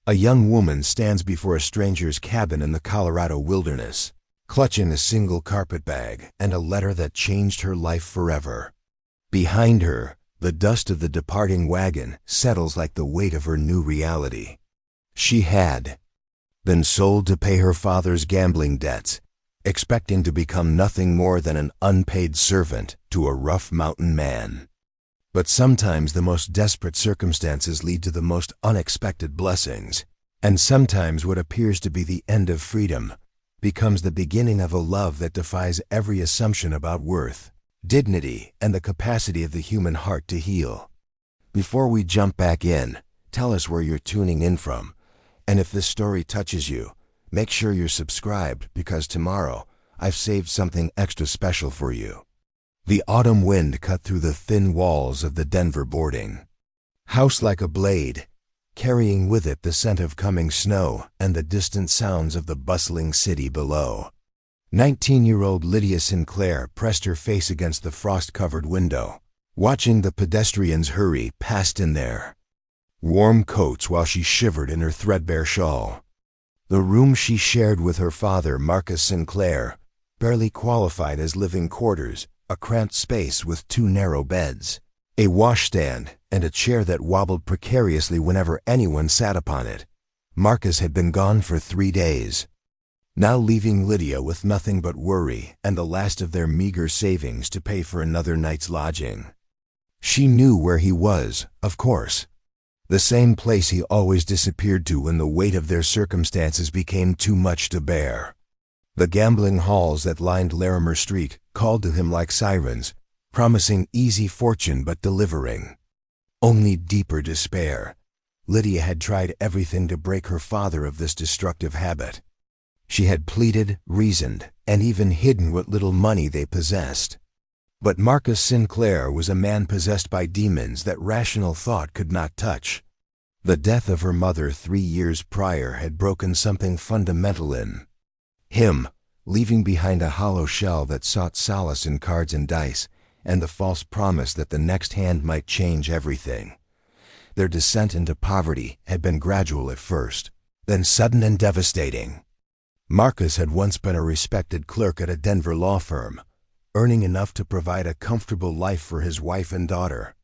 A young woman stands before a stranger's cabin in the Colorado wilderness, clutching a single carpet bag and a letter that changed her life forever. Behind her, the dust of the departing wagon settles like the weight of her new reality. She had been sold to pay her father's gambling debts, expecting to become nothing more than an unpaid servant to a rough mountain man. But sometimes the most desperate circumstances lead to the most unexpected blessings, and sometimes what appears to be the end of freedom becomes the beginning of a love that defies every assumption about worth, dignity, and the capacity of the human heart to heal. Before we jump back in, tell us where you're tuning in from, and if this story touches you, make sure you're subscribed because tomorrow I've saved something extra special for you. The autumn wind cut through the thin walls of the Denver boarding house like a blade, carrying with it the scent of coming snow and the distant sounds of the bustling city below. 19-year-old Lydia Sinclair pressed her face against the frost-covered window, watching the pedestrians hurry past in their warm coats while she shivered in her threadbare shawl. The room she shared with her father, Marcus Sinclair, barely qualified as living quarters, a cramped space with 2 narrow beds, a washstand, and a chair that wobbled precariously whenever anyone sat upon it. Marcus had been gone for 3 days, now leaving Lydia with nothing but worry and the last of their meager savings to pay for another night's lodging. She knew where he was, of course. The same place he always disappeared to when the weight of their circumstances became too much to bear. The gambling halls that lined Larimer Street called to him like sirens, promising easy fortune but delivering only deeper despair. Lydia had tried everything to break her father of this destructive habit. She had pleaded, reasoned, and even hidden what little money they possessed. But Marcus Sinclair was a man possessed by demons that rational thought could not touch. The death of her mother 3 years prior had broken something fundamental in him, leaving behind a hollow shell that sought solace in cards and dice and the false promise that the next hand might change everything. Their descent into poverty had been gradual at first, then sudden and devastating. Marcus had once been a respected clerk at a Denver law firm, earning enough to provide a comfortable life for his wife and daughter.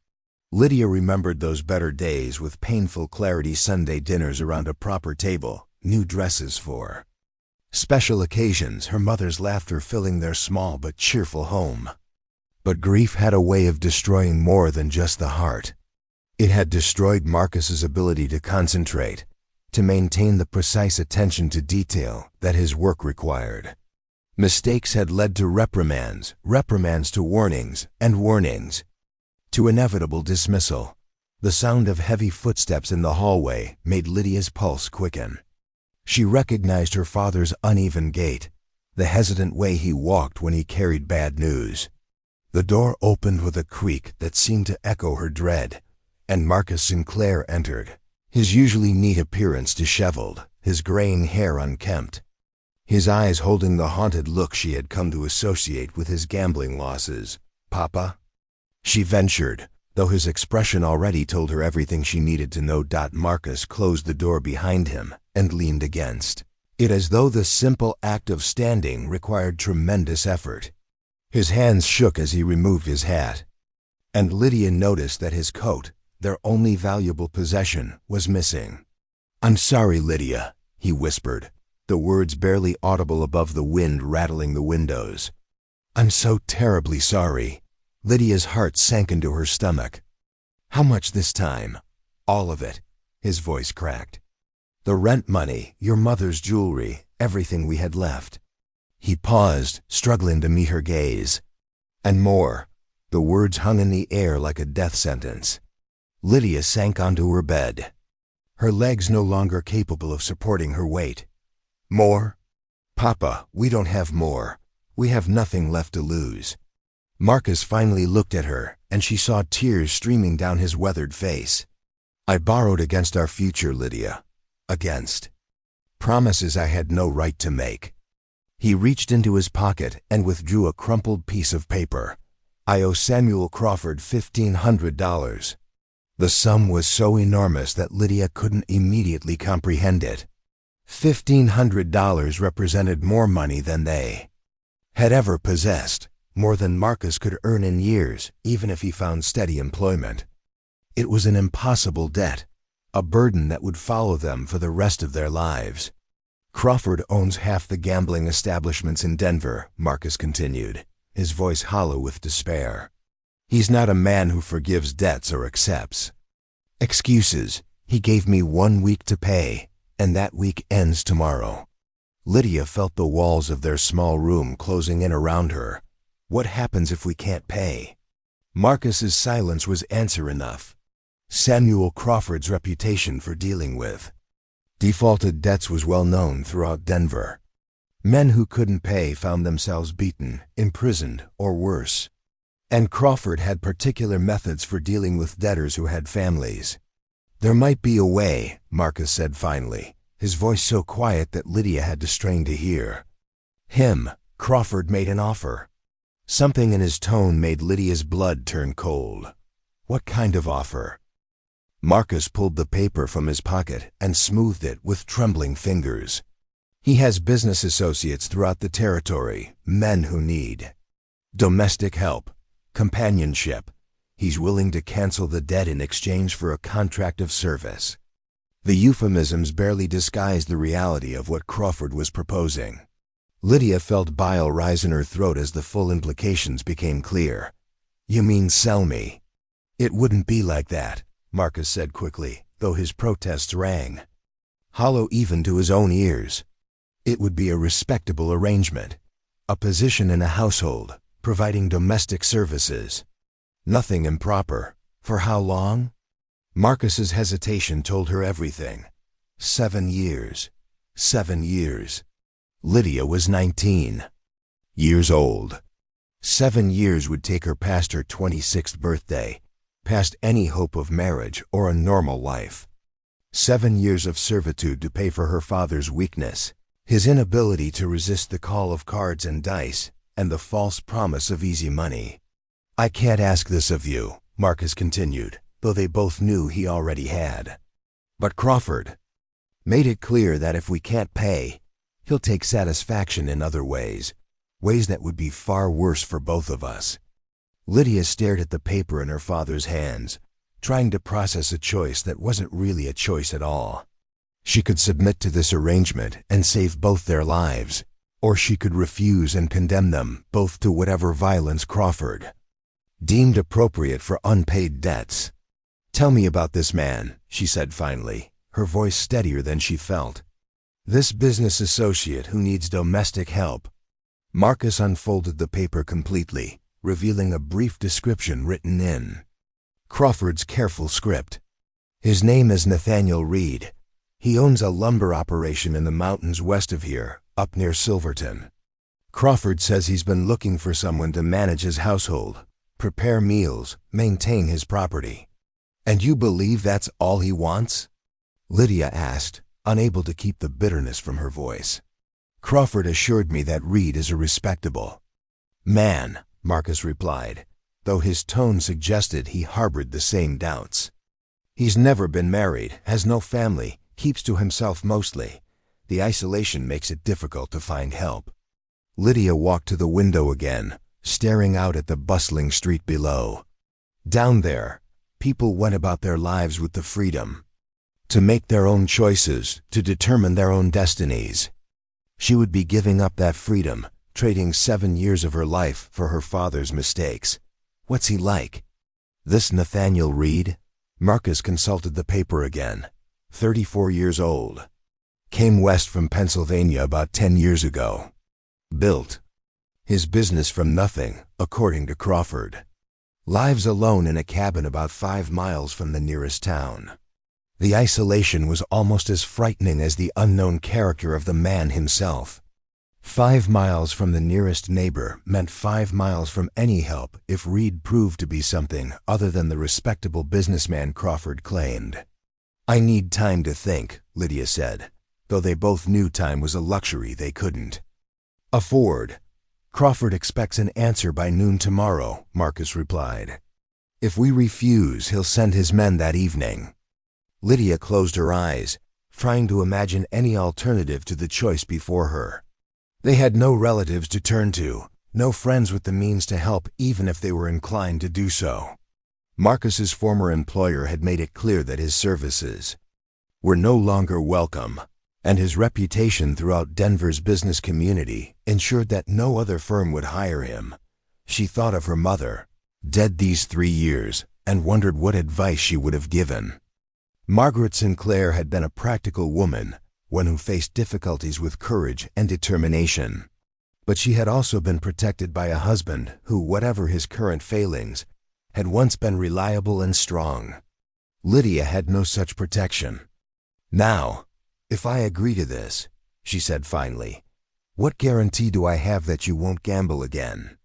Lydia remembered those better days with painful clarity: Sunday dinners around a proper table, new dresses for special occasions, her mother's laughter filling their small but cheerful home. But grief had a way of destroying more than just the heart. It had destroyed Marcus's ability to concentrate, to maintain the precise attention to detail that his work required. Mistakes had led to reprimands, reprimands to warnings, and warnings to inevitable dismissal. The sound of heavy footsteps in the hallway made Lydia's pulse quicken. She recognized her father's uneven gait, the hesitant way he walked when he carried bad news. The door opened with a creak that seemed to echo her dread, and Marcus Sinclair entered, his usually neat appearance disheveled, his graying hair unkempt, his eyes holding the haunted look she had come to associate with his gambling losses. "Papa?" she ventured, though his expression already told her everything she needed to know. Marcus closed the door behind him and leaned against it as though the simple act of standing required tremendous effort. His hands shook as he removed his hat, and Lydia noticed that his coat, their only valuable possession, was missing. "I'm sorry, Lydia," he whispered, the words barely audible above the wind rattling the windows. "I'm so terribly sorry." Lydia's heart sank into her stomach. "How much this time?" "All of it." His voice cracked. "The rent money, your mother's jewelry, everything we had left." He paused, struggling to meet her gaze. "And more." The words hung in the air like a death sentence. Lydia sank onto her bed, her legs no longer capable of supporting her weight. "More?" "Papa, we don't have more. We have nothing left to lose." Marcus finally looked at her, and she saw tears streaming down his weathered face. "I borrowed against our future, Lydia. Against promises I had no right to make." He reached into his pocket and withdrew a crumpled piece of paper. "I owe Samuel Crawford $1,500. The sum was so enormous that Lydia couldn't immediately comprehend it. $1,500 represented more money than they had ever possessed, more than Marcus could earn in years, even if he found steady employment. It was an impossible debt, a burden that would follow them for the rest of their lives. Crawford owns half the gambling establishments in Denver, Marcus continued, his voice hollow with despair. He's not a man who forgives debts or accepts excuses. He gave me 1 week to pay, and that week ends tomorrow. Lydia felt the walls of their small room closing in around her. What happens if we can't pay? Marcus's silence was answer enough. Samuel Crawford's reputation for dealing with defaulted debts was well known throughout Denver. Men who couldn't pay found themselves beaten, imprisoned, or worse. And Crawford had particular methods for dealing with debtors who had families. There might be a way, Marcus said finally, his voice so quiet that Lydia had to strain to hear. Crawford made an offer. Something in his tone made Lydia's blood turn cold. What kind of offer? Marcus pulled the paper from his pocket and smoothed it with trembling fingers. He has business associates throughout the territory, men who need domestic help, companionship. He's willing to cancel the debt in exchange for a contract of service. The euphemisms barely disguised the reality of what Crawford was proposing. Lydia felt bile rise in her throat as the full implications became clear. You mean sell me? It wouldn't be like that, Marcus said quickly, though his protests rang hollow even to his own ears. It would be a respectable arrangement, a position in a household, providing domestic services. Nothing improper. For how long? Marcus's hesitation told her everything. 7 years. 7 years. Lydia was 19 years old. 7 years would take her past her 26th birthday, past any hope of marriage or a normal life. 7 years of servitude to pay for her father's weakness, his inability to resist the call of cards and dice, and the false promise of easy money. I can't ask this of you, Marcus continued, though they both knew he already had. But Crawford made it clear that if we can't pay, he'll take satisfaction in other ways, ways that would be far worse for both of us. Lydia stared at the paper in her father's hands, trying to process a choice that wasn't really a choice at all. She could submit to this arrangement and save both their lives, or she could refuse and condemn them both to whatever violence Crawford deemed appropriate for unpaid debts. Tell me about this man, she said finally, her voice steadier than she felt. This business associate who needs domestic help. Marcus unfolded the paper completely, revealing a brief description written in Crawford's careful script. His name is Nathaniel Reed. He owns a lumber operation in the mountains west of here, up near Silverton. Crawford says he's been looking for someone to manage his household, prepare meals, maintain his property. And you believe that's all he wants? Lydia asked, unable to keep the bitterness from her voice. Crawford assured me that Reed is a respectable man, Marcus replied, though his tone suggested he harbored the same doubts. He's never been married, has no family, keeps to himself mostly. The isolation makes it difficult to find help. Lydia walked to the window again, staring out at the bustling street below. Down there, people went about their lives with the freedom to make their own choices, to determine their own destinies. She would be giving up that freedom, trading 7 years of her life for her father's mistakes. What's he like? This Nathaniel Reed? Marcus consulted the paper again. 34 years old. Came west from Pennsylvania about 10 years ago. Built his business from nothing, according to Crawford. Lives alone in a cabin about 5 miles from the nearest town. The isolation was almost as frightening as the unknown character of the man himself. 5 miles from the nearest neighbor meant 5 miles from any help if Reed proved to be something other than the respectable businessman Crawford claimed. I need time to think, Lydia said, though they both knew time was a luxury they couldn't afford. Crawford expects an answer by noon tomorrow, Marcus replied. If we refuse, he'll send his men that evening." Lydia closed her eyes, trying to imagine any alternative to the choice before her. They had no relatives to turn to, no friends with the means to help even if they were inclined to do so. Marcus's former employer had made it clear that his services were no longer welcome, and his reputation throughout Denver's business community ensured that no other firm would hire him. She thought of her mother, dead these 3 years, and wondered what advice she would have given. Margaret Sinclair had been a practical woman, one who faced difficulties with courage and determination. But she had also been protected by a husband who, whatever his current failings, had once been reliable and strong. Lydia had no such protection. "Now, if I agree to this," she said finally, "what guarantee do I have that you won't gamble again?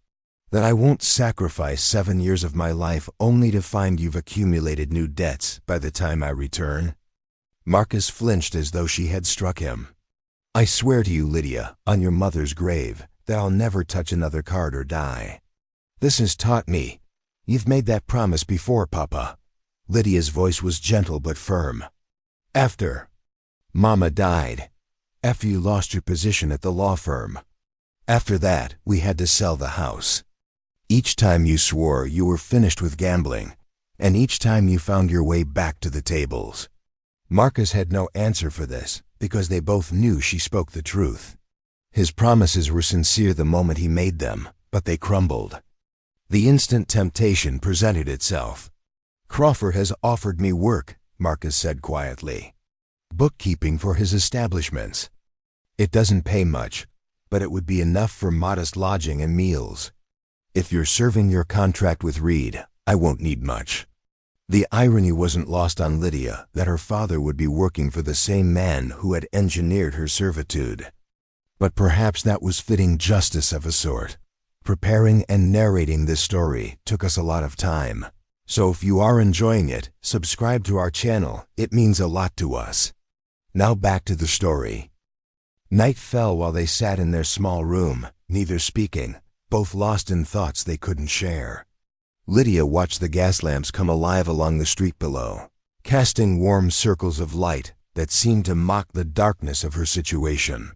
That I won't sacrifice 7 years of my life only to find you've accumulated new debts by the time I return?" Marcus flinched as though she had struck him. "I swear to you, Lydia, on your mother's grave, that I'll never touch another card or die. This has taught me. You've made that promise before, Papa." Lydia's voice was gentle but firm. "After Mama died. After you lost your position at the law firm. After that, we had to sell the house. Each time you swore you were finished with gambling, and each time you found your way back to the tables." Marcus had no answer for this, because they both knew she spoke the truth. His promises were sincere the moment he made them, but they crumbled. The instant temptation presented itself. "Crawford has offered me work," Marcus said quietly. "Bookkeeping for his establishments. It doesn't pay much, but it would be enough for modest lodging and meals. If you're serving your contract with Reed, I won't need much." The irony wasn't lost on Lydia that her father would be working for the same man who had engineered her servitude. But perhaps that was fitting justice of a sort. Preparing and narrating this story took us a lot of time. So if you are enjoying it, subscribe to our channel. It means a lot to us. Now back to the story. Night fell while they sat in their small room, neither speaking, both lost in thoughts they couldn't share. Lydia watched the gas lamps come alive along the street below, casting warm circles of light that seemed to mock the darkness of her situation.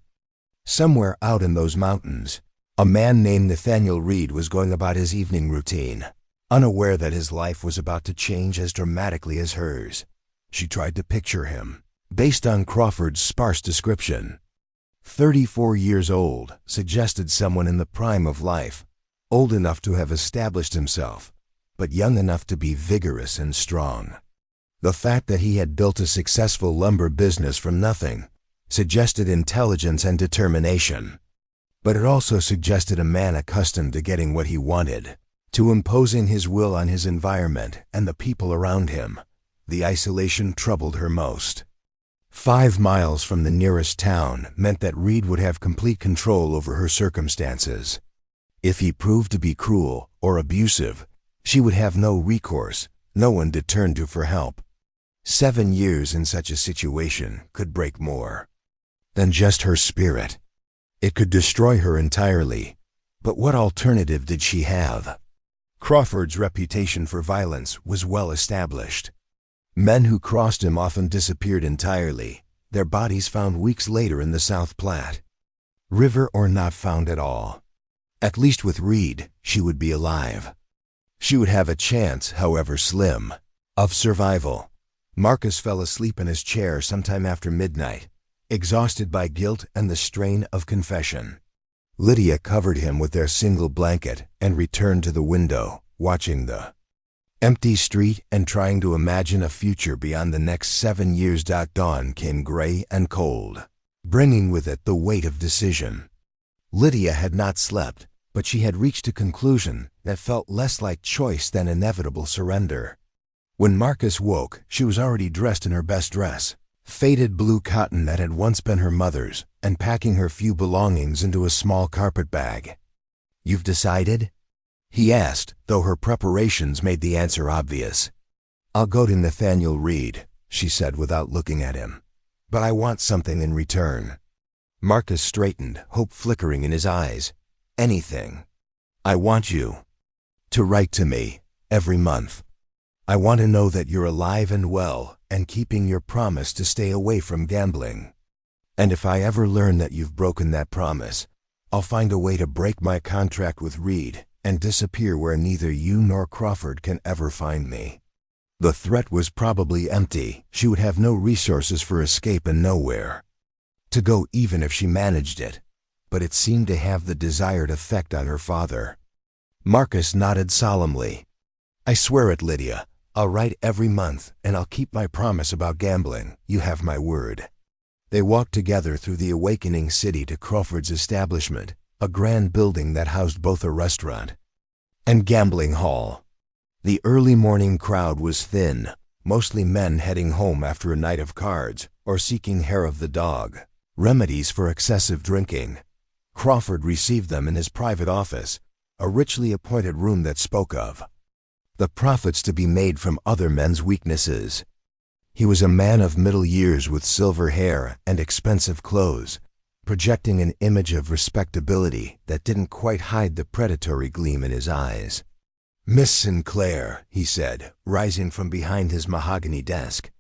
Somewhere out in those mountains, a man named Nathaniel Reed was going about his evening routine, unaware that his life was about to change as dramatically as hers. She tried to picture him, based on Crawford's sparse description. 34 years old suggested someone in the prime of life, old enough to have established himself, but young enough to be vigorous and strong. The fact that he had built a successful lumber business from nothing suggested intelligence and determination. But it also suggested a man accustomed to getting what he wanted, to imposing his will on his environment and the people around him. The isolation troubled her most. 5 miles from the nearest town meant that Reed would have complete control over her circumstances. If he proved to be cruel or abusive, she would have no recourse, no one to turn to for help. 7 years in such a situation could break more than just her spirit. It could destroy her entirely. But what alternative did she have? Crawford's reputation for violence was well established. Men who crossed him often disappeared entirely, their bodies found weeks later in the South Platte. River or not found at all. At least with Reed, she would be alive. She would have a chance, however slim, of survival. Marcus fell asleep in his chair sometime after midnight, exhausted by guilt and the strain of confession. Lydia covered him with their single blanket and returned to the window, watching the empty street and trying to imagine a future beyond the next 7 years. Dawn came gray and cold, bringing with it the weight of decision. Lydia had not slept, but she had reached a conclusion that felt less like choice than inevitable surrender. When Marcus woke, she was already dressed in her best dress, faded blue cotton that had once been her mother's, and packing her few belongings into a small carpet bag. "You've decided?" he asked, though her preparations made the answer obvious. "I'll go to Nathaniel Reed," she said without looking at him. "But I want something in return." Marcus straightened, hope flickering in his eyes. "Anything. I want you to write to me, every month. I want to know that you're alive and well and keeping your promise to stay away from gambling. And if I ever learn that you've broken that promise, I'll find a way to break my contract with Reed and disappear where neither you nor Crawford can ever find me." The threat was probably empty. She would have no resources for escape and nowhere to go even if she managed it, but it seemed to have the desired effect on her father. Marcus nodded solemnly. "I swear it, Lydia. I'll write every month, and I'll keep my promise about gambling. You have my word." They walked together through the awakening city to Crawford's establishment, a grand building that housed both a restaurant and gambling hall. The early morning crowd was thin, mostly men heading home after a night of cards or seeking hair of the dog, remedies for excessive drinking. Crawford received them in his private office, a richly appointed room that spoke of the profits to be made from other men's weaknesses. He was a man of middle years with silver hair and expensive clothes, projecting an image of respectability that didn't quite hide the predatory gleam in his eyes. "Miss Sinclair," he said, rising from behind his mahogany desk,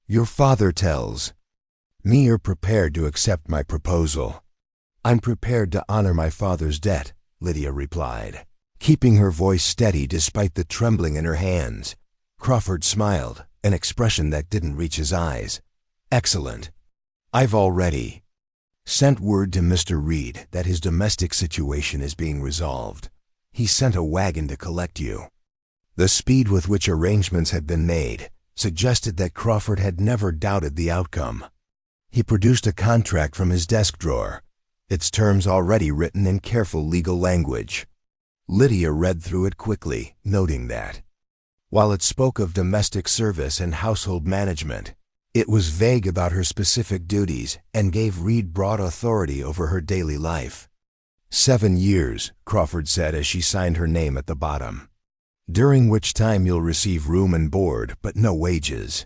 "your father tells me you're prepared to accept my proposal." "I'm prepared to honor my father's debt," Lydia replied, keeping her voice steady despite the trembling in her hands. Crawford smiled, an expression that didn't reach his eyes. "Excellent. I've already sent word to Mr. Reed that his domestic situation is being resolved. He sent a wagon to collect you." The speed with which arrangements had been made suggested that Crawford had never doubted the outcome. He produced a contract from his desk drawer, its terms already written in careful legal language. Lydia read through it quickly, noting that while it spoke of domestic service and household management, it was vague about her specific duties and gave Reed broad authority over her daily life. 7 years, Crawford said as she signed her name at the bottom, "during which time you'll receive room and board but no wages.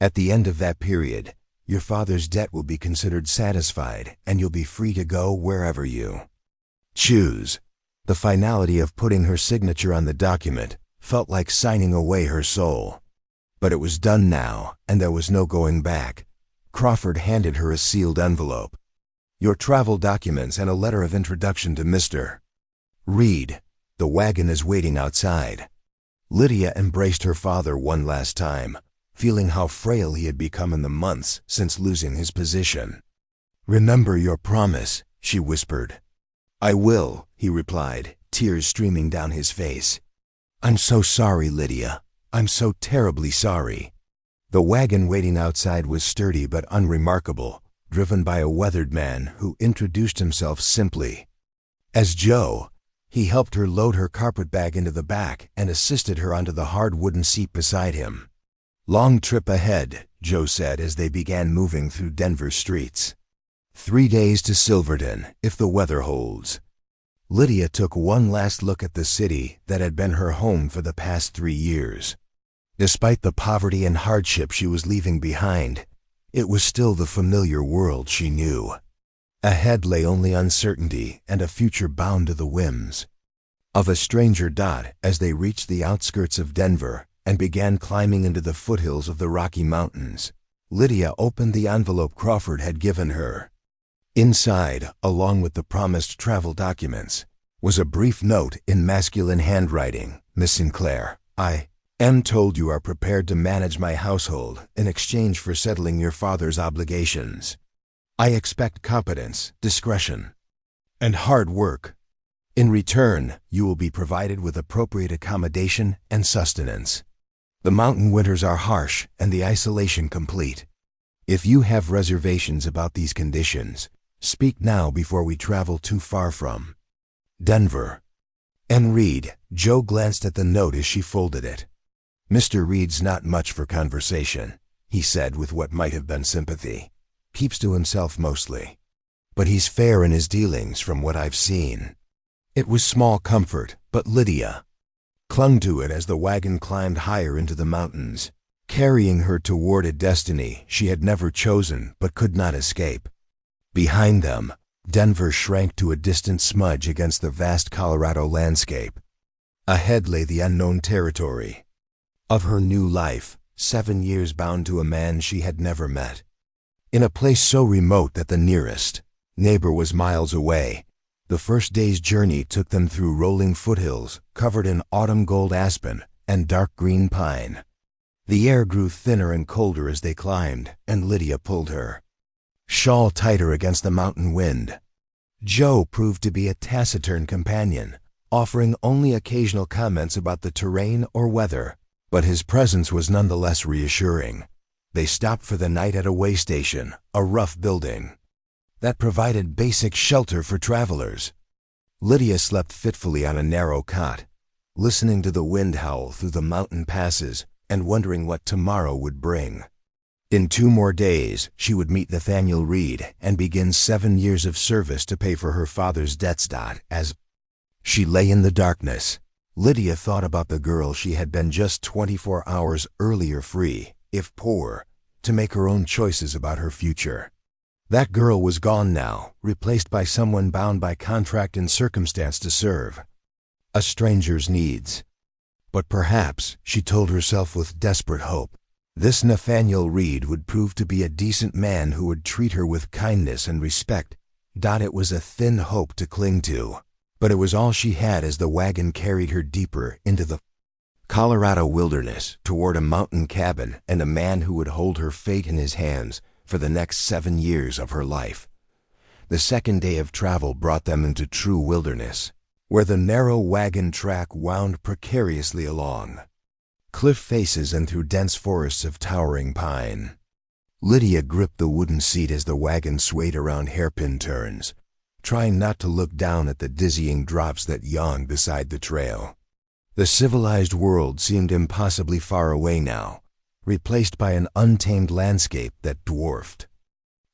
At the end of that period, your father's debt will be considered satisfied and you'll be free to go wherever you choose." The finality of putting her signature on the document felt like signing away her soul. But it was done now, and there was no going back. Crawford handed her a sealed envelope. "Your travel documents and a letter of introduction to Mr. Reed. The wagon is waiting outside." Lydia embraced her father one last time, feeling how frail he had become in the months since losing his position. "Remember your promise," she whispered. "I will," he replied, tears streaming down his face. "I'm so sorry, Lydia. I'm so terribly sorry." The wagon waiting outside was sturdy but unremarkable, driven by a weathered man who introduced himself simply as Joe. He helped her load her carpet bag into the back and assisted her onto the hard wooden seat beside him. "Long trip ahead," Joe said as they began moving through Denver streets. 3 days to Silverton, if the weather holds." Lydia took one last look at the city that had been her home for the past 3 years. Despite the poverty and hardship she was leaving behind, it was still the familiar world she knew. Ahead lay only uncertainty and a future bound to the whims of a stranger. As they reached the outskirts of Denver and began climbing into the foothills of the Rocky Mountains, Lydia opened the envelope Crawford had given her. Inside, along with the promised travel documents, was a brief note in masculine handwriting. "Miss Sinclair, I am told you are prepared to manage my household in exchange for settling your father's obligations. I expect competence, discretion, and hard work. In return, you will be provided with appropriate accommodation and sustenance. The mountain winters are harsh and the isolation complete. If you have reservations about these conditions, speak now before we travel too far from Denver." "And Reed," Joe glanced at the note as she folded it. "Mr. Reed's not much for conversation," he said with what might have been sympathy. "Keeps to himself mostly. But he's fair in his dealings from what I've seen." It was small comfort, but Lydia clung to it as the wagon climbed higher into the mountains, carrying her toward a destiny she had never chosen but could not escape. Behind them, Denver shrank to a distant smudge against the vast Colorado landscape. Ahead lay the unknown territory of her new life, 7 years bound to a man she had never met. In a place so remote that the nearest neighbor was miles away, the first day's journey took them through rolling foothills covered in autumn gold aspen and dark green pine. The air grew thinner and colder as they climbed, and Lydia pulled her shawl tighter against the mountain wind. Joe proved to be a taciturn companion, offering only occasional comments about the terrain or weather, but his presence was nonetheless reassuring. They stopped for the night at a way station, a rough building that provided basic shelter for travelers. Lydia slept fitfully on a narrow cot, listening to the wind howl through the mountain passes and wondering what tomorrow would bring. In 2 more days, she would meet Nathaniel Reed and begin 7 years of service to pay for her father's debts. As she lay in the darkness, Lydia thought about the girl she had been just 24 hours earlier, free, if poor, to make her own choices about her future. That girl was gone now, replaced by someone bound by contract and circumstance to serve a stranger's needs. But perhaps, she told herself with desperate hope, this Nathaniel Reed would prove to be a decent man who would treat her with kindness and respect. It was a thin hope to cling to, but it was all she had as the wagon carried her deeper into the Colorado wilderness, toward a mountain cabin and a man who would hold her fate in his hands for the next 7 years of her life. The second day of travel brought them into true wilderness, where the narrow wagon track wound precariously along cliff faces and through dense forests of towering pine. Lydia gripped the wooden seat as the wagon swayed around hairpin turns, trying not to look down at the dizzying drops that yawned beside the trail. The civilized world seemed impossibly far away now, replaced by an untamed landscape that dwarfed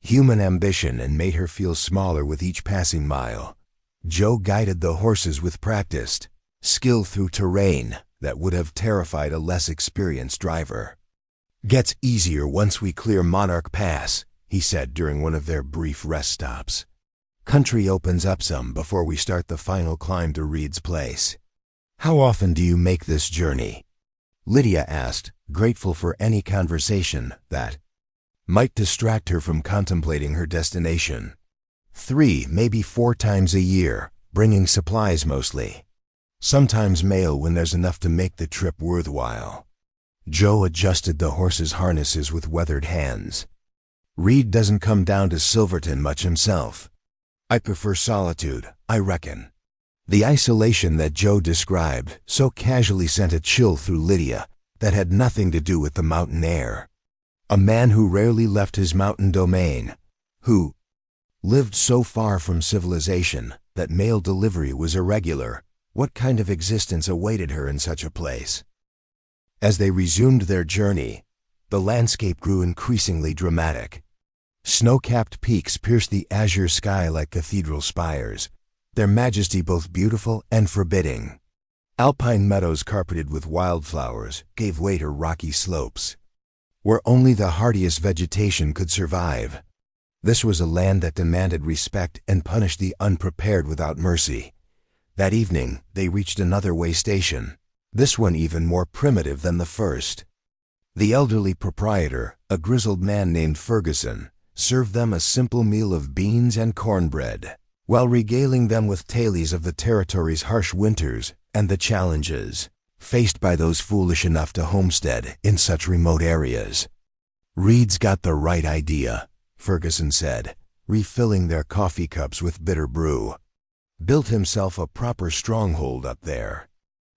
human ambition and made her feel smaller with each passing mile. Joe guided the horses with practiced skill through terrain that would have terrified a less experienced driver. "Gets easier once we clear Monarch Pass," he said during one of their brief rest stops. "Country opens up some before we start the final climb to Reed's place." "How often do you make this journey?" Lydia asked, grateful for any conversation that might distract her from contemplating her destination. 3, maybe 4 times a year, bringing supplies mostly. Sometimes mail when there's enough to make the trip worthwhile. Joe adjusted the horses' harnesses with weathered hands. "Reed doesn't come down to Silverton much himself. I prefer solitude, I reckon." The isolation that Joe described so casually sent a chill through Lydia that had nothing to do with the mountain air. A man who rarely left his mountain domain, who lived so far from civilization that mail delivery was irregular. What kind of existence awaited her in such a place? As they resumed their journey, the landscape grew increasingly dramatic. Snow-capped peaks pierced the azure sky like cathedral spires, their majesty both beautiful and forbidding. Alpine meadows carpeted with wildflowers gave way to rocky slopes, where only the hardiest vegetation could survive. This was a land that demanded respect and punished the unprepared without mercy. That evening, they reached another way station, this one even more primitive than the first. The elderly proprietor, a grizzled man named Ferguson, served them a simple meal of beans and cornbread, while regaling them with tales of the territory's harsh winters and the challenges faced by those foolish enough to homestead in such remote areas. "Reed's got the right idea," Ferguson said, refilling their coffee cups with bitter brew. "Built himself a proper stronghold up there.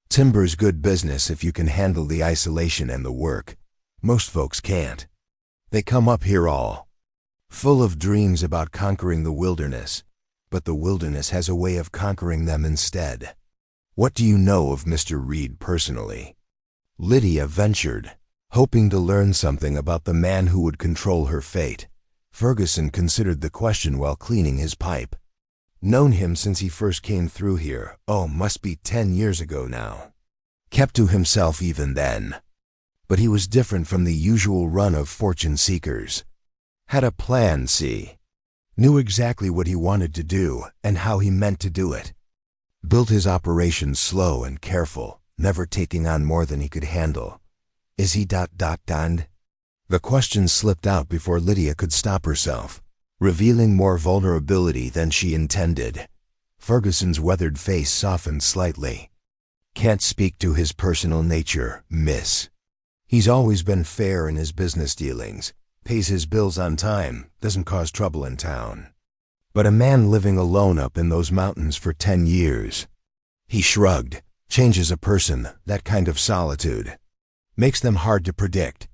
Timber's good business if you can handle the isolation and the work. Most folks can't. They come up here all full of dreams about conquering the wilderness, but the wilderness has a way of conquering them instead. What do you know of Mr. Reed personally?" Lydia ventured, hoping to learn something about the man who would control her fate. Ferguson considered the question while cleaning his pipe. "Known him since he first came through here. Oh, must be 10 years ago now. Kept to himself even then. But he was different from the usual run of fortune seekers. Had a plan, see? Knew exactly what he wanted to do and how he meant to do it. Built his operations slow and careful, never taking on more than he could handle. Is he done? The question slipped out before Lydia could stop herself, revealing more vulnerability than she intended. Ferguson's weathered face softened slightly. Can't speak to his personal nature, miss. He's always been fair in his business dealings, pays his bills on time, doesn't cause trouble in town. But a man living alone up in those mountains for 10 years. He shrugged. Changes a person, that kind of solitude. Makes them hard to predict.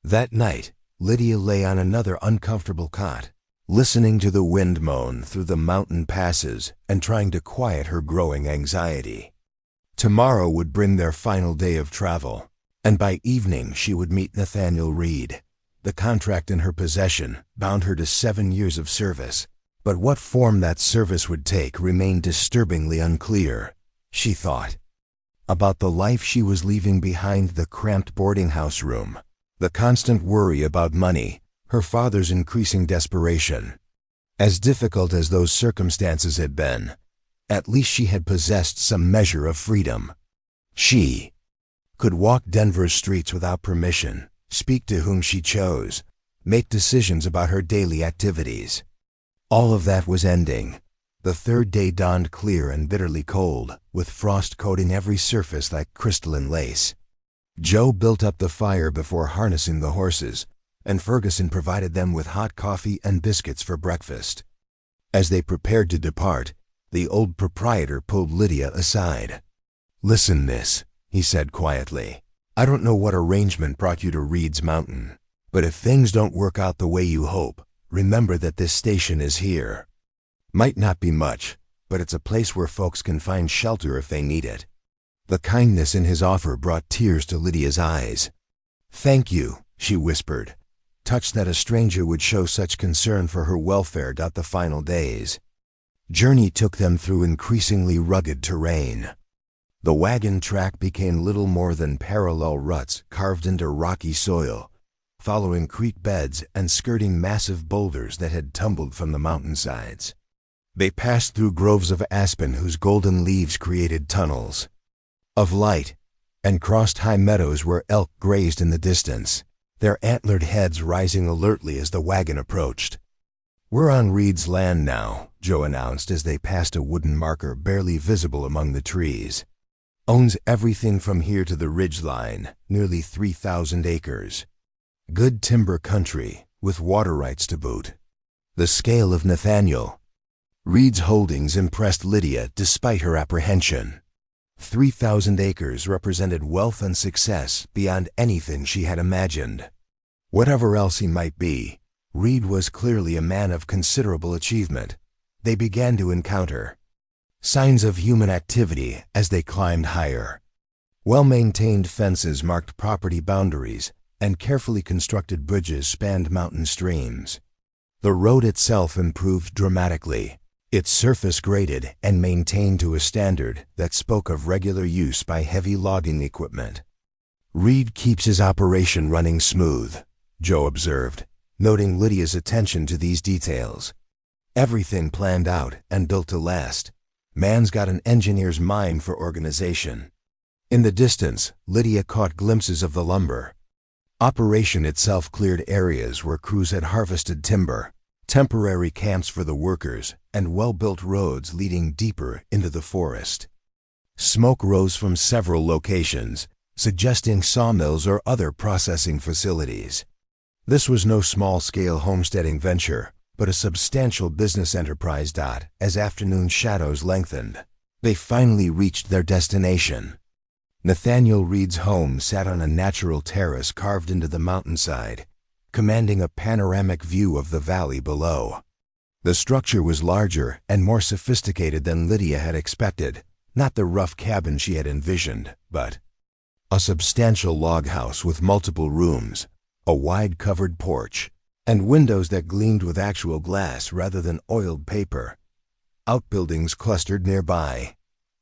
That night, Lydia lay on another uncomfortable cot, listening to the wind moan through the mountain passes and trying to quiet her growing anxiety. Tomorrow would bring their final day of travel, and by evening she would meet Nathaniel Reed. The contract in her possession bound her to 7 years of service, but what form that service would take remained disturbingly unclear. She thought about the life she was leaving behind, the cramped boarding house room, the constant worry about money, her father's increasing desperation. As difficult as those circumstances had been, at least she had possessed some measure of freedom. She could walk Denver's streets without permission, speak to whom she chose, make decisions about her daily activities. All of that was ending. The third day dawned clear and bitterly cold, with frost coating every surface like crystalline lace. Joe built up the fire before harnessing the horses, and Ferguson provided them with hot coffee and biscuits for breakfast. As they prepared to depart, the old proprietor pulled Lydia aside. "Listen, miss," he said quietly. "I don't know what arrangement brought you to Reed's Mountain, but if things don't work out the way you hope, remember that this station is here. Might not be much, but it's a place where folks can find shelter if they need it." The kindness in his offer brought tears to Lydia's eyes. "Thank you," she whispered, touched that a stranger would show such concern for her welfare. The final days' journey took them through increasingly rugged terrain. The wagon track became little more than parallel ruts carved into rocky soil, following creek beds and skirting massive boulders that had tumbled from the mountainsides. They passed through groves of aspen whose golden leaves created tunnels of light, and crossed high meadows where elk grazed in the distance, their antlered heads rising alertly as the wagon approached. "We're on Reed's land now," Joe announced as they passed a wooden marker barely visible among the trees. "Owns everything from here to the ridge line, nearly 3,000 acres. Good timber country, with water rights to boot." The scale of Nathaniel Reed's holdings impressed Lydia despite her apprehension. 3,000 acres represented wealth and success beyond anything she had imagined. Whatever else he might be, Reed was clearly a man of considerable achievement. They began to encounter signs of human activity as they climbed higher. Well-maintained fences marked property boundaries, and carefully constructed bridges spanned mountain streams. The road itself improved dramatically, its surface graded and maintained to a standard that spoke of regular use by heavy logging equipment. "Reed keeps his operation running smooth," Joe observed, noting Lydia's attention to these details. "Everything planned out and built to last. Man's got an engineer's mind for organization." In the distance, Lydia caught glimpses of the lumber operation itself, cleared areas where crews had harvested timber, temporary camps for the workers, and well-built roads leading deeper into the forest. Smoke rose from several locations, suggesting sawmills or other processing facilities. This was no small-scale homesteading venture, but a substantial business enterprise. As afternoon shadows lengthened, they finally reached their destination. Nathaniel Reed's home sat on a natural terrace carved into the mountainside, commanding a panoramic view of the valley below. The structure was larger and more sophisticated than Lydia had expected, not the rough cabin she had envisioned, but a substantial log house with multiple rooms, a wide covered porch, and windows that gleamed with actual glass rather than oiled paper. Outbuildings clustered nearby,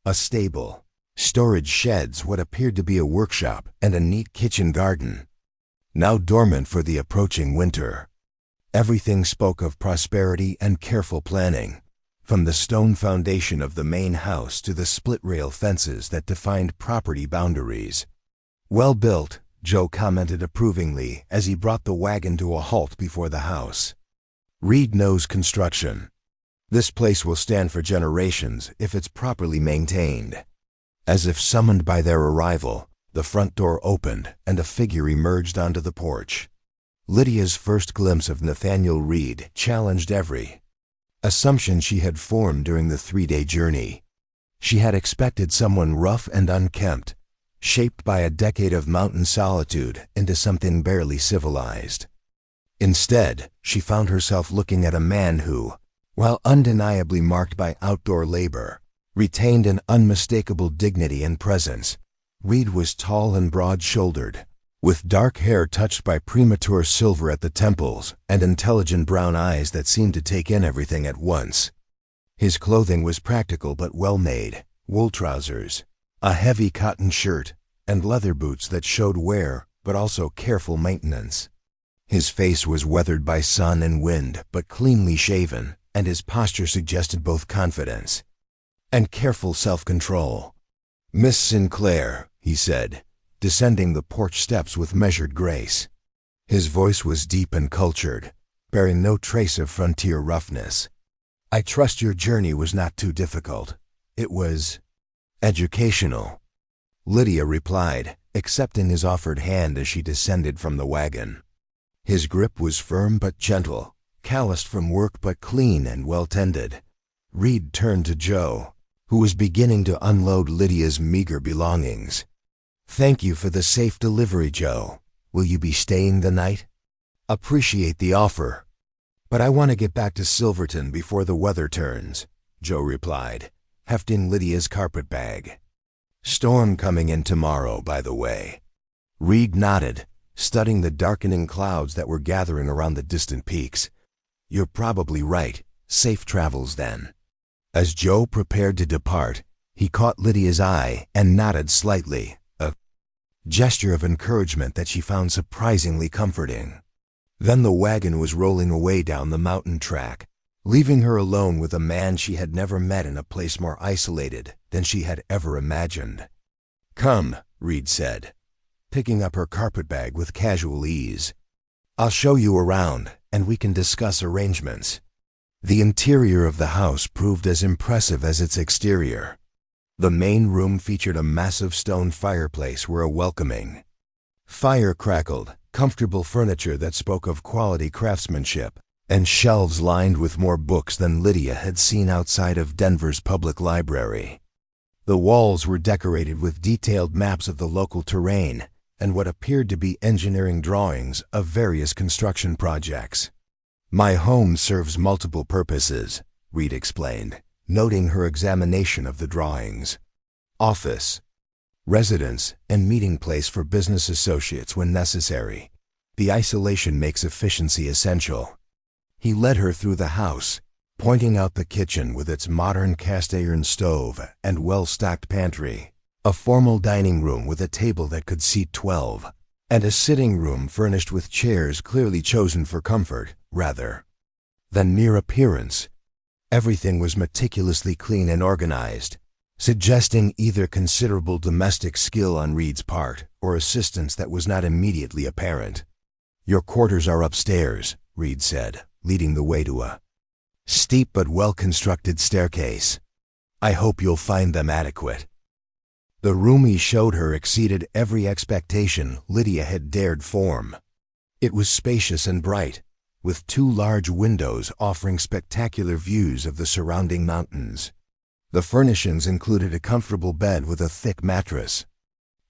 a stable, storage sheds, what appeared to be a workshop, and a neat kitchen garden, now dormant for the approaching winter. Everything spoke of prosperity and careful planning, from the stone foundation of the main house to the split-rail fences that defined property boundaries. "Well built," Joe commented approvingly as he brought the wagon to a halt before the house. "Reed knows construction. This place will stand for generations if it's properly maintained." As if summoned by their arrival, the front door opened and a figure emerged onto the porch. Lydia's first glimpse of Nathaniel Reed challenged every assumption she had formed during the 3-day journey. She had expected someone rough and unkempt, shaped by a decade of mountain solitude into something barely civilized. Instead, she found herself looking at a man who, while undeniably marked by outdoor labor, retained an unmistakable dignity and presence. Reed was tall and broad-shouldered, with dark hair touched by premature silver at the temples and intelligent brown eyes that seemed to take in everything at once. His clothing was practical but well-made: wool trousers, a heavy cotton shirt, and leather boots that showed wear but also careful maintenance. His face was weathered by sun and wind but cleanly shaven, and his posture suggested both confidence and careful self-control. "Miss Sinclair," he said, descending the porch steps with measured grace. His voice was deep and cultured, bearing no trace of frontier roughness. "I trust your journey was not too difficult. It was educational," Lydia replied, accepting his offered hand as she descended from the wagon. His grip was firm but gentle, calloused from work but clean and well-tended. Reed turned to Joe, who was beginning to unload Lydia's meager belongings. "Thank you for the safe delivery, Joe. Will you be staying the night?" "Appreciate the offer, but I want to get back to Silverton before the weather turns," Joe replied, hefting Lydia's carpet bag. "Storm coming in tomorrow, by the way." Reed nodded, studying the darkening clouds that were gathering around the distant peaks. "You're probably right. Safe travels then." As Joe prepared to depart, he caught Lydia's eye and nodded slightly, a gesture of encouragement that she found surprisingly comforting. Then the wagon was rolling away down the mountain track, leaving her alone with a man she had never met in a place more isolated than she had ever imagined. "Come," Reed said, picking up her carpetbag with casual ease. "I'll show you around, and we can discuss arrangements." The interior of the house proved as impressive as its exterior. The main room featured a massive stone fireplace where a welcoming fire crackled, comfortable furniture that spoke of quality craftsmanship, and shelves lined with more books than Lydia had seen outside of Denver's public library. The walls were decorated with detailed maps of the local terrain and what appeared to be engineering drawings of various construction projects. "My home serves multiple purposes," Reed explained, noting her examination of the drawings. "Office, residence, and meeting place for business associates when necessary. The isolation makes efficiency essential." He led her through the house, pointing out the kitchen with its modern cast-iron stove and well-stocked pantry, a formal dining room with a table that could seat 12, and a sitting room furnished with chairs clearly chosen for comfort rather than mere appearance. Everything was meticulously clean and organized, suggesting either considerable domestic skill on Reed's part or assistance that was not immediately apparent. "Your quarters are upstairs," Reed said, leading the way to a steep but well-constructed staircase. "I hope you'll find them adequate." The room he showed her exceeded every expectation Lydia had dared form. It was spacious and bright, with 2 large windows offering spectacular views of the surrounding mountains. The furnishings included a comfortable bed with a thick mattress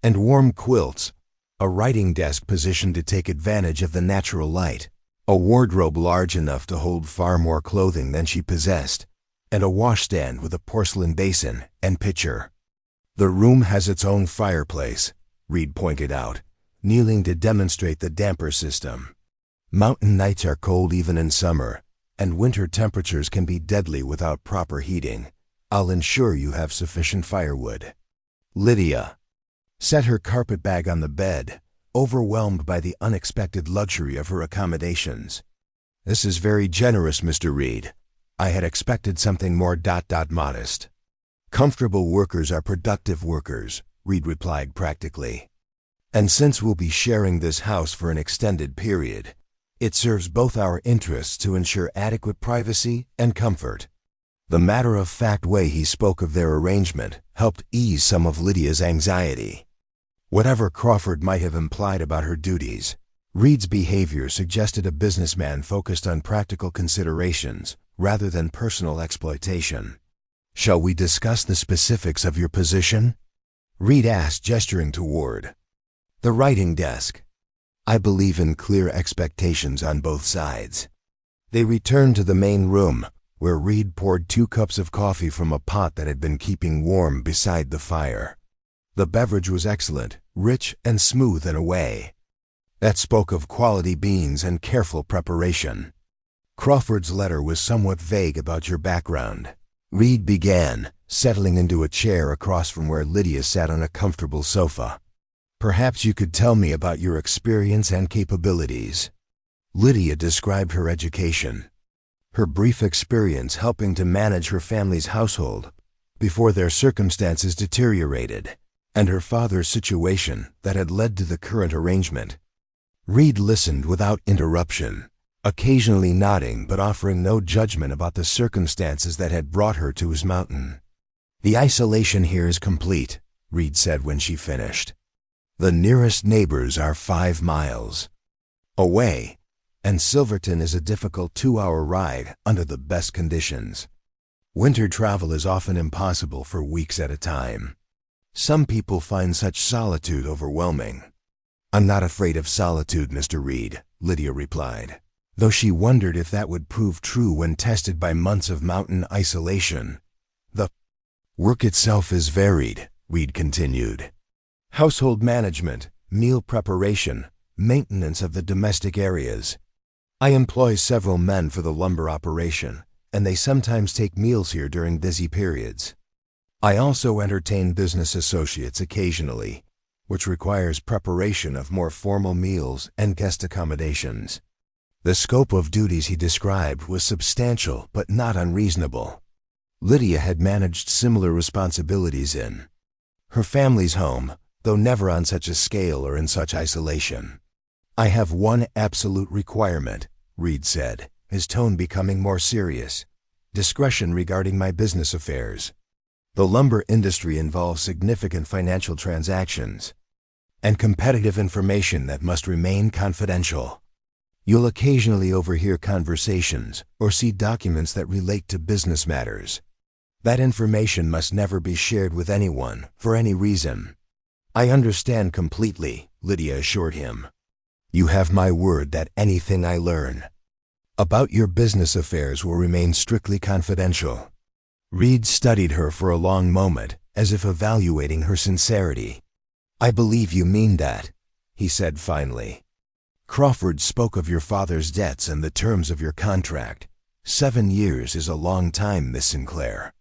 and warm quilts, a writing desk positioned to take advantage of the natural light, a wardrobe large enough to hold far more clothing than she possessed, and a washstand with a porcelain basin and pitcher. "The room has its own fireplace," Reed pointed out, kneeling to demonstrate the damper system. "Mountain nights are cold even in summer, and winter temperatures can be deadly without proper heating. I'll ensure you have sufficient firewood." Lydia set her carpetbag on the bed, overwhelmed by the unexpected luxury of her accommodations. "This is very generous, Mr. Reed. I had expected something more modest. Comfortable workers are productive workers, Reed replied practically. And since we'll be sharing this house for an extended period, it serves both our interests to ensure adequate privacy and comfort. The matter-of-fact way he spoke of their arrangement helped ease some of Lydia's anxiety. Whatever Crawford might have implied about her duties, Reed's behavior suggested a businessman focused on practical considerations rather than personal exploitation. "Shall we discuss the specifics of your position?" Reed asked, gesturing toward the writing desk. "I believe in clear expectations on both sides." They returned to the main room, where Reed poured 2 cups of coffee from a pot that had been keeping warm beside the fire. The beverage was excellent, rich and smooth in a way that spoke of quality beans and careful preparation. "Crawford's letter was somewhat vague about your background," Reed began, settling into a chair across from where Lydia sat on a comfortable sofa. "Perhaps you could tell me about your experience and capabilities." Lydia described her education, her brief experience helping to manage her family's household before their circumstances deteriorated, and her father's situation that had led to the current arrangement. Reed listened without interruption, occasionally nodding but offering no judgment about the circumstances that had brought her to his mountain. "The isolation here is complete," Reed said when she finished. "The nearest neighbors are 5 miles away, and Silverton is a difficult 2-hour ride under the best conditions. Winter travel is often impossible for weeks at a time. Some people find such solitude overwhelming." "I'm not afraid of solitude, Mr. Reed," Lydia replied, though she wondered if that would prove true when tested by months of mountain isolation. "The work itself is varied," Reed continued. "Household management, meal preparation, maintenance of the domestic areas. I employ several men for the lumber operation, and they sometimes take meals here during busy periods. I also entertain business associates occasionally, which requires preparation of more formal meals and guest accommodations." The scope of duties he described was substantial but not unreasonable. Lydia had managed similar responsibilities in her family's home, though never on such a scale or in such isolation. "I have one absolute requirement," Reed said, his tone becoming more serious: "discretion regarding my business affairs. The lumber industry involves significant financial transactions and competitive information that must remain confidential. You'll occasionally overhear conversations or see documents that relate to business matters. That information must never be shared with anyone for any reason." "I understand completely," Lydia assured him. "You have my word that anything I learn about your business affairs will remain strictly confidential." Reed studied her for a long moment, as if evaluating her sincerity. "I believe you mean that," he said finally. "Crawford spoke of your father's debts and the terms of your contract. 7 years is a long time, Miss Sinclair.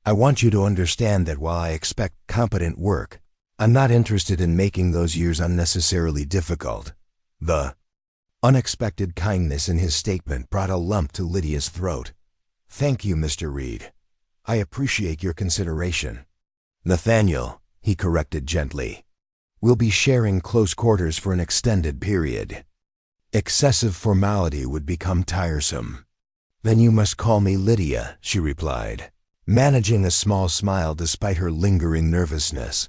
I want you to understand that while I expect competent work, I'm not interested in making those years unnecessarily difficult." The unexpected kindness in his statement brought a lump to Lydia's throat. "Thank you, Mr. Reed. I appreciate your consideration." "Nathaniel," he corrected gently. "We'll be sharing close quarters for an extended period. Excessive formality would become tiresome." "Then you must call me Lydia," she replied, managing a small smile despite her lingering nervousness.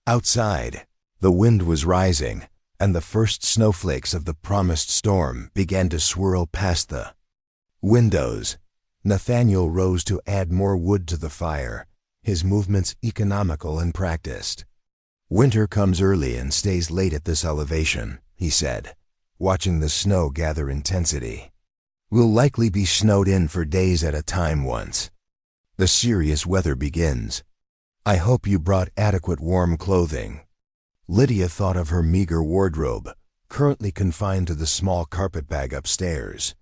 Outside, the wind was rising, and the first snowflakes of the promised storm began to swirl past the windows. Nathaniel rose to add more wood to the fire, his movements economical and practiced. "Winter comes early and stays late at this elevation," he said, watching the snow gather intensity. "We'll likely be snowed in for days at a time once the serious weather begins. I hope you brought adequate warm clothing." Lydia thought of her meager wardrobe, currently confined to the small carpetbag upstairs.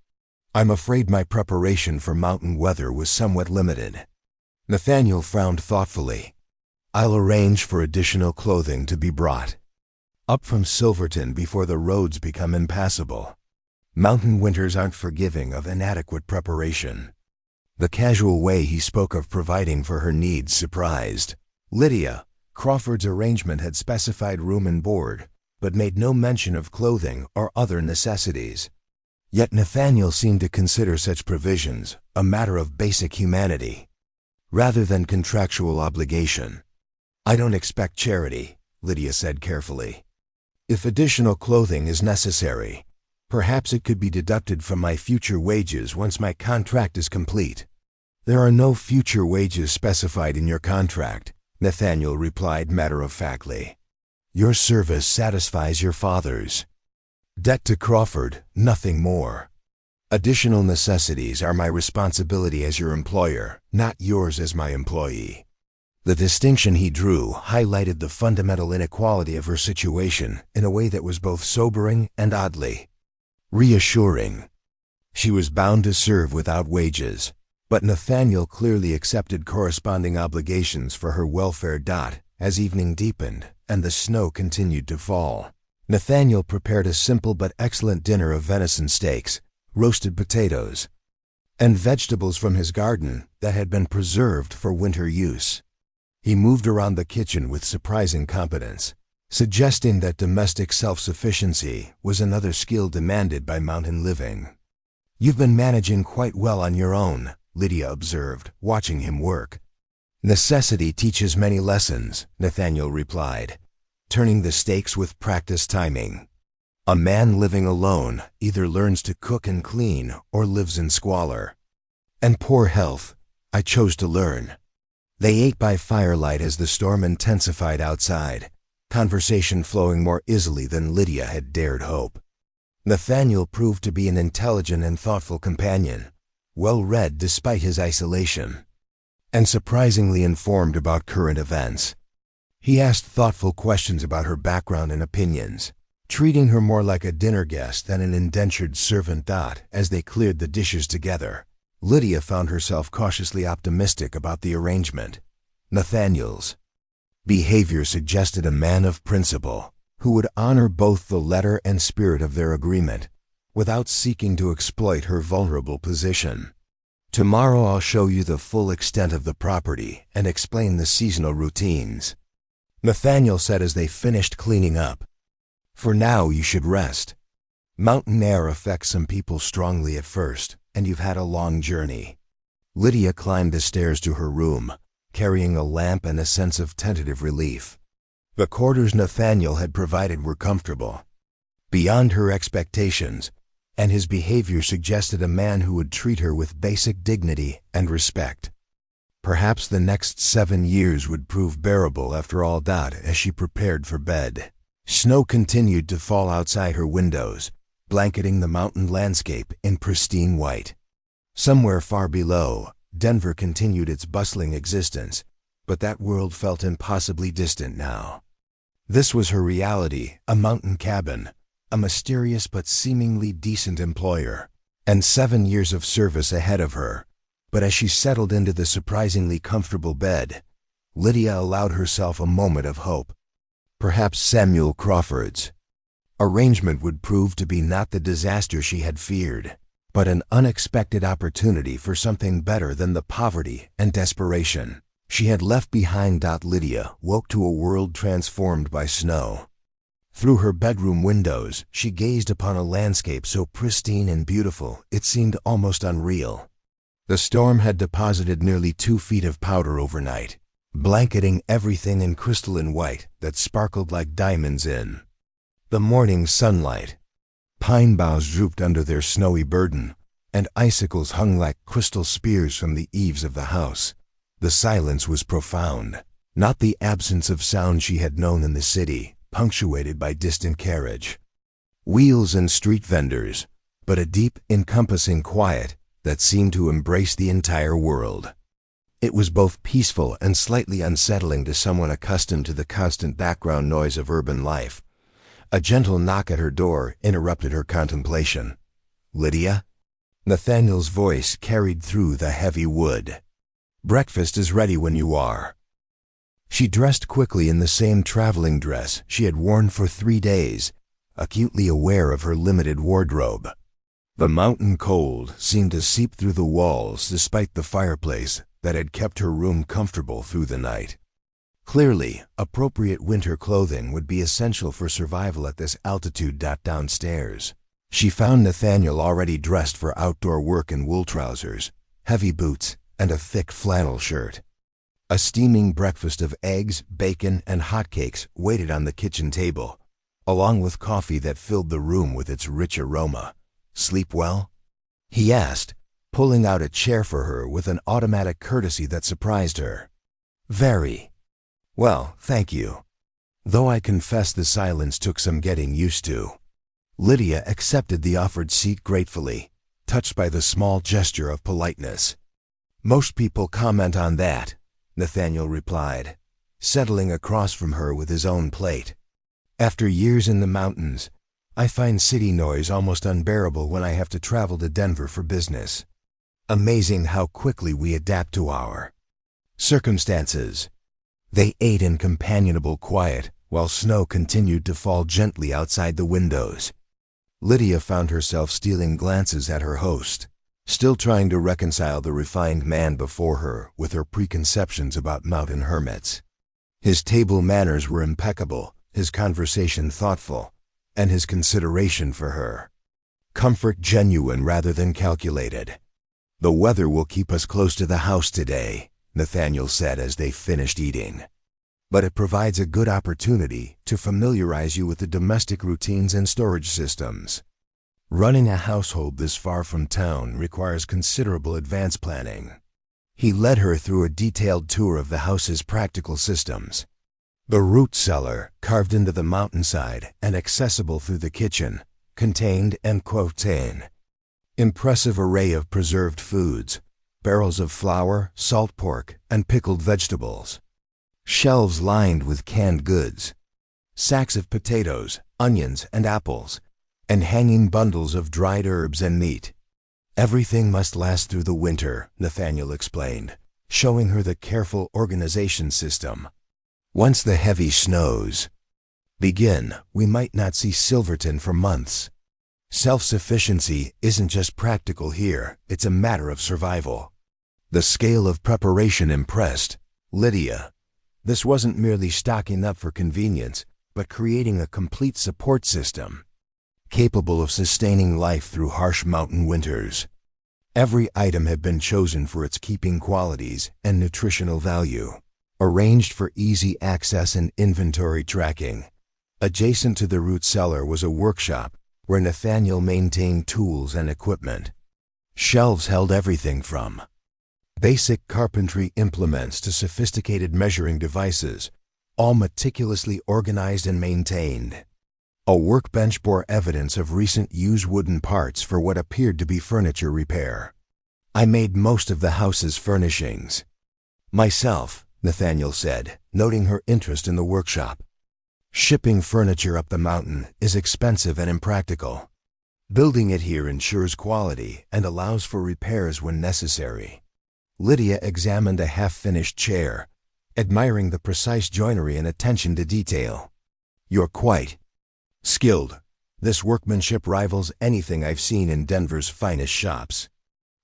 "I'm afraid my preparation for mountain weather was somewhat limited." Nathaniel frowned thoughtfully. "I'll arrange for additional clothing to be brought up from Silverton before the roads become impassable. Mountain winters aren't forgiving of inadequate preparation." The casual way he spoke of providing for her needs surprised Lydia. Crawford's arrangement had specified room and board, but made no mention of clothing or other necessities. Yet Nathaniel seemed to consider such provisions a matter of basic humanity, rather than contractual obligation. "I don't expect charity," Lydia said carefully. "If additional clothing is necessary, perhaps it could be deducted from my future wages once my contract is complete." "There are no future wages specified in your contract," Nathaniel replied matter-of-factly. "Your service satisfies your father's debt to Crawford, nothing more. Additional necessities are my responsibility as your employer, not yours as my employee." The distinction he drew highlighted the fundamental inequality of her situation in a way that was both sobering and oddly reassuring. She was bound to serve without wages, but Nathaniel clearly accepted corresponding obligations for her welfare. As evening deepened and the snow continued to fall, Nathaniel prepared a simple but excellent dinner of venison steaks, roasted potatoes, and vegetables from his garden that had been preserved for winter use. He moved around the kitchen with surprising competence, suggesting that domestic self-sufficiency was another skill demanded by mountain living. "You've been managing quite well on your own," Lydia observed, watching him work. "Necessity teaches many lessons," Nathaniel replied, turning the steaks with practiced timing. "A man living alone either learns to cook and clean or lives in squalor. And poor health, I chose to learn." They ate by firelight as the storm intensified outside, conversation flowing more easily than Lydia had dared hope. Nathaniel proved to be an intelligent and thoughtful companion, well-read despite his isolation, and surprisingly informed about current events. He asked thoughtful questions about her background and opinions, treating her more like a dinner guest than an indentured servant. As they cleared the dishes together, Lydia found herself cautiously optimistic about the arrangement. Nathaniel's behavior suggested a man of principle, who would honor both the letter and spirit of their agreement, without seeking to exploit her vulnerable position. "Tomorrow I'll show you the full extent of the property and explain the seasonal routines," Nathaniel said as they finished cleaning up. "For now you should rest. Mountain air affects some people strongly at first, and you've had a long journey." Lydia climbed the stairs to her room, carrying a lamp and a sense of tentative relief. The quarters Nathaniel had provided were comfortable, beyond her expectations, and his behavior suggested a man who would treat her with basic dignity and respect. Perhaps the next 7 years would prove bearable after all. As she prepared for bed, snow continued to fall outside her windows, blanketing the mountain landscape in pristine white. Somewhere far below, Denver continued its bustling existence, but that world felt impossibly distant now. This was her reality, a mountain cabin, a mysterious but seemingly decent employer, and 7 years of service ahead of her. But as she settled into the surprisingly comfortable bed, Lydia allowed herself a moment of hope. Perhaps Samuel Crawford's arrangement would prove to be not the disaster she had feared, but an unexpected opportunity for something better than the poverty and desperation she had left behind. Lydia woke to a world transformed by snow. Through her bedroom windows, she gazed upon a landscape so pristine and beautiful it seemed almost unreal. The storm had deposited nearly 2 feet of powder overnight, blanketing everything in crystalline white that sparkled like diamonds in the morning sunlight. Pine boughs drooped under their snowy burden, and icicles hung like crystal spears from the eaves of the house. The silence was profound, not the absence of sound she had known in the city, punctuated by distant carriage, wheels and street vendors, but a deep, encompassing quiet that seemed to embrace the entire world. It was both peaceful and slightly unsettling to someone accustomed to the constant background noise of urban life. A gentle knock at her door interrupted her contemplation. "Lydia?" Nathaniel's voice carried through the heavy wood. "Breakfast is ready when you are." She dressed quickly in the same traveling dress she had worn for 3 days, acutely aware of her limited wardrobe. The mountain cold seemed to seep through the walls despite the fireplace that had kept her room comfortable through the night. Clearly, appropriate winter clothing would be essential for survival at this altitude. Downstairs, she found Nathaniel already dressed for outdoor work in wool trousers, heavy boots, and a thick flannel shirt. A steaming breakfast of eggs, bacon, and hotcakes waited on the kitchen table, along with coffee that filled the room with its rich aroma. "Sleep well?" he asked, pulling out a chair for her with an automatic courtesy that surprised her. "Very well, thank you." Though I confess the silence took some getting used to. Lydia accepted the offered seat gratefully, touched by the small gesture of politeness. "Most people comment on that," Nathaniel replied, settling across from her with his own plate. "After years in the mountains, I find city noise almost unbearable when I have to travel to Denver for business. Amazing how quickly we adapt to our circumstances." They ate in companionable quiet while snow continued to fall gently outside the windows. Lydia found herself stealing glances at her host, still trying to reconcile the refined man before her with her preconceptions about mountain hermits. His table manners were impeccable, his conversation thoughtful, and his consideration for her comfort genuine rather than calculated. "The weather will keep us close to the house today," Nathaniel said as they finished eating. "But it provides a good opportunity to familiarize you with the domestic routines and storage systems. Running a household this far from town requires considerable advance planning." He led her through a detailed tour of the house's practical systems. The root cellar, carved into the mountainside and accessible through the kitchen, contained an impressive array of preserved foods, barrels of flour, salt pork, and pickled vegetables. Shelves lined with canned goods, sacks of potatoes, onions, and apples, and hanging bundles of dried herbs and meat. "Everything must last through the winter," Nathaniel explained, showing her the careful organization system. "Once the heavy snows begin, we might not see Silverton for months. Self-sufficiency isn't just practical here, it's a matter of survival." The scale of preparation impressed Lydia. This wasn't merely stocking up for convenience, but creating a complete support system, capable of sustaining life through harsh mountain winters. Every item had been chosen for its keeping qualities and nutritional value, arranged for easy access and inventory tracking. Adjacent to the root cellar was a workshop where Nathaniel maintained tools and equipment. Shelves held everything from basic carpentry implements to sophisticated measuring devices, all meticulously organized and maintained. A workbench bore evidence of recent used wooden parts for what appeared to be furniture repair. "I made most of the house's furnishings myself," Nathaniel said, noting her interest in the workshop. "Shipping furniture up the mountain is expensive and impractical. Building it here ensures quality and allows for repairs when necessary." Lydia examined a half-finished chair, admiring the precise joinery and attention to detail. "You're quite skilled. This workmanship rivals anything I've seen in Denver's finest shops."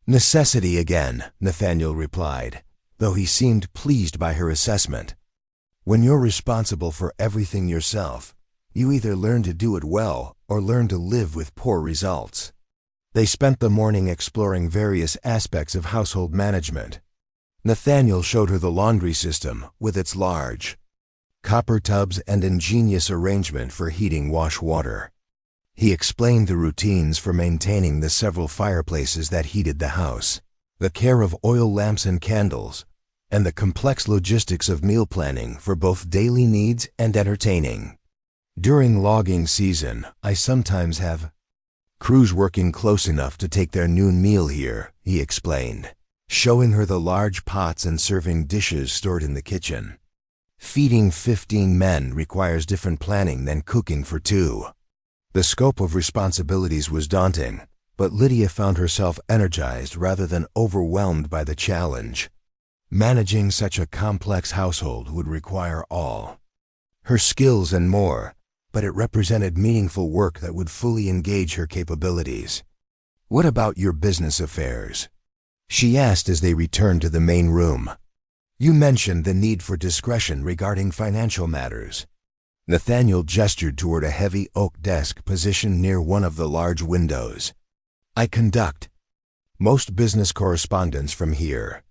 "Necessity again," Nathaniel replied, though he seemed pleased by her assessment. "When you're responsible for everything yourself, you either learn to do it well or learn to live with poor results." They spent the morning exploring various aspects of household management. Nathaniel showed her the laundry system with its large copper tubs and ingenious arrangement for heating wash water. He explained the routines for maintaining the several fireplaces that heated the house, the care of oil lamps and candles, and the complex logistics of meal planning for both daily needs and entertaining. "During logging season, I sometimes have crews working close enough to take their noon meal here," he explained, showing her the large pots and serving dishes stored in the kitchen. "Feeding 15 men requires different planning than cooking for 2. The scope of responsibilities was daunting, but Lydia found herself energized rather than overwhelmed by the challenge. Managing such a complex household would require all her skills and more, but it represented meaningful work that would fully engage her capabilities. "What about your business affairs?" she asked as they returned to the main room. "You mentioned the need for discretion regarding financial matters." Nathaniel gestured toward a heavy oak desk positioned near one of the large windows. "I conduct most business correspondence from here.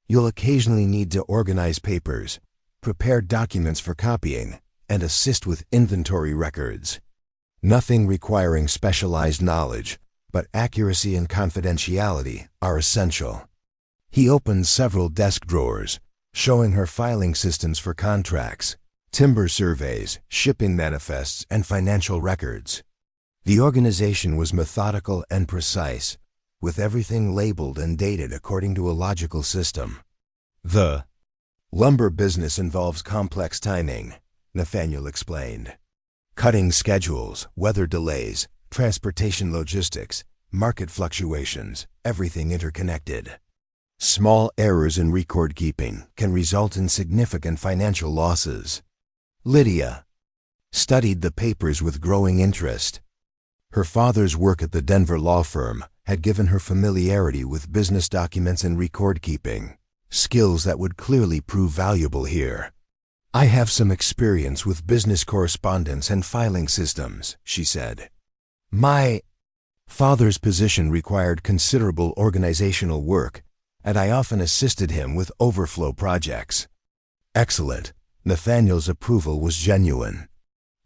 You'll occasionally need to organize papers, prepare documents for copying, and assist with inventory records. Nothing requiring specialized knowledge, but accuracy and confidentiality are essential." He opened several desk drawers, showing her filing systems for contracts, timber surveys, shipping manifests, and financial records. The organization was methodical and precise, with everything labeled and dated according to a logical system. "The lumber business involves complex timing," Nathaniel explained. "Cutting schedules, weather delays, transportation logistics, market fluctuations, everything interconnected. Small errors in record keeping can result in significant financial losses." Lydia studied the papers with growing interest. Her father's work at the Denver law firm had given her familiarity with business documents and record keeping, skills that would clearly prove valuable here. "I have some experience with business correspondence and filing systems," she said. "My father's position required considerable organizational work, and I often assisted him with overflow projects." "Excellent." Nathaniel's approval was genuine.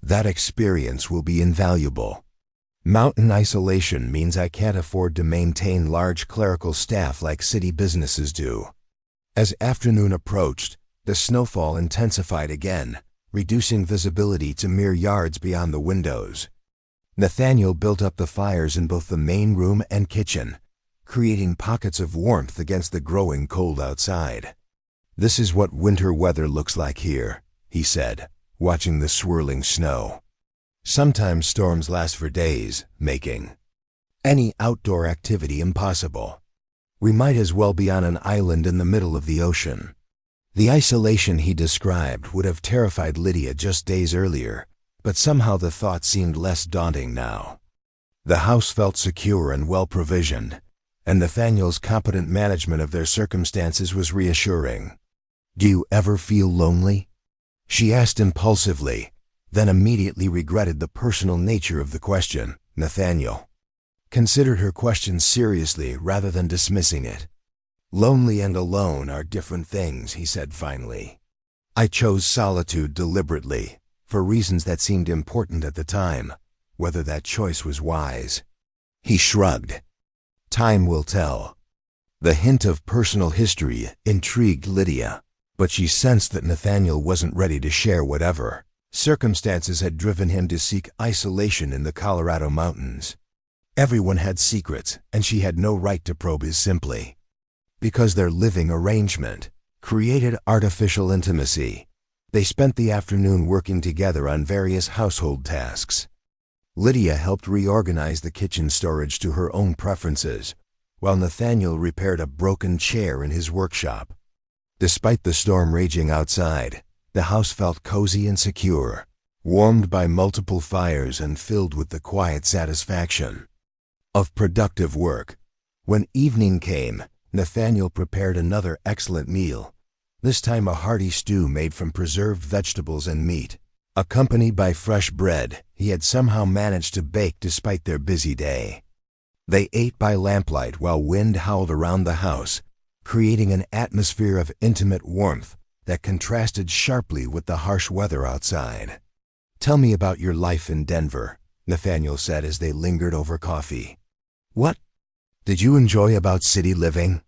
"That experience will be invaluable. Mountain isolation means I can't afford to maintain large clerical staff like city businesses do." As afternoon approached, the snowfall intensified again, reducing visibility to mere yards beyond the windows. Nathaniel built up the fires in both the main room and kitchen, creating pockets of warmth against the growing cold outside. "This is what winter weather looks like here," he said, watching the swirling snow. "Sometimes storms last for days, making any outdoor activity impossible. We might as well be on an island in the middle of the ocean." The isolation he described would have terrified Lydia just days earlier, but somehow the thought seemed less daunting now. The house felt secure and well-provisioned, and Nathaniel's competent management of their circumstances was reassuring. "Do you ever feel lonely?" she asked impulsively, then immediately regretted the personal nature of the question. Nathaniel considered her question seriously rather than dismissing it. "Lonely and alone are different things," he said finally. "I chose solitude deliberately, for reasons that seemed important at the time. Whether that choice was wise." He shrugged. "Time will tell." The hint of personal history intrigued Lydia, but she sensed that Nathaniel wasn't ready to share whatever circumstances had driven him to seek isolation in the Colorado mountains. Everyone had secrets, and she had no right to probe his simply because their living arrangement created artificial intimacy. They spent the afternoon working together on various household tasks. Lydia helped reorganize the kitchen storage to her own preferences, while Nathaniel repaired a broken chair in his workshop. Despite the storm raging outside, the house felt cozy and secure, warmed by multiple fires and filled with the quiet satisfaction of productive work. When evening came, Nathaniel prepared another excellent meal, this time a hearty stew made from preserved vegetables and meat, accompanied by fresh bread he had somehow managed to bake despite their busy day. They ate by lamplight while wind howled around the house, creating an atmosphere of intimate warmth that contrasted sharply with the harsh weather outside. "Tell me about your life in Denver," Nathaniel said as they lingered over coffee. "What did you enjoy about city living?"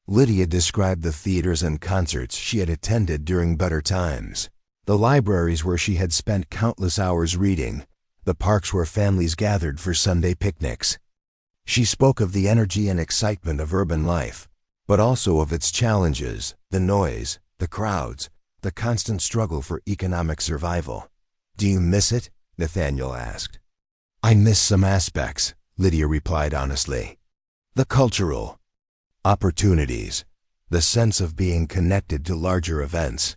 Lydia described the theaters and concerts she had attended during better times, the libraries where she had spent countless hours reading, the parks where families gathered for Sunday picnics. She spoke of the energy and excitement of urban life, but also of its challenges, the noise, the crowds, the constant struggle for economic survival. "Do you miss it?" Nathaniel asked. "I miss some aspects," Lydia replied honestly. "The cultural opportunities, the sense of being connected to larger events.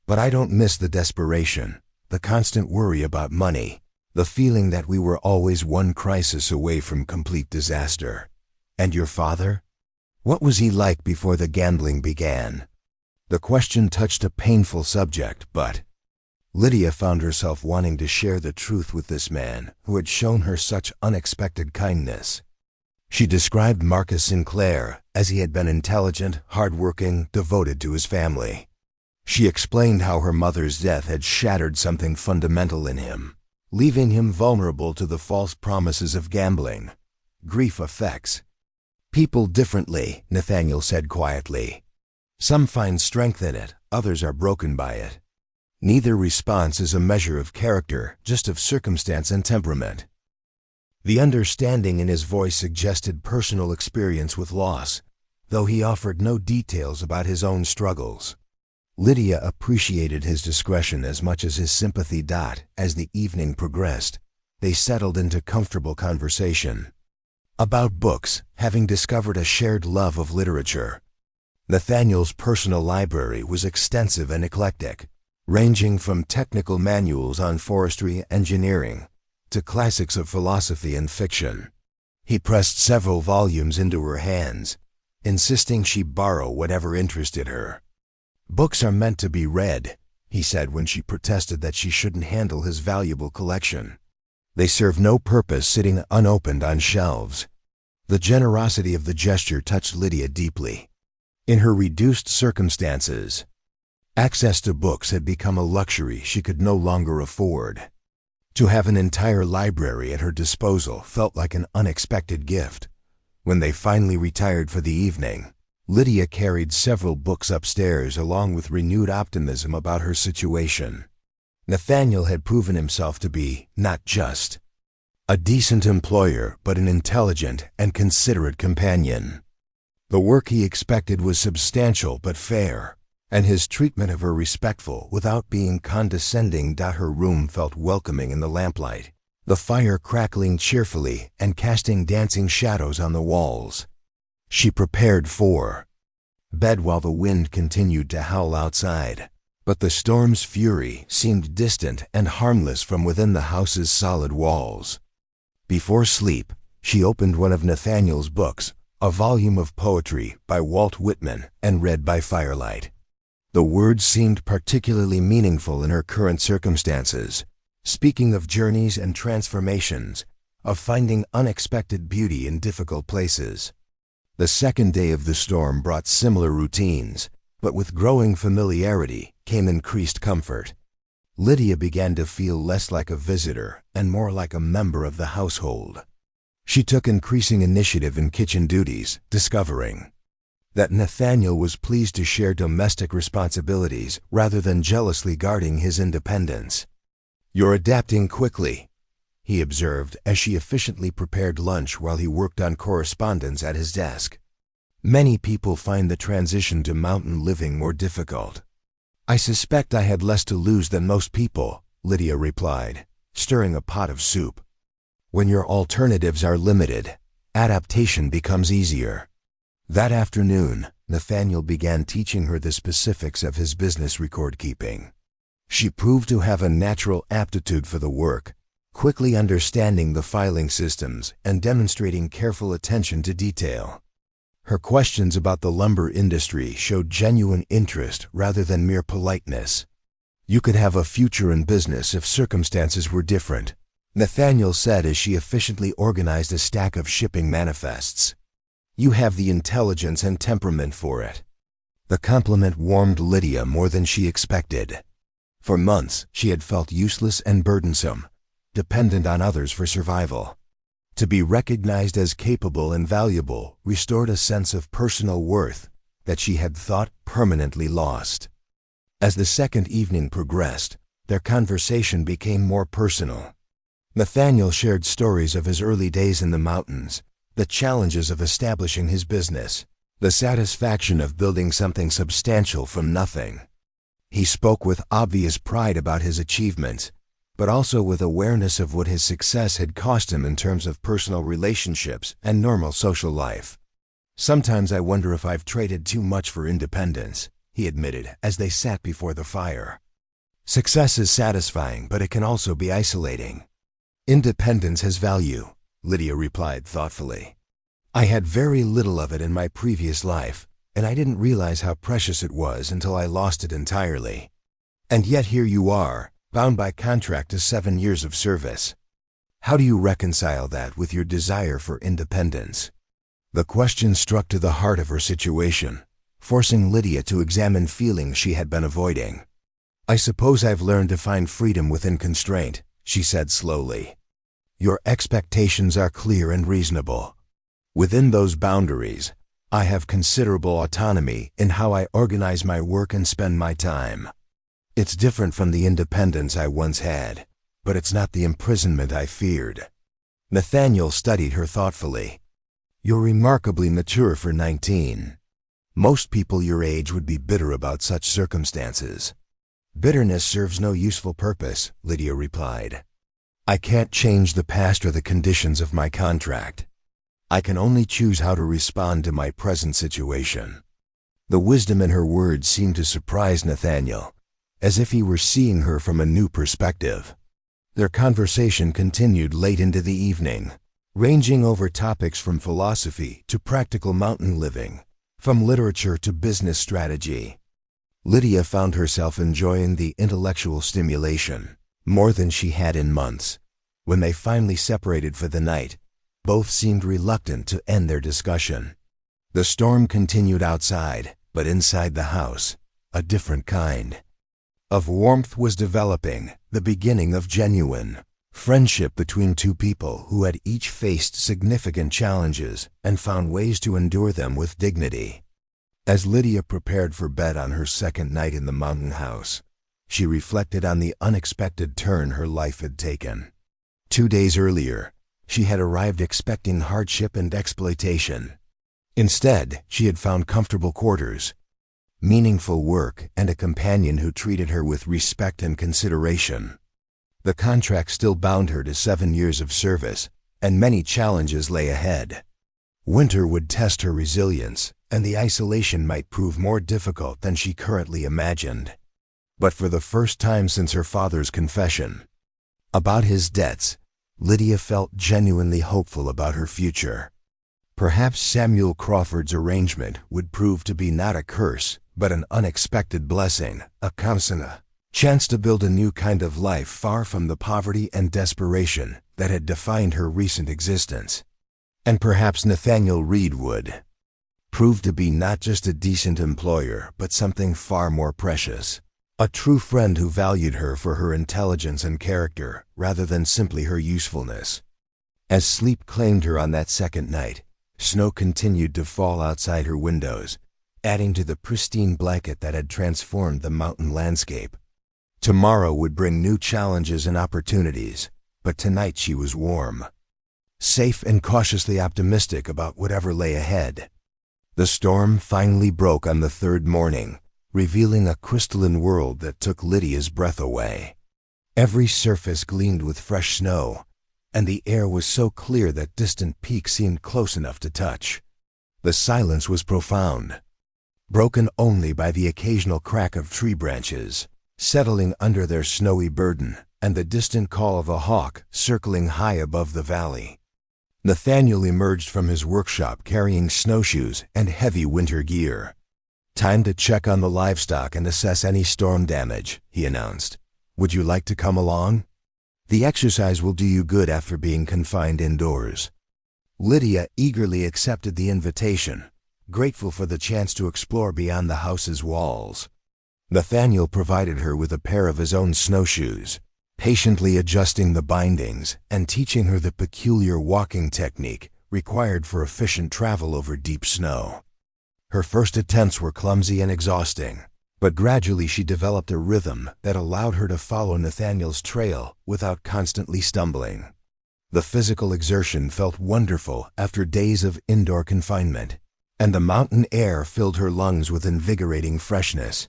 But I don't miss the desperation, the constant worry about money, The feeling that we were always one crisis away from complete disaster. And your father? What was he like before the gambling began? The question touched a painful subject, but Lydia found herself wanting to share the truth with this man who had shown her such unexpected kindness. She described Marcus Sinclair as he had been intelligent, hardworking, devoted to his family. She explained how her mother's death had shattered something fundamental in him, leaving him vulnerable to the false promises of gambling. Grief affects people differently, Nathaniel said quietly. Some find strength in it, others are broken by it. Neither response is a measure of character, just of circumstance and temperament. The understanding in his voice suggested personal experience with loss, though he offered no details about his own struggles. Lydia appreciated his discretion as much as his sympathy. As the evening progressed, they settled into comfortable conversation about books, having discovered a shared love of literature. Nathaniel's personal library was extensive and eclectic, ranging from technical manuals on forestry engineering to classics of philosophy and fiction. He pressed several volumes into her hands, insisting she borrow whatever interested her. "Books are meant to be read," he said when she protested that she shouldn't handle his valuable collection. "They serve no purpose sitting unopened on shelves." The generosity of the gesture touched Lydia deeply. In her reduced circumstances, access to books had become a luxury she could no longer afford. To have an entire library at her disposal felt like an unexpected gift. When they finally retired for the evening, Lydia carried several books upstairs along with renewed optimism about her situation. Nathaniel had proven himself to be not just a decent employer, but an intelligent and considerate companion. The work he expected was substantial but fair, and his treatment of her respectful without being condescending. Her room felt welcoming in the lamplight, the fire crackling cheerfully and casting dancing shadows on the walls. She prepared for bed while the wind continued to howl outside, but the storm's fury seemed distant and harmless from within the house's solid walls. Before sleep, she opened one of Nathaniel's books, a volume of poetry by Walt Whitman, and read by firelight. The words seemed particularly meaningful in her current circumstances, speaking of journeys and transformations, of finding unexpected beauty in difficult places. The second day of the storm brought similar routines, but with growing familiarity came increased comfort. Lydia began to feel less like a visitor and more like a member of the household. She took increasing initiative in kitchen duties, discovering that Nathaniel was pleased to share domestic responsibilities rather than jealously guarding his independence. "You're adapting quickly," he observed as she efficiently prepared lunch while he worked on correspondence at his desk. "Many people find the transition to mountain living more difficult." "I suspect I had less to lose than most people," Lydia replied, stirring a pot of soup. "When your alternatives are limited, adaptation becomes easier." That afternoon, Nathaniel began teaching her the specifics of his business record-keeping. She proved to have a natural aptitude for the work, quickly understanding the filing systems and demonstrating careful attention to detail. Her questions about the lumber industry showed genuine interest rather than mere politeness. "You could have a future in business if circumstances were different," Nathaniel said as she efficiently organized a stack of shipping manifests. "You have the intelligence and temperament for it." The compliment warmed Lydia more than she expected. For months, she had felt useless and burdensome, dependent on others for survival. To be recognized as capable and valuable restored a sense of personal worth that she had thought permanently lost. As the second evening progressed, their conversation became more personal. Nathaniel shared stories of his early days in the mountains, the challenges of establishing his business, the satisfaction of building something substantial from nothing. He spoke with obvious pride about his achievements, but also with awareness of what his success had cost him in terms of personal relationships and normal social life. "Sometimes I wonder if I've traded too much for independence," he admitted as they sat before the fire. "Success is satisfying, but it can also be isolating." Independence has value, Lydia replied thoughtfully. I had very little of it in my previous life, and I didn't realize how precious it was until I lost it entirely. And yet here you are, bound by contract to 7 years of service. How do you reconcile that with your desire for independence? The question struck to the heart of her situation, forcing Lydia to examine feelings she had been avoiding. I suppose I've learned to find freedom within constraint, she said slowly. Your expectations are clear and reasonable. Within those boundaries, I have considerable autonomy in how I organize my work and spend my time. It's different from the independence I once had, but it's not the imprisonment I feared. Nathaniel studied her thoughtfully. You're remarkably mature for 19. Most people your age would be bitter about such circumstances. Bitterness serves no useful purpose, Lydia replied. I can't change the past or the conditions of my contract. I can only choose how to respond to my present situation. The wisdom in her words seemed to surprise Nathaniel, as if he were seeing her from a new perspective. Their conversation continued late into the evening, ranging over topics from philosophy to practical mountain living, from literature to business strategy. Lydia found herself enjoying the intellectual stimulation more than she had in months. When they finally separated for the night, both seemed reluctant to end their discussion. The storm continued outside, but inside the house, a different kind of warmth was developing, the beginning of genuine friendship between two people who had each faced significant challenges and found ways to endure them with dignity. As Lydia prepared for bed on her second night in the mountain house, she reflected on the unexpected turn her life had taken. 2 days earlier, she had arrived expecting hardship and exploitation. Instead, she had found comfortable quarters, meaningful work, and a companion who treated her with respect and consideration. The contract still bound her to 7 years of service, and many challenges lay ahead. Winter would test her resilience, and the isolation might prove more difficult than she currently imagined. But for the first time since her father's confession about his debts, Lydia felt genuinely hopeful about her future. Perhaps Samuel Crawford's arrangement would prove to be not a curse, but an unexpected blessing, a chance to build a new kind of life far from the poverty and desperation that had defined her recent existence. And perhaps Nathaniel Reed would prove to be not just a decent employer, but something far more precious. A true friend who valued her for her intelligence and character, rather than simply her usefulness. As sleep claimed her on that second night, snow continued to fall outside her windows, adding to the pristine blanket that had transformed the mountain landscape. Tomorrow would bring new challenges and opportunities, but tonight she was warm, safe and cautiously optimistic about whatever lay ahead. The storm finally broke on the third morning, revealing a crystalline world that took Lydia's breath away. Every surface gleamed with fresh snow, and the air was so clear that distant peaks seemed close enough to touch. The silence was profound, broken only by the occasional crack of tree branches settling under their snowy burden and the distant call of a hawk circling high above the valley. Nathaniel emerged from his workshop carrying snowshoes and heavy winter gear. Time to check on the livestock and assess any storm damage, he announced. Would you like to come along? The exercise will do you good after being confined indoors. Lydia eagerly accepted the invitation, grateful for the chance to explore beyond the house's walls. Nathaniel provided her with a pair of his own snowshoes, patiently adjusting the bindings and teaching her the peculiar walking technique required for efficient travel over deep snow. Her first attempts were clumsy and exhausting, but gradually she developed a rhythm that allowed her to follow Nathaniel's trail without constantly stumbling. The physical exertion felt wonderful after days of indoor confinement, and the mountain air filled her lungs with invigorating freshness.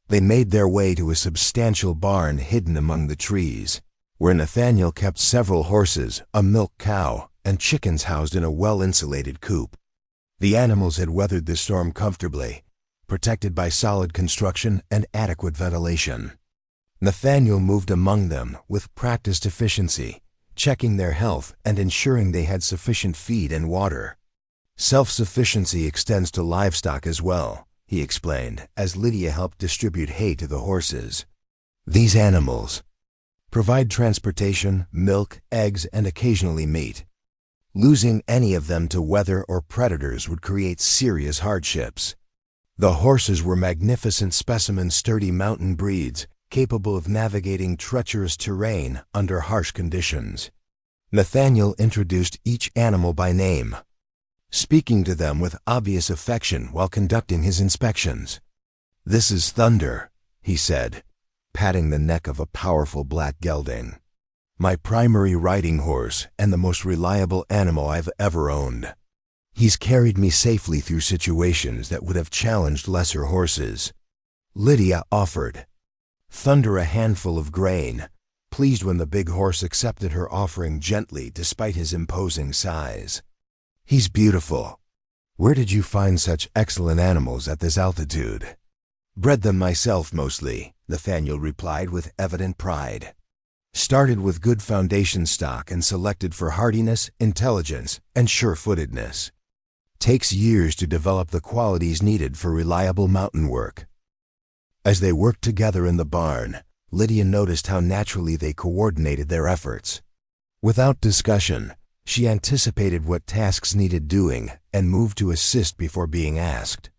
They made their way to a substantial barn hidden among the trees, where Nathaniel kept several horses, a milk cow, and chickens housed in a well-insulated coop. The animals had weathered the storm comfortably, protected by solid construction and adequate ventilation. Nathaniel moved among them with practiced efficiency, checking their health and ensuring they had sufficient feed and water. Self-sufficiency extends to livestock as well, he explained, as Lydia helped distribute hay to the horses. These animals provide transportation, milk, eggs, and occasionally meat. Losing any of them to weather or predators would create serious hardships. The horses were magnificent specimens, sturdy mountain breeds, capable of navigating treacherous terrain under harsh conditions. Nathaniel introduced each animal by name, speaking to them with obvious affection while conducting his inspections. "This is Thunder," he said, patting the neck of a powerful black gelding. "My primary riding horse and the most reliable animal I've ever owned. He's carried me safely through situations that would have challenged lesser horses." Lydia offered Thunder a handful of grain, pleased when the big horse accepted her offering gently despite his imposing size. "He's beautiful. Where did you find such excellent animals at this altitude?" "Bred them myself mostly," Nathaniel replied with evident pride. "Started with good foundation stock and selected for hardiness, intelligence, and sure-footedness. Takes years to develop the qualities needed for reliable mountain work." As they worked together in the barn, Lydia noticed how naturally they coordinated their efforts. Without discussion, she anticipated what tasks needed doing and moved to assist before being asked.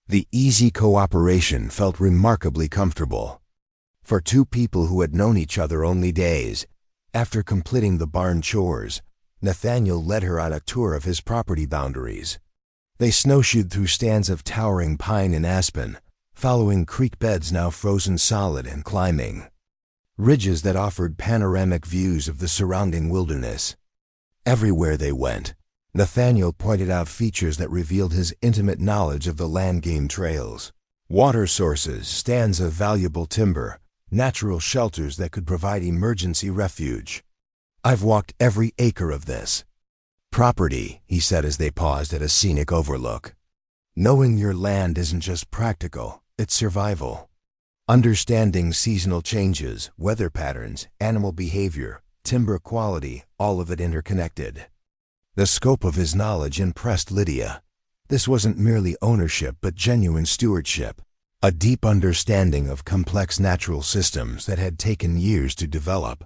The easy cooperation felt remarkably comfortable. For two people who had known each other only days, after completing the barn chores, Nathaniel led her on a tour of his property boundaries. They snowshoed through stands of towering pine and aspen, following creek beds now frozen solid and climbing ridges that offered panoramic views of the surrounding wilderness. Everywhere they went, Nathaniel pointed out features that revealed his intimate knowledge of the land-game trails, water sources, stands of valuable timber, natural shelters that could provide emergency refuge. "I've walked every acre of this property," he said as they paused at a scenic overlook. "Knowing your land isn't just practical, it's survival. Understanding seasonal changes, weather patterns, animal behavior, timber quality, all of it interconnected." The scope of his knowledge impressed Lydia. This wasn't merely ownership but genuine stewardship, a deep understanding of complex natural systems that had taken years to develop.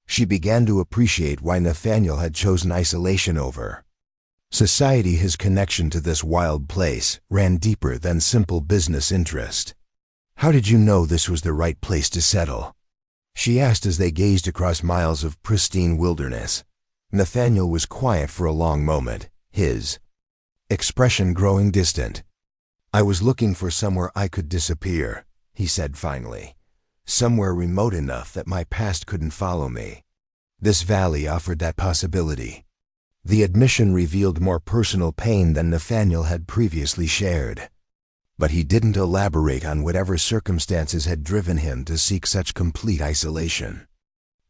She began to appreciate why Nathaniel had chosen isolation over society. His connection to this wild place ran deeper than simple business interest. "How did you know this was the right place to settle?" she asked as they gazed across miles of pristine wilderness. Nathaniel was quiet for a long moment, his expression growing distant. "I was looking for somewhere I could disappear," he said finally. "Somewhere remote enough that my past couldn't follow me. This valley offered that possibility." The admission revealed more personal pain than Nathaniel had previously shared. But he didn't elaborate on whatever circumstances had driven him to seek such complete isolation.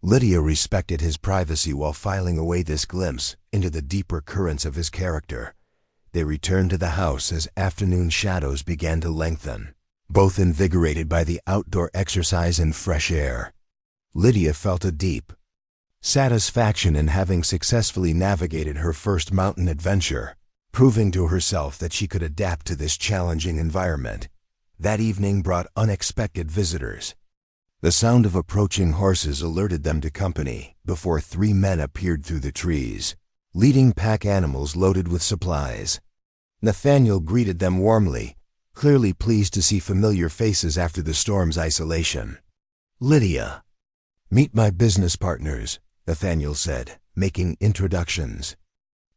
Lydia respected his privacy while filing away this glimpse into the deeper currents of his character. They returned to the house as afternoon shadows began to lengthen, both invigorated by the outdoor exercise and fresh air. Lydia felt a deep satisfaction in having successfully navigated her first mountain adventure, proving to herself that she could adapt to this challenging environment. That evening brought unexpected visitors. The sound of approaching horses alerted them to company before three men appeared through the trees, leading pack animals loaded with supplies. Nathaniel greeted them warmly, clearly pleased to see familiar faces after the storm's isolation. "Lydia, meet my business partners," Nathaniel said, making introductions.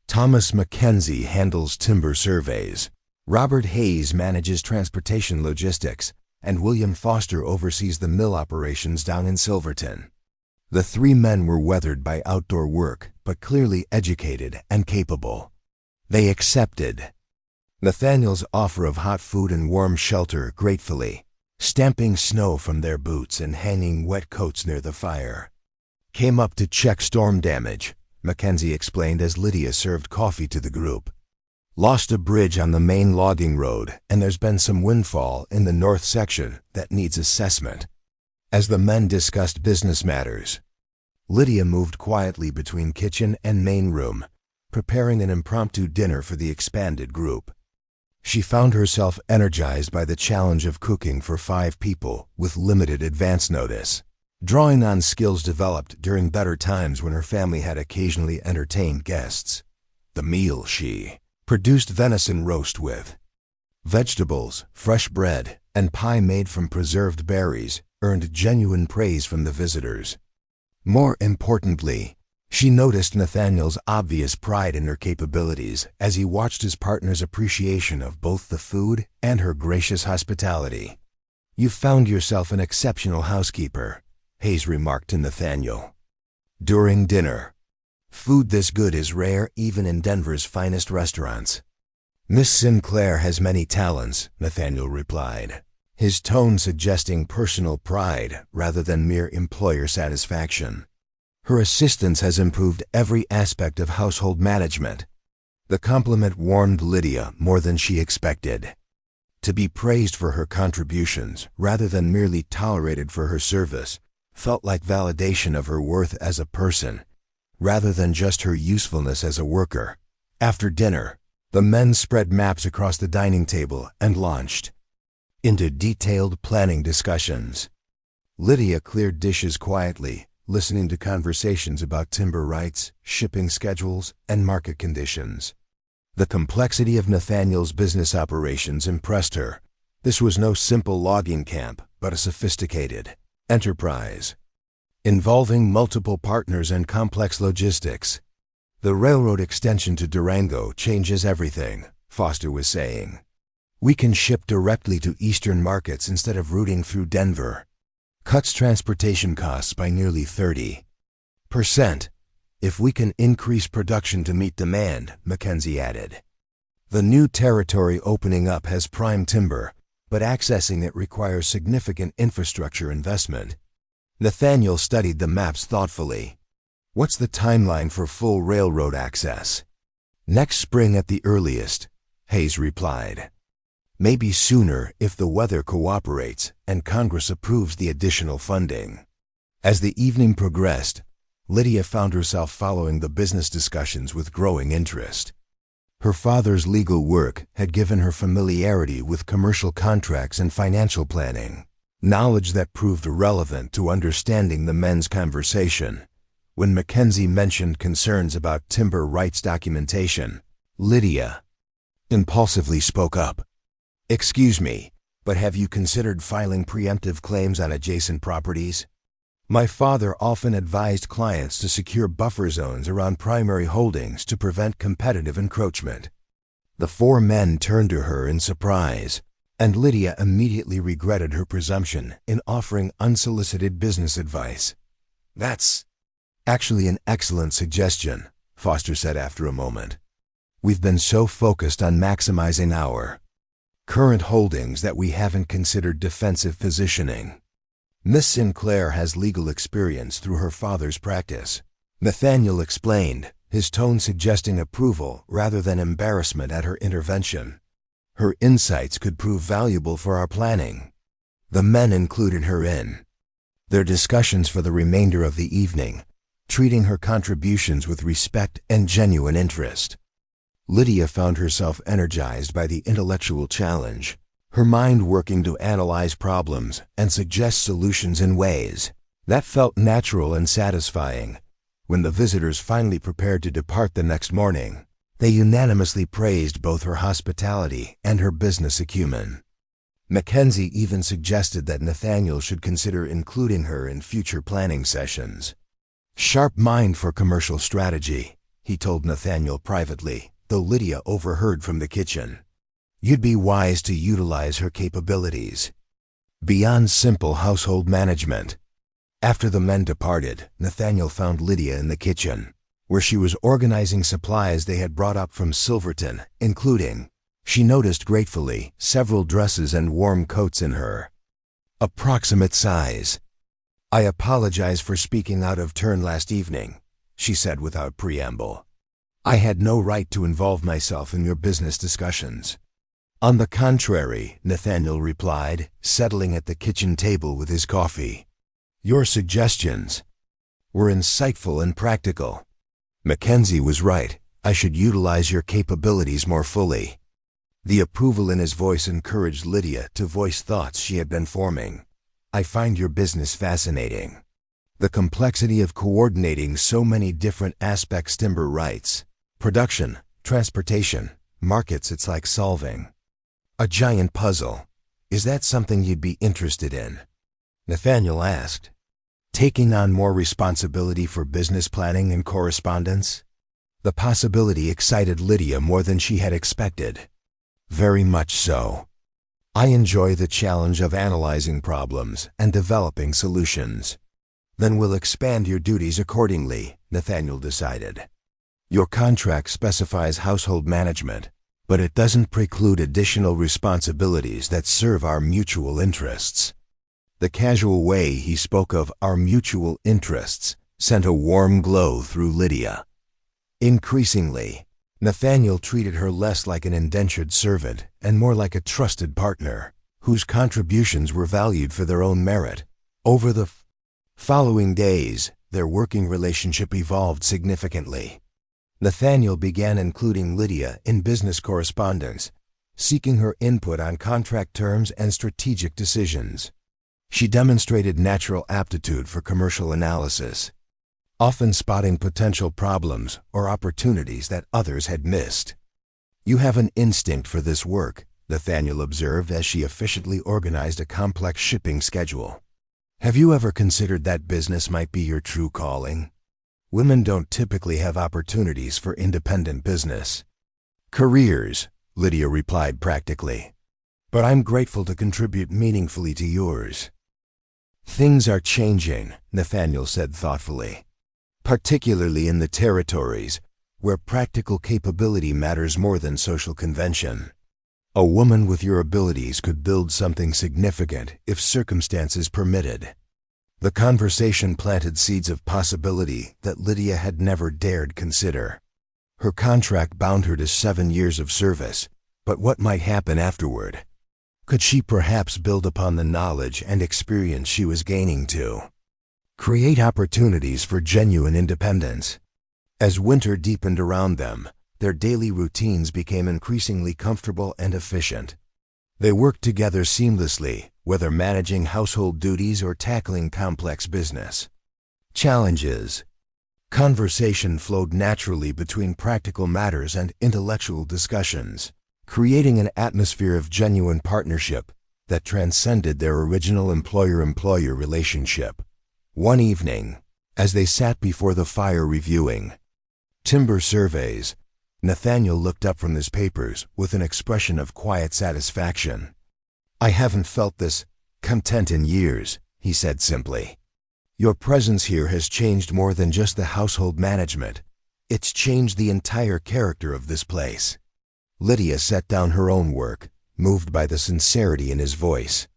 "Thomas Mackenzie handles timber surveys. Robert Hayes manages transportation logistics, and William Foster oversees the mill operations down in Silverton." The three men were weathered by outdoor work, but clearly educated and capable. They accepted Nathaniel's offer of hot food and warm shelter gratefully, stamping snow from their boots and hanging wet coats near the fire. "Came up to check storm damage," Mackenzie explained as Lydia served coffee to the group. "Lost a bridge on the main logging road, and there's been some windfall in the north section that needs assessment." As the men discussed business matters, Lydia moved quietly between kitchen and main room, preparing an impromptu dinner for the expanded group. She found herself energized by the challenge of cooking for 5 people with limited advance notice. Drawing on skills developed during better times when her family had occasionally entertained guests. The meal she produced venison roast with vegetables, fresh bread, and pie made from preserved berries earned genuine praise from the visitors. More importantly, she noticed Nathaniel's obvious pride in her capabilities as he watched his partner's appreciation of both the food and her gracious hospitality. "You found yourself an exceptional housekeeper," Hayes remarked to Nathaniel during dinner. "Food this good is rare even in Denver's finest restaurants." "Miss Sinclair has many talents," Nathaniel replied, his tone suggesting personal pride rather than mere employer satisfaction. "Her assistance has improved every aspect of household management." The compliment warmed Lydia more than she expected. To be praised for her contributions rather than merely tolerated for her service felt like validation of her worth as a person, rather than just her usefulness as a worker. After dinner, the men spread maps across the dining table and launched into detailed planning discussions. Lydia cleared dishes quietly, listening to conversations about timber rights, shipping schedules, and market conditions. The complexity of Nathaniel's business operations impressed her. This was no simple logging camp, but a sophisticated enterprise involving multiple partners and complex logistics. "The railroad extension to Durango changes everything," Foster was saying. "We can ship directly to eastern markets instead of routing through Denver. Cuts transportation costs by nearly 30%. If we can increase production to meet demand," Mackenzie added. "The new territory opening up has prime timber, but accessing it requires significant infrastructure investment." Nathaniel studied the maps thoughtfully. "What's the timeline for full railroad access?" "Next spring at the earliest," Hayes replied. "Maybe sooner if the weather cooperates and Congress approves the additional funding." As the evening progressed, Lydia found herself following the business discussions with growing interest. Her father's legal work had given her familiarity with commercial contracts and financial planning, knowledge that proved relevant to understanding the men's conversation. When Mackenzie mentioned concerns about timber rights documentation, Lydia impulsively spoke up. "Excuse me, but have you considered filing preemptive claims on adjacent properties? My father often advised clients to secure buffer zones around primary holdings to prevent competitive encroachment." The 4 men turned to her in surprise, and Lydia immediately regretted her presumption in offering unsolicited business advice. "That's actually an excellent suggestion," Foster said after a moment. "We've been so focused on maximizing our current holdings that we haven't considered defensive positioning. Miss Sinclair has legal experience through her father's practice," Nathaniel explained, his tone suggesting approval rather than embarrassment at her intervention. "Her insights could prove valuable for our planning." The men included her in their discussions for the remainder of the evening, treating her contributions with respect and genuine interest. Lydia found herself energized by the intellectual challenge, her mind working to analyze problems and suggest solutions in ways that felt natural and satisfying. When the visitors finally prepared to depart the next morning, they unanimously praised both her hospitality and her business acumen. Mackenzie even suggested that Nathaniel should consider including her in future planning sessions. "Sharp mind for commercial strategy," he told Nathaniel privately, though Lydia overheard from the kitchen. "You'd be wise to utilize her capabilities beyond simple household management." After the men departed, Nathaniel found Lydia in the kitchen, where she was organizing supplies they had brought up from Silverton, including, she noticed gratefully, several dresses and warm coats in her approximate size. "I apologize for speaking out of turn last evening," she said without preamble. "I had no right to involve myself in your business discussions." "On the contrary," Nathaniel replied, settling at the kitchen table with his coffee. "Your suggestions were insightful and practical. Mackenzie was right. I should utilize your capabilities more fully. The approval in his voice encouraged Lydia to voice thoughts she had been forming. I find your business fascinating. The complexity of coordinating so many different aspects, timber rights, production, transportation, markets, it's like solving a giant puzzle. Is that something you'd be interested in? Nathaniel asked. Taking on more responsibility for business planning and correspondence? The possibility excited Lydia more than she had expected. Very much so. I enjoy the challenge of analyzing problems and developing solutions. Then we'll expand your duties accordingly, Nathaniel decided. Your contract specifies household management, but it doesn't preclude additional responsibilities that serve our mutual interests. The casual way he spoke of our mutual interests sent a warm glow through Lydia. Increasingly, Nathaniel treated her less like an indentured servant and more like a trusted partner, whose contributions were valued for their own merit. Over the following days, their working relationship evolved significantly. Nathaniel began including Lydia in business correspondence, seeking her input on contract terms and strategic decisions. She demonstrated natural aptitude for commercial analysis, often spotting potential problems or opportunities that others had missed. You have an instinct for this work, Nathaniel observed as she efficiently organized a complex shipping schedule. Have you ever considered that business might be your true calling? Women don't typically have opportunities for independent business. Careers, Lydia replied practically. But I'm grateful to contribute meaningfully to yours. Things are changing, Nathaniel said thoughtfully, particularly in the territories where practical capability matters more than social convention. A woman with your abilities could build something significant if circumstances permitted. The conversation planted seeds of possibility that Lydia had never dared consider. Her contract bound her to 7 years of service, but what might happen afterward? Could she perhaps build upon the knowledge and experience she was gaining to create opportunities for genuine independence? As winter deepened around them, their daily routines became increasingly comfortable and efficient. They worked together seamlessly, whether managing household duties or tackling complex business challenges. Conversation flowed naturally between practical matters and intellectual discussions, creating an atmosphere of genuine partnership that transcended their original employer-employer relationship. One evening, as they sat before the fire reviewing timber surveys, Nathaniel looked up from his papers with an expression of quiet satisfaction. I haven't felt this content in years, he said simply. Your presence here has changed more than just the household management. It's changed the entire character of this place. Lydia set down her own work, moved by the sincerity in his voice.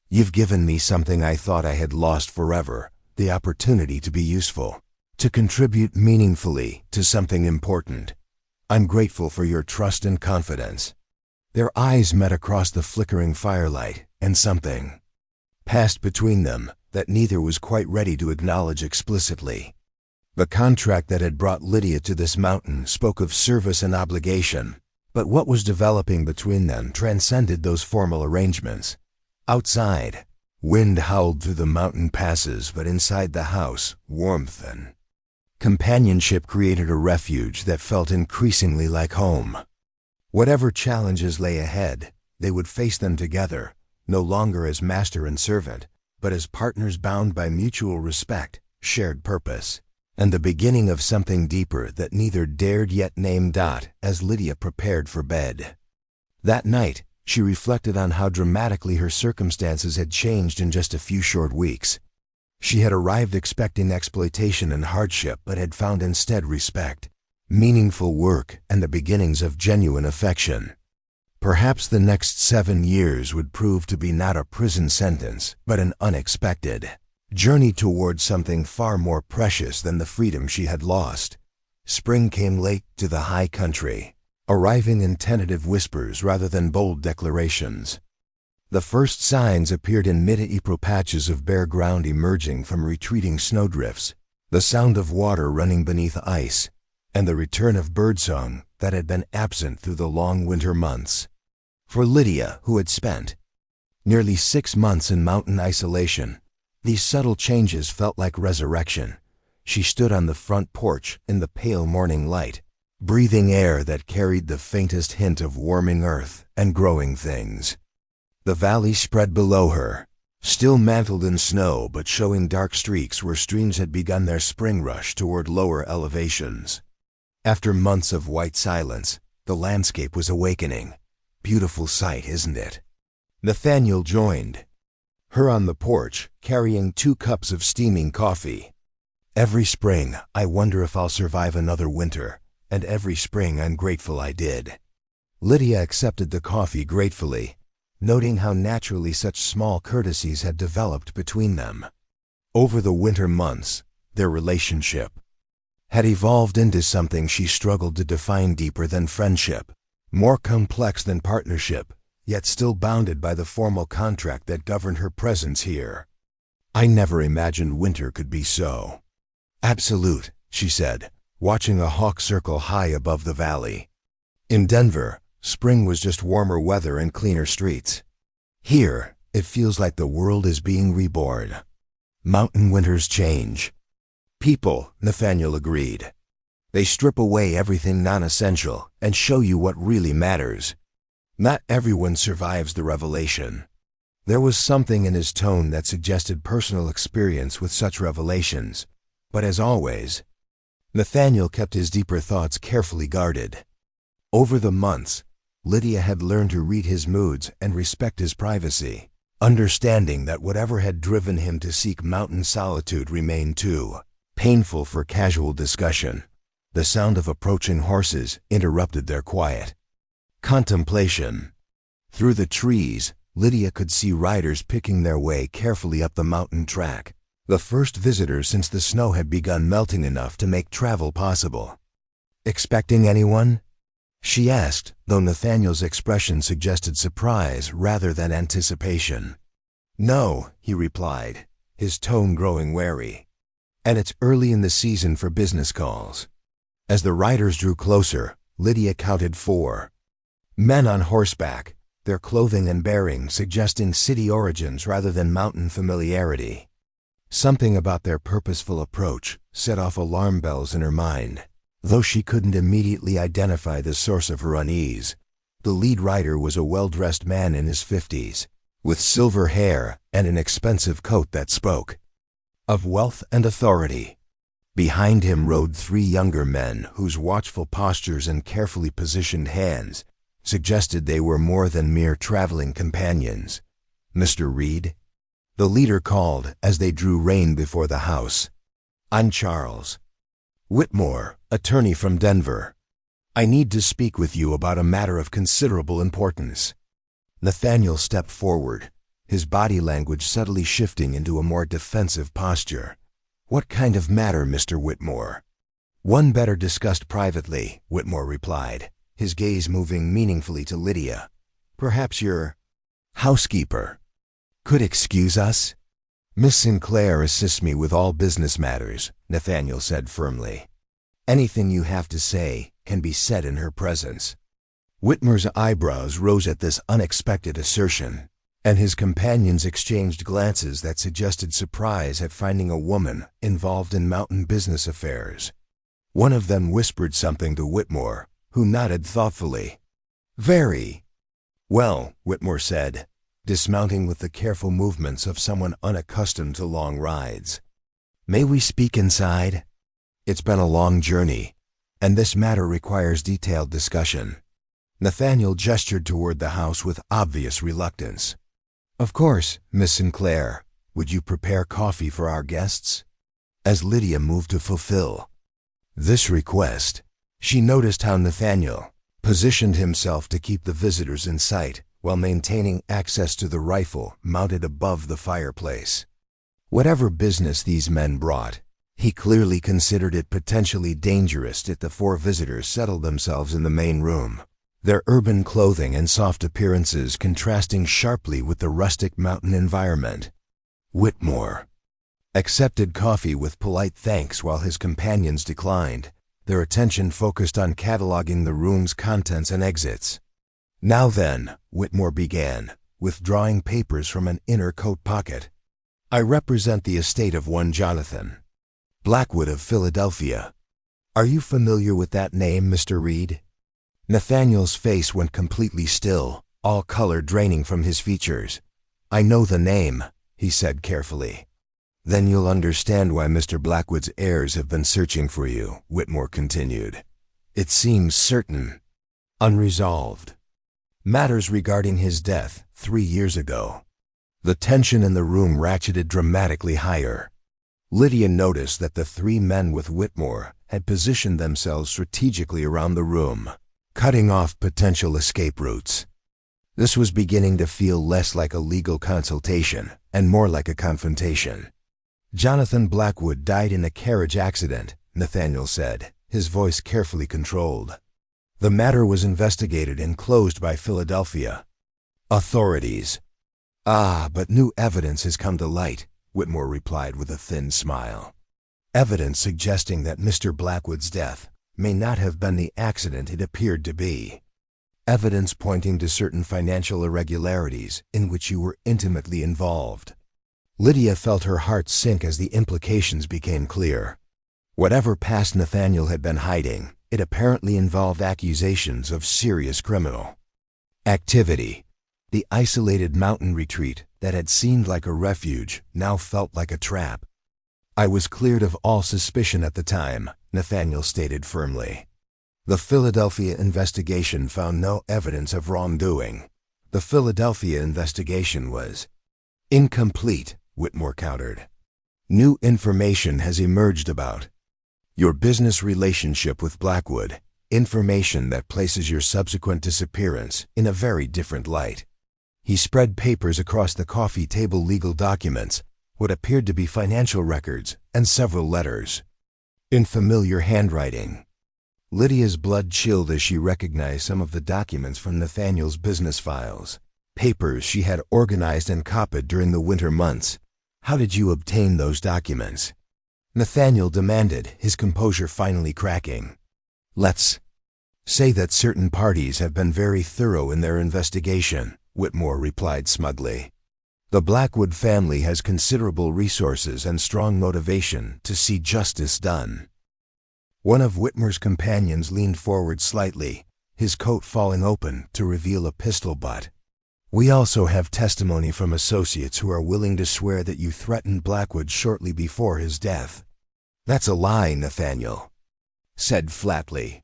You've given me something I thought I had lost forever, the opportunity to be useful, to contribute meaningfully to something important. I'm grateful for your trust and confidence. Their eyes met across the flickering firelight, and something passed between them that neither was quite ready to acknowledge explicitly. The contract that had brought Lydia to this mountain spoke of service and obligation, but what was developing between them transcended those formal arrangements. Outside, wind howled through the mountain passes, but inside the house, warmth and companionship created a refuge that felt increasingly like home. Whatever challenges lay ahead, they would face them together, no longer as master and servant, but as partners bound by mutual respect, shared purpose, and the beginning of something deeper that neither dared yet name. As Lydia prepared for bed that night, she reflected on how dramatically her circumstances had changed in just a few short weeks. She had arrived expecting exploitation and hardship, but had found instead respect, meaningful work, and the beginnings of genuine affection. Perhaps the next 7 years would prove to be not a prison sentence, but an unexpected journey toward something far more precious than the freedom she had lost. Spring came late to the high country, arriving in tentative whispers rather than bold declarations. The first signs appeared in mid-April, patches of bare ground emerging from retreating snowdrifts, the sound of water running beneath ice, and the return of birdsong that had been absent through the long winter months. For Lydia, who had spent nearly 6 months in mountain isolation, these subtle changes felt like resurrection. She stood on the front porch in the pale morning light, breathing air that carried the faintest hint of warming earth and growing things. The valley spread below her, still mantled in snow but showing dark streaks where streams had begun their spring rush toward lower elevations. After months of white silence, the landscape was awakening. Beautiful sight, isn't it? Nathaniel joined her on the porch, carrying 2 cups of steaming coffee. Every spring, I wonder if I'll survive another winter, and every spring I'm grateful I did. Lydia accepted the coffee gratefully, noting how naturally such small courtesies had developed between them. Over the winter months, their relationship had evolved into something she struggled to define, deeper than friendship, more complex than partnership, yet still bounded by the formal contract that governed her presence here. I never imagined winter could be so absolute, she said, watching a hawk circle high above the valley. In Denver, spring was just warmer weather and cleaner streets. Here, it feels like the world is being reborn. Mountain winters change people, Nathaniel agreed. They strip away everything non-essential and show you what really matters. Not everyone survives the revelation. There was something in his tone that suggested personal experience with such revelations, but as always, Nathaniel kept his deeper thoughts carefully guarded. Over the months, Lydia had learned to read his moods and respect his privacy, understanding that whatever had driven him to seek mountain solitude remained too painful for casual discussion. The sound of approaching horses interrupted their quiet contemplation. Through the trees, Lydia could see riders picking their way carefully up the mountain track, the first visitors since the snow had begun melting enough to make travel possible. "Expecting anyone?" she asked, though Nathaniel's expression suggested surprise rather than anticipation. "No," he replied, his tone growing wary. "And it's early in the season for business calls." As the riders drew closer, Lydia counted 4 men on horseback, their clothing and bearing suggesting city origins rather than mountain familiarity. Something about their purposeful approach set off alarm bells in her mind. Though she couldn't immediately identify the source of her unease, the lead rider was a well-dressed man in his 50s, with silver hair and an expensive coat that spoke of wealth and authority. Behind him rode 3 younger men whose watchful postures and carefully positioned hands suggested they were more than mere traveling companions. "Mr. Reed?" the leader called as they drew rein before the house. "I'm Charles Whitmore, attorney from Denver. I need to speak with you about a matter of considerable importance." Nathaniel stepped forward, his body language subtly shifting into a more defensive posture. "What kind of matter, Mr. Whitmore?" "One better discussed privately," Whitmore replied, his gaze moving meaningfully to Lydia. "Perhaps your housekeeper could excuse us?" "Miss Sinclair assists me with all business matters," Nathaniel said firmly. "Anything you have to say can be said in her presence." Whitmore's eyebrows rose at this unexpected assertion, and his companions exchanged glances that suggested surprise at finding a woman involved in mountain business affairs. One of them whispered something to Whitmore, who nodded thoughtfully. "Very well," Whitmore said, dismounting with the careful movements of someone unaccustomed to long rides. "May we speak inside? It's been a long journey, and this matter requires detailed discussion." Nathaniel gestured toward the house with obvious reluctance. "Of course, Miss Sinclair. Would you prepare coffee for our guests?" As Lydia moved to fulfill this request, she noticed how Nathaniel positioned himself to keep the visitors in sight while maintaining access to the rifle mounted above the fireplace. Whatever business these men brought, he clearly considered it potentially dangerous if the 4 visitors settled themselves in the main room, their urban clothing and soft appearances contrasting sharply with the rustic mountain environment. "Whitmore," accepted coffee with polite thanks while his companions declined, their attention focused on cataloging the room's contents and exits. "Now then," Whitmore began, withdrawing papers from an inner coat pocket. "I represent the estate of one Jonathan Blackwood of Philadelphia. Are you familiar with that name, Mr. Reed?" Nathaniel's face went completely still, all color draining from his features. "I know the name," he said carefully. "Then you'll understand why Mr. Blackwood's heirs have been searching for you," Whitmore continued. "It seems certain, unresolved. Matters regarding his death 3 years ago." The tension in the room ratcheted dramatically higher. Lydia noticed that the 3 men with Whitmore had positioned themselves strategically around the room, cutting off potential escape routes. This was beginning to feel less like a legal consultation and more like a confrontation. "Jonathan Blackwood died in a carriage accident," Nathaniel said, his voice carefully controlled. "The matter was investigated and closed by Philadelphia authorities." "Ah, but new evidence has come to light," Whitmore replied with a thin smile. "Evidence suggesting that Mr. Blackwood's death may not have been the accident it appeared to be. Evidence pointing to certain financial irregularities in which you were intimately involved." Lydia felt her heart sink as the implications became clear. Whatever past Nathaniel had been hiding, it apparently involved accusations of serious criminal activity. The isolated mountain retreat that had seemed like a refuge now felt like a trap. "I was cleared of all suspicion at the time," Nathaniel stated firmly. "The Philadelphia investigation found no evidence of wrongdoing." "The Philadelphia investigation was incomplete," Whitmore countered. "New information has emerged about your business relationship with Blackwood, information that places your subsequent disappearance in a very different light." He spread papers across the coffee table, legal documents, what appeared to be financial records, and several letters in familiar handwriting. Lydia's blood chilled as she recognized some of the documents from Nathaniel's business files, papers she had organized and copied during the winter months. "How did you obtain those documents?" Nathaniel demanded, his composure finally cracking. "Let's say that certain parties have been very thorough in their investigation," Whitmore replied smugly. "The Blackwood family has considerable resources and strong motivation to see justice done." One of Whitmore's companions leaned forward slightly, his coat falling open to reveal a pistol butt. "We also have testimony from associates who are willing to swear that you threatened Blackwood shortly before his death." "That's a lie," Nathaniel said flatly.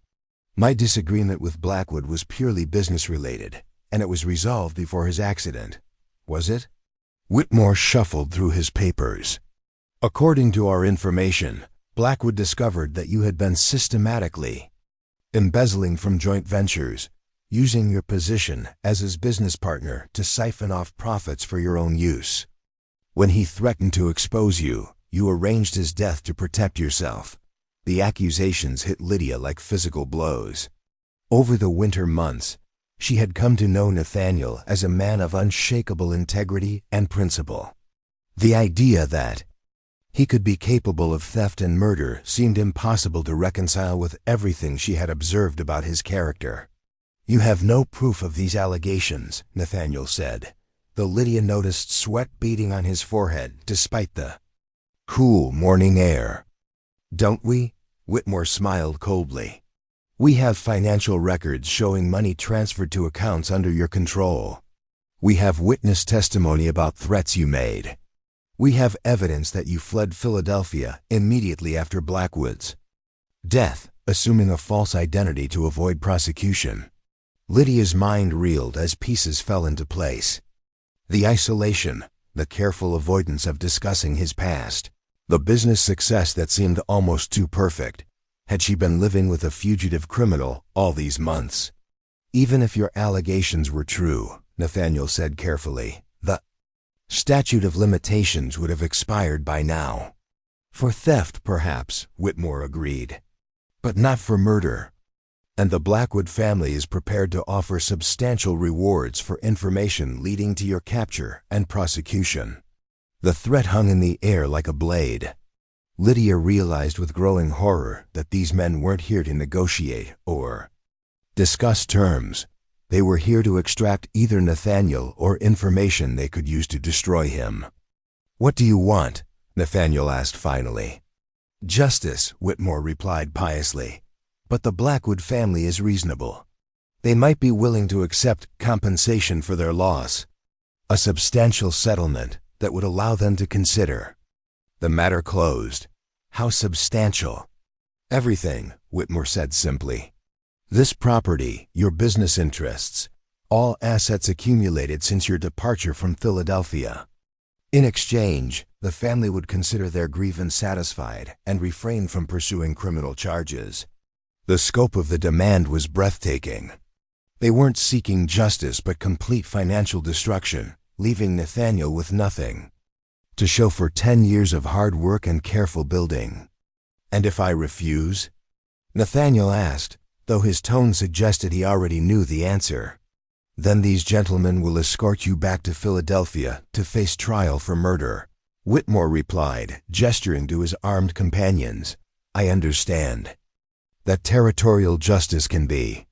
"My disagreement with Blackwood was purely business-related, and it was resolved before his accident." "Was it?" Whitmore shuffled through his papers. "According to our information, Blackwood discovered that you had been systematically embezzling from joint ventures, using your position as his business partner to siphon off profits for your own use. When he threatened to expose you, you arranged his death to protect yourself." The accusations hit Lydia like physical blows. Over the winter months, she had come to know Nathaniel as a man of unshakable integrity and principle. The idea that he could be capable of theft and murder seemed impossible to reconcile with everything she had observed about his character. "You have no proof of these allegations," Nathaniel said, though Lydia noticed sweat beading on his forehead despite the cool morning air. "Don't we?" Whitmore smiled coldly. "We have financial records showing money transferred to accounts under your control. We have witness testimony about threats you made. We have evidence that you fled Philadelphia immediately after Blackwood's death, assuming a false identity to avoid prosecution." Lydia's mind reeled as pieces fell into place. The isolation, the careful avoidance of discussing his past, the business success that seemed almost too perfect. Had she been living with a fugitive criminal all these months? "Even if your allegations were true," Nathaniel said carefully, "the statute of limitations would have expired by now." "For theft, perhaps," Whitmore agreed, "but not for murder. And the Blackwood family is prepared to offer substantial rewards for information leading to your capture and prosecution." The threat hung in the air like a blade. Lydia realized with growing horror that these men weren't here to negotiate or discuss terms. They were here to extract either Nathaniel or information they could use to destroy him. "What do you want?" Nathaniel asked finally. "Justice," Whitmore replied piously. "But the Blackwood family is reasonable. They might be willing to accept compensation for their loss, a substantial settlement that would allow them to consider." The matter closed. "How substantial?" "Everything," Whitmore said simply. "This property, your business interests, all assets accumulated since your departure from Philadelphia. In exchange, the family would consider their grievance satisfied and refrain from pursuing criminal charges." The scope of the demand was breathtaking. They weren't seeking justice but complete financial destruction, leaving Nathaniel with nothing to show for 10 years of hard work and careful building. "And if I refuse?" Nathaniel asked, though his tone suggested he already knew the answer. "Then these gentlemen will escort you back to Philadelphia to face trial for murder," Whitmore replied, gesturing to his armed companions. "I understand that territorial justice can be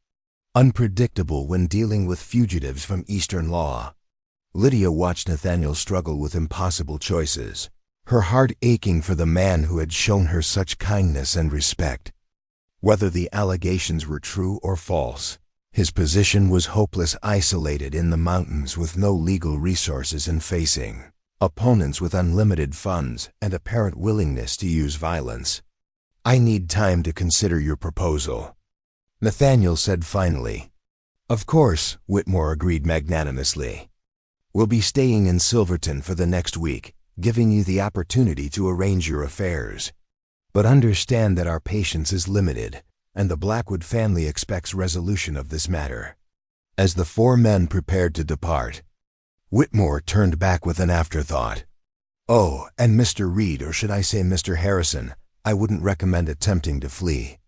unpredictable when dealing with fugitives from Eastern law." Lydia watched Nathaniel struggle with impossible choices, her heart aching for the man who had shown her such kindness and respect. Whether the allegations were true or false, his position was hopeless, isolated in the mountains with no legal resources and facing opponents with unlimited funds and apparent willingness to use violence. "I need time to consider your proposal," Nathaniel said finally. "Of course," Whitmore agreed magnanimously. "We'll be staying in Silverton for the next week, giving you the opportunity to arrange your affairs. But understand that our patience is limited, and the Blackwood family expects resolution of this matter." As the four men prepared to depart, Whitmore turned back with an afterthought. "Oh, and Mr. Reed, or should I say Mr. Harrison, I wouldn't recommend attempting to flee.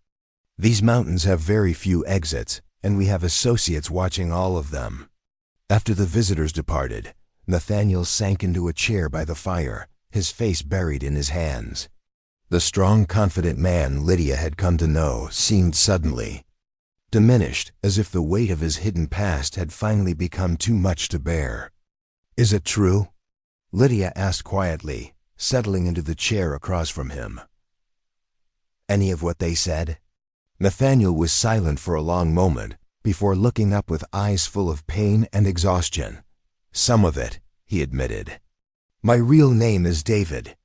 These mountains have very few exits, and we have associates watching all of them." After the visitors departed, Nathaniel sank into a chair by the fire, his face buried in his hands. The strong, confident man Lydia had come to know seemed suddenly diminished, as if the weight of his hidden past had finally become too much to bear. "Is it true?" Lydia asked quietly, settling into the chair across from him. "Any of what they said?" Nathaniel was silent for a long moment, before looking up with eyes full of pain and exhaustion. "Some of it," he admitted. "My real name is David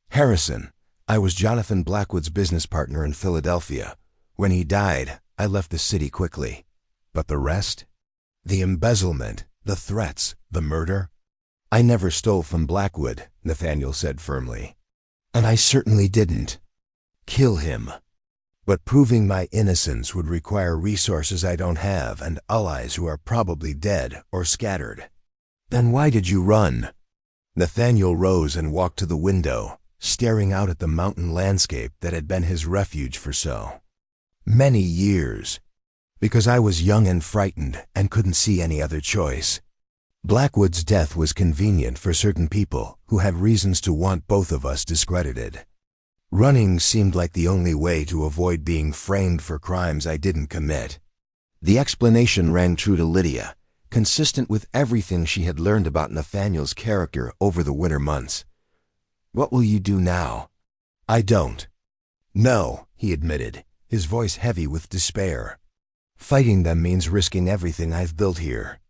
Harrison. I was Jonathan Blackwood's business partner in Philadelphia. When he died, I left the city quickly. But the rest? The embezzlement, the threats, the murder? I never stole from Blackwood," Nathaniel said firmly. "And I certainly didn't kill him. But proving my innocence would require resources I don't have and allies who are probably dead or scattered." "Then why did you run?" Nathaniel rose and walked to the window, staring out at the mountain landscape that had been his refuge for so many years. "Because I was young and frightened and couldn't see any other choice. Blackwood's death was convenient for certain people who had reasons to want both of us discredited. Running seemed like the only way to avoid being framed for crimes I didn't commit." The explanation rang true to Lydia, consistent with everything she had learned about Nathaniel's character over the winter months. "What will you do now?" "I don't know," he admitted, his voice heavy with despair. "Fighting them means risking everything I've built here.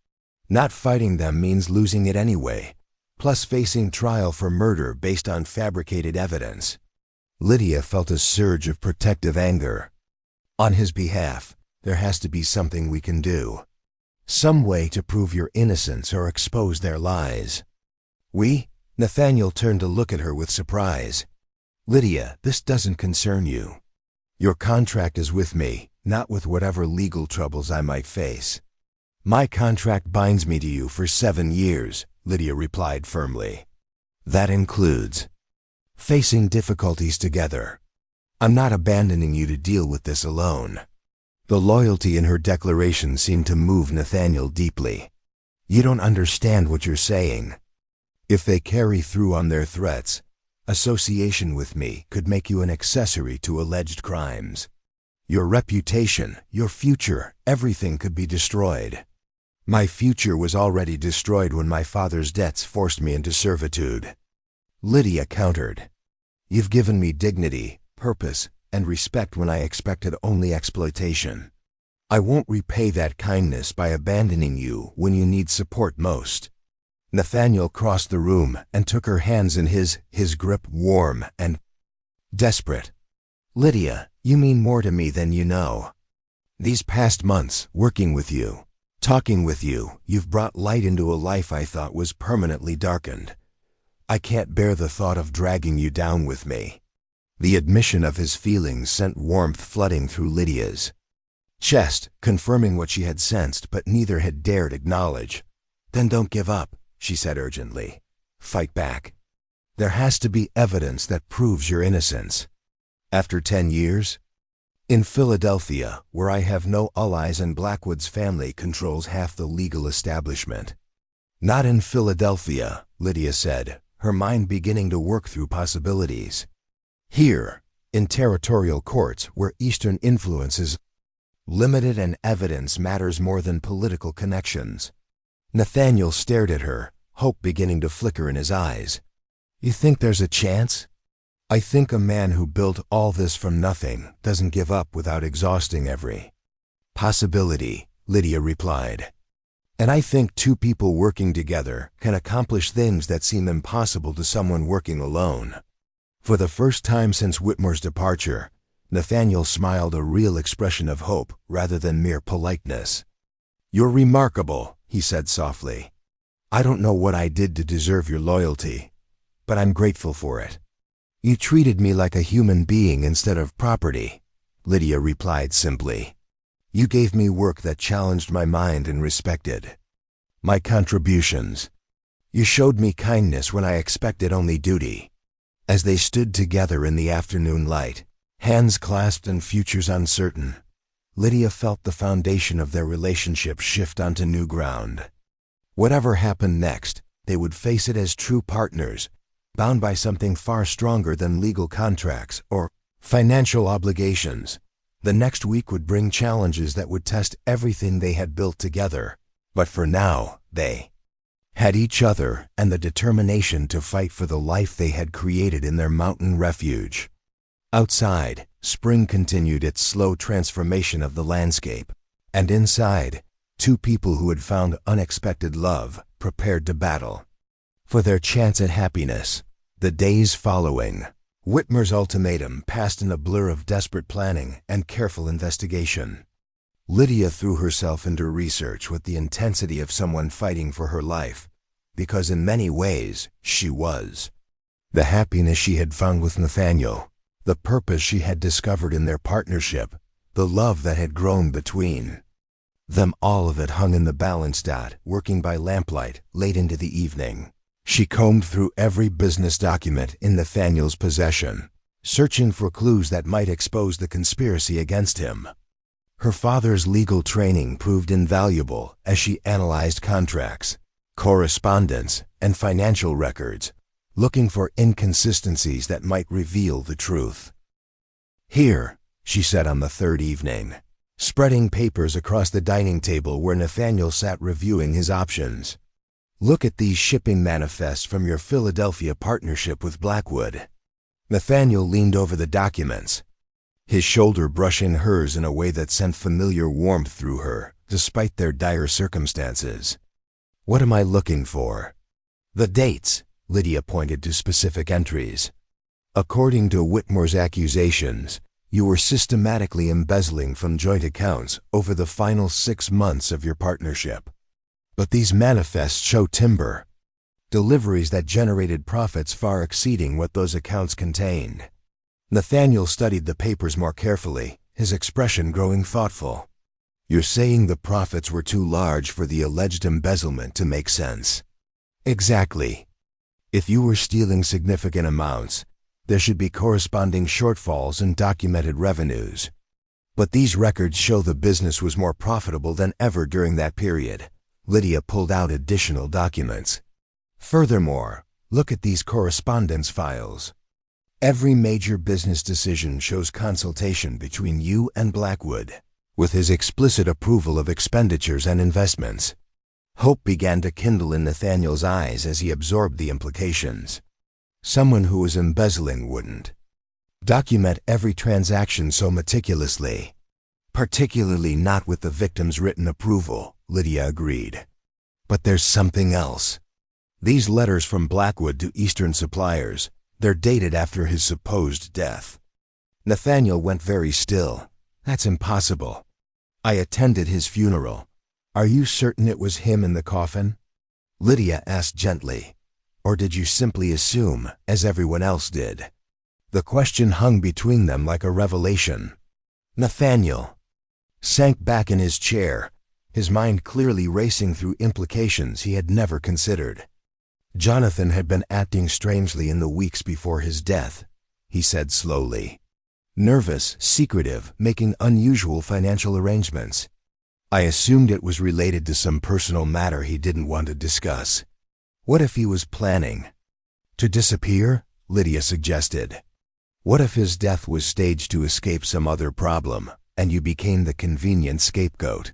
Not fighting them means losing it anyway, plus facing trial for murder based on fabricated evidence." Lydia felt a surge of protective anger. "On his behalf, there has to be something we can do. Some way to prove your innocence or expose their lies." "We?" Nathaniel turned to look at her with surprise. "Lydia, this doesn't concern you. Your contract is with me, not with whatever legal troubles I might face." "My contract binds me to you for 7 years," Lydia replied firmly. "That includes facing difficulties together. I'm not abandoning you to deal with this alone." The loyalty in her declaration seemed to move Nathaniel deeply. "You don't understand what you're saying." If they carry through on their threats, association with me could make you an accessory to alleged crimes. Your reputation, your future, everything could be destroyed. My future was already destroyed when my father's debts forced me into servitude. Lydia countered. You've given me dignity, purpose, and respect when I expected only exploitation. I won't repay that kindness by abandoning you when you need support most. Nathaniel crossed the room and took her hands in his grip warm and desperate. Lydia, you mean more to me than you know. These past months, working with you, talking with you, you've brought light into a life I thought was permanently darkened. I can't bear the thought of dragging you down with me. The admission of his feelings sent warmth flooding through Lydia's chest, confirming what she had sensed but neither had dared acknowledge. Then don't give up, she said urgently. Fight back. There has to be evidence that proves your innocence. After 10 years? In Philadelphia, where I have no allies and Blackwood's family controls half the legal establishment. Not in Philadelphia, Lydia said, her mind beginning to work through possibilities. Here, in territorial courts where Eastern influence is limited and evidence matters more than political connections. Nathaniel stared at her, hope beginning to flicker in his eyes. You think there's a chance? I think a man who built all this from nothing doesn't give up without exhausting every possibility, Lydia replied. And I think two people working together can accomplish things that seem impossible to someone working alone. For the first time since Whitmore's departure, Nathaniel smiled a real expression of hope rather than mere politeness. You're remarkable, he said softly. I don't know what I did to deserve your loyalty, but I'm grateful for it. You treated me like a human being instead of property, Lydia replied simply. You gave me work that challenged my mind and respected my contributions. You showed me kindness when I expected only duty. As they stood together in the afternoon light, hands clasped and futures uncertain, Lydia felt the foundation of their relationship shift onto new ground. Whatever happened next, they would face it as true partners, bound by something far stronger than legal contracts or financial obligations. The next week would bring challenges that would test everything they had built together, but for now, they had each other and the determination to fight for the life they had created in their mountain refuge. Outside, spring continued its slow transformation of the landscape, and inside, two people who had found unexpected love prepared to battle for their chance at happiness. The days following, Whitmore's ultimatum passed in a blur of desperate planning and careful investigation. Lydia threw herself into research with the intensity of someone fighting for her life, because in many ways she was. The happiness she had found with Nathaniel, the purpose she had discovered in their partnership, the love that had grown between them, all of it hung in the balance dot, working by lamplight late into the evening. She combed through every business document in Nathaniel's possession, searching for clues that might expose the conspiracy against him. Her father's legal training proved invaluable as she analyzed contracts, correspondence, and financial records, looking for inconsistencies that might reveal the truth. Here, she said on the third evening, spreading papers across the dining table where Nathaniel sat reviewing his options. Look at these shipping manifests from your Philadelphia partnership with Blackwood. Nathaniel leaned over the documents, his shoulder brushing hers in a way that sent familiar warmth through her, despite their dire circumstances. What am I looking for? The dates, Lydia pointed to specific entries. According to Whitmore's accusations, you were systematically embezzling from joint accounts over the final 6 months of your partnership. But these manifests show timber deliveries that generated profits far exceeding what those accounts contained. Nathaniel studied the papers more carefully, his expression growing thoughtful. You're saying the profits were too large for the alleged embezzlement to make sense. Exactly. If you were stealing significant amounts, there should be corresponding shortfalls in documented revenues. But these records show the business was more profitable than ever during that period. Lydia pulled out additional documents. Furthermore, look at these correspondence files. Every major business decision shows consultation between you and Blackwood, with his explicit approval of expenditures and investments. Hope began to kindle in Nathaniel's eyes as he absorbed the implications. Someone who was embezzling wouldn't document every transaction so meticulously. Particularly not with the victim's written approval, Lydia agreed. But there's something else. These letters from Blackwood to Eastern suppliers, they're dated after his supposed death. Nathaniel went very still. That's impossible. I attended his funeral. Are you certain it was him in the coffin? Lydia asked gently. Or did you simply assume, as everyone else did? The question hung between them like a revelation. Nathaniel sank back in his chair, his mind clearly racing through implications he had never considered. Jonathan had been acting strangely in the weeks before his death, he said slowly. Nervous, secretive, making unusual financial arrangements. I assumed it was related to some personal matter he didn't want to discuss. What if he was planning to disappear? Lydia suggested. What if his death was staged to escape some other problem, and you became the convenient scapegoat?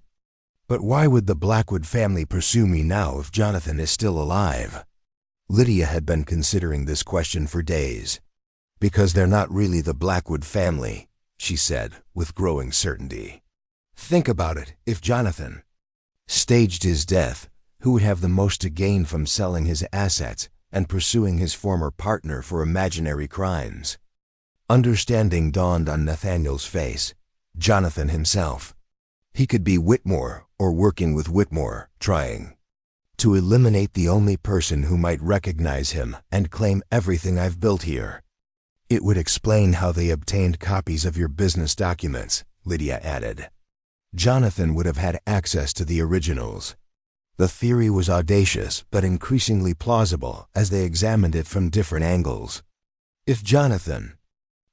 But why would the Blackwood family pursue me now if Jonathan is still alive? Lydia had been considering this question for days. Because they're not really the Blackwood family, she said, with growing certainty. Think about it. If Jonathan staged his death, who would have the most to gain from selling his assets and pursuing his former partner for imaginary crimes? Understanding dawned on Nathaniel's face. Jonathan himself. He could be Whitmore or working with Whitmore, trying to eliminate the only person who might recognize him and claim everything I've built here. It would explain how they obtained copies of your business documents, Lydia added. Jonathan would have had access to the originals. The theory was audacious but increasingly plausible as they examined it from different angles. If Jonathan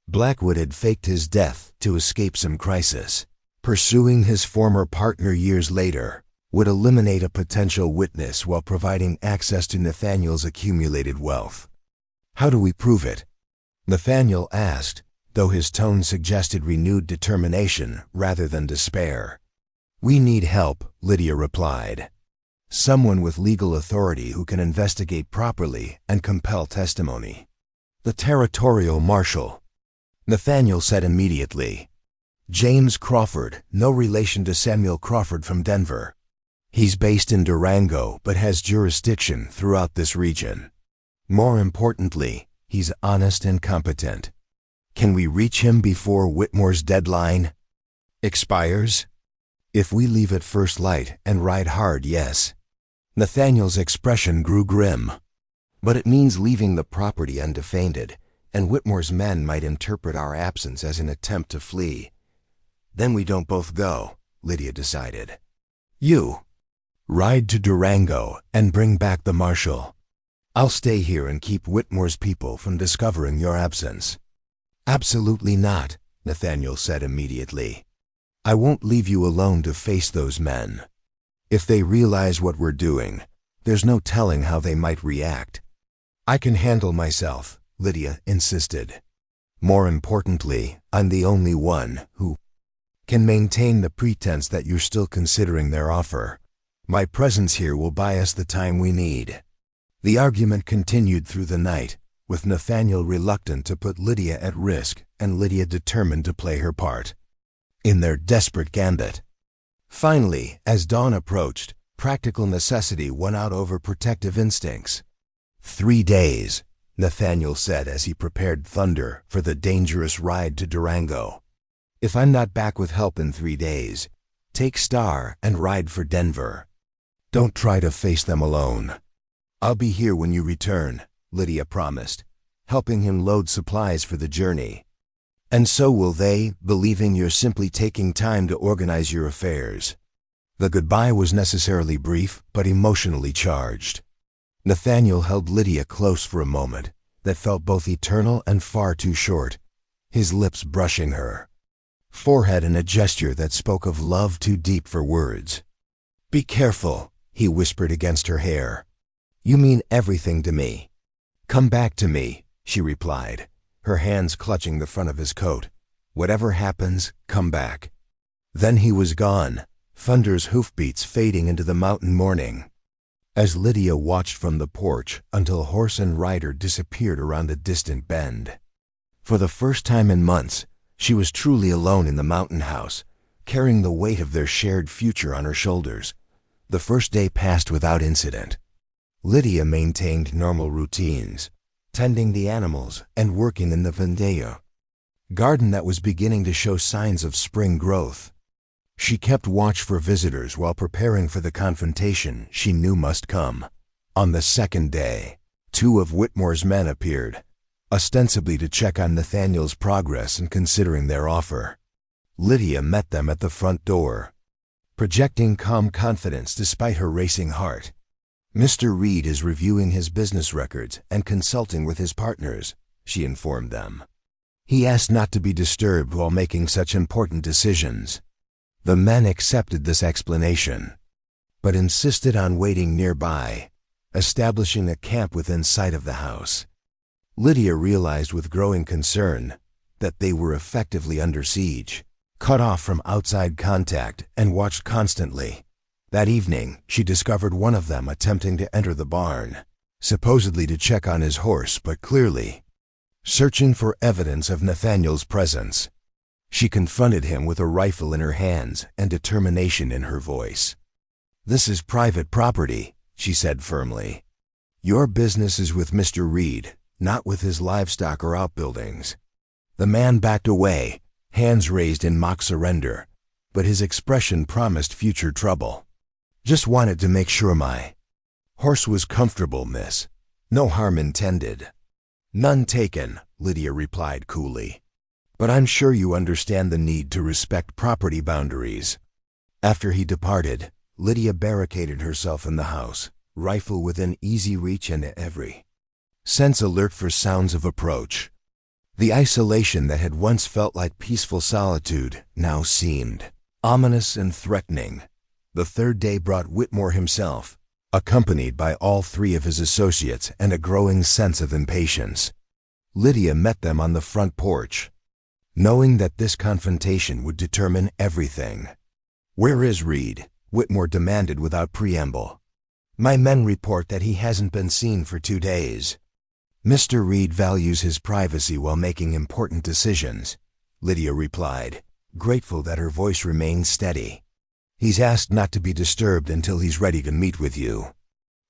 Blackwood had faked his death to escape some crisis, pursuing his former partner years later would eliminate a potential witness while providing access to Nathaniel's accumulated wealth. How do we prove it? Nathaniel asked, though his tone suggested renewed determination rather than despair. We need help, Lydia replied. Someone with legal authority who can investigate properly and compel testimony. The territorial marshal, Nathaniel said immediately. James Crawford, no relation to Samuel Crawford from Denver. He's based in Durango but has jurisdiction throughout this region. More importantly, he's honest and competent. Can we reach him before Whitmore's deadline expires? If we leave at first light and ride hard, yes. Nathaniel's expression grew grim. But it means leaving the property undefended, and Whitmore's men might interpret our absence as an attempt to flee. Then we don't both go, Lydia decided. You ride to Durango and bring back the marshal. I'll stay here and keep Whitmore's people from discovering your absence. Absolutely not, Nathaniel said immediately. I won't leave you alone to face those men. If they realize what we're doing, there's no telling how they might react. I can handle myself, Lydia insisted. More importantly, I'm the only one who can maintain the pretense that you're still considering their offer. My presence here will buy us the time we need. The argument continued through the night, with Nathaniel reluctant to put Lydia at risk and Lydia determined to play her part in their desperate gambit. Finally, as dawn approached, practical necessity won out over protective instincts. 3 days, Nathaniel said as he prepared thunder for the dangerous ride to Durango. If I'm not back with help in 3 days, take Star and ride for Denver. Don't try to face them alone. I'll be here when you return, Lydia promised, helping him load supplies for the journey. And so will they, believing you're simply taking time to organize your affairs. The goodbye was necessarily brief, but emotionally charged. Nathaniel held Lydia close for a moment that felt both eternal and far too short, his lips brushing her forehead in a gesture that spoke of love too deep for words. Be careful, he whispered against her hair. You mean everything to me. Come back to me, she replied, her hands clutching the front of his coat. Whatever happens, come back. Then he was gone, thunder's hoofbeats fading into the mountain morning. As Lydia watched from the porch until horse and rider disappeared around a distant bend. For the first time in months, she was truly alone in the mountain house, carrying the weight of their shared future on her shoulders. The first day passed without incident. Lydia maintained normal routines, tending the animals and working in the vendeo garden that was beginning to show signs of spring growth. She kept watch for visitors while preparing for the confrontation she knew must come. On the second day, 2 of Whitmore's men appeared, ostensibly to check on Nathaniel's progress in considering their offer. Lydia met them at the front door, projecting calm confidence despite her racing heart. Mr. Reed is reviewing his business records and consulting with his partners, she informed them. He asked not to be disturbed while making such important decisions. The men accepted this explanation, but insisted on waiting nearby, establishing a camp within sight of the house. Lydia realized with growing concern that they were effectively under siege, cut off from outside contact and watched constantly. That evening, she discovered one of them attempting to enter the barn, supposedly to check on his horse, but clearly searching for evidence of Nathaniel's presence. She confronted him with a rifle in her hands and determination in her voice. "This is private property," she said firmly. "Your business is with Mr. Reed, not with his livestock or outbuildings." The man backed away, hands raised in mock surrender, but his expression promised future trouble. "Just wanted to make sure my horse was comfortable, miss. No harm intended." "None taken," Lydia replied coolly. "But I'm sure you understand the need to respect property boundaries." After he departed, Lydia barricaded herself in the house, rifle within easy reach and every sense alert for sounds of approach. The isolation that had once felt like peaceful solitude now seemed ominous and threatening. The third day brought Whitmore himself, accompanied by all 3 of his associates and a growing sense of impatience. Lydia met them on the front porch, knowing that this confrontation would determine everything. "Where is Reed?" Whitmore demanded without preamble. "My men report that he hasn't been seen for 2 days. Mr. Reed values his privacy while making important decisions," Lydia replied, grateful that her voice remained steady. "He's asked not to be disturbed until he's ready to meet with you."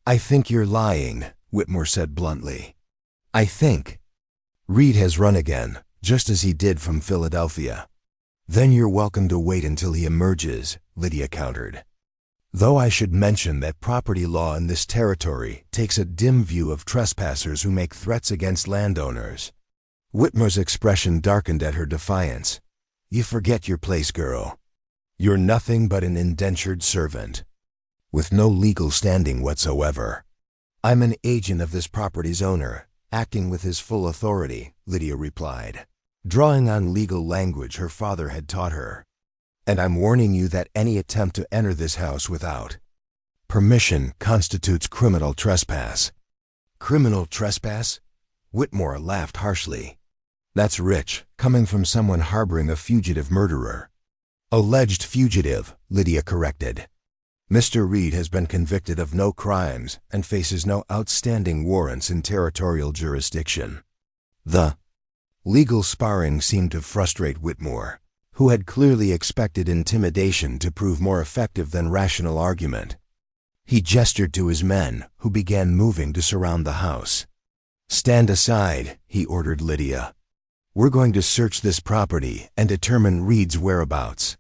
"I think you're lying," Whitmore said bluntly. "I think Reed has run again, just as he did from Philadelphia." "Then you're welcome to wait until he emerges," Lydia countered. "Though I should mention that property law in this territory takes a dim view of trespassers who make threats against landowners." Whitmore's expression darkened at her defiance. "You forget your place, girl. You're nothing but an indentured servant, with no legal standing whatsoever." "I'm an agent of this property's owner, acting with his full authority," Lydia replied, drawing on legal language her father had taught her. "And I'm warning you that any attempt to enter this house without permission constitutes criminal trespass." "Criminal trespass?" Whitmore laughed harshly. "That's rich, coming from someone harboring a fugitive murderer." "Alleged fugitive," Lydia corrected. "Mr. Reed has been convicted of no crimes and faces no outstanding warrants in territorial jurisdiction." The legal sparring seemed to frustrate Whitmore, who had clearly expected intimidation to prove more effective than rational argument. He gestured to his men, who began moving to surround the house. "Stand aside," he ordered Lydia. "We're going to search this property and determine Reed's whereabouts."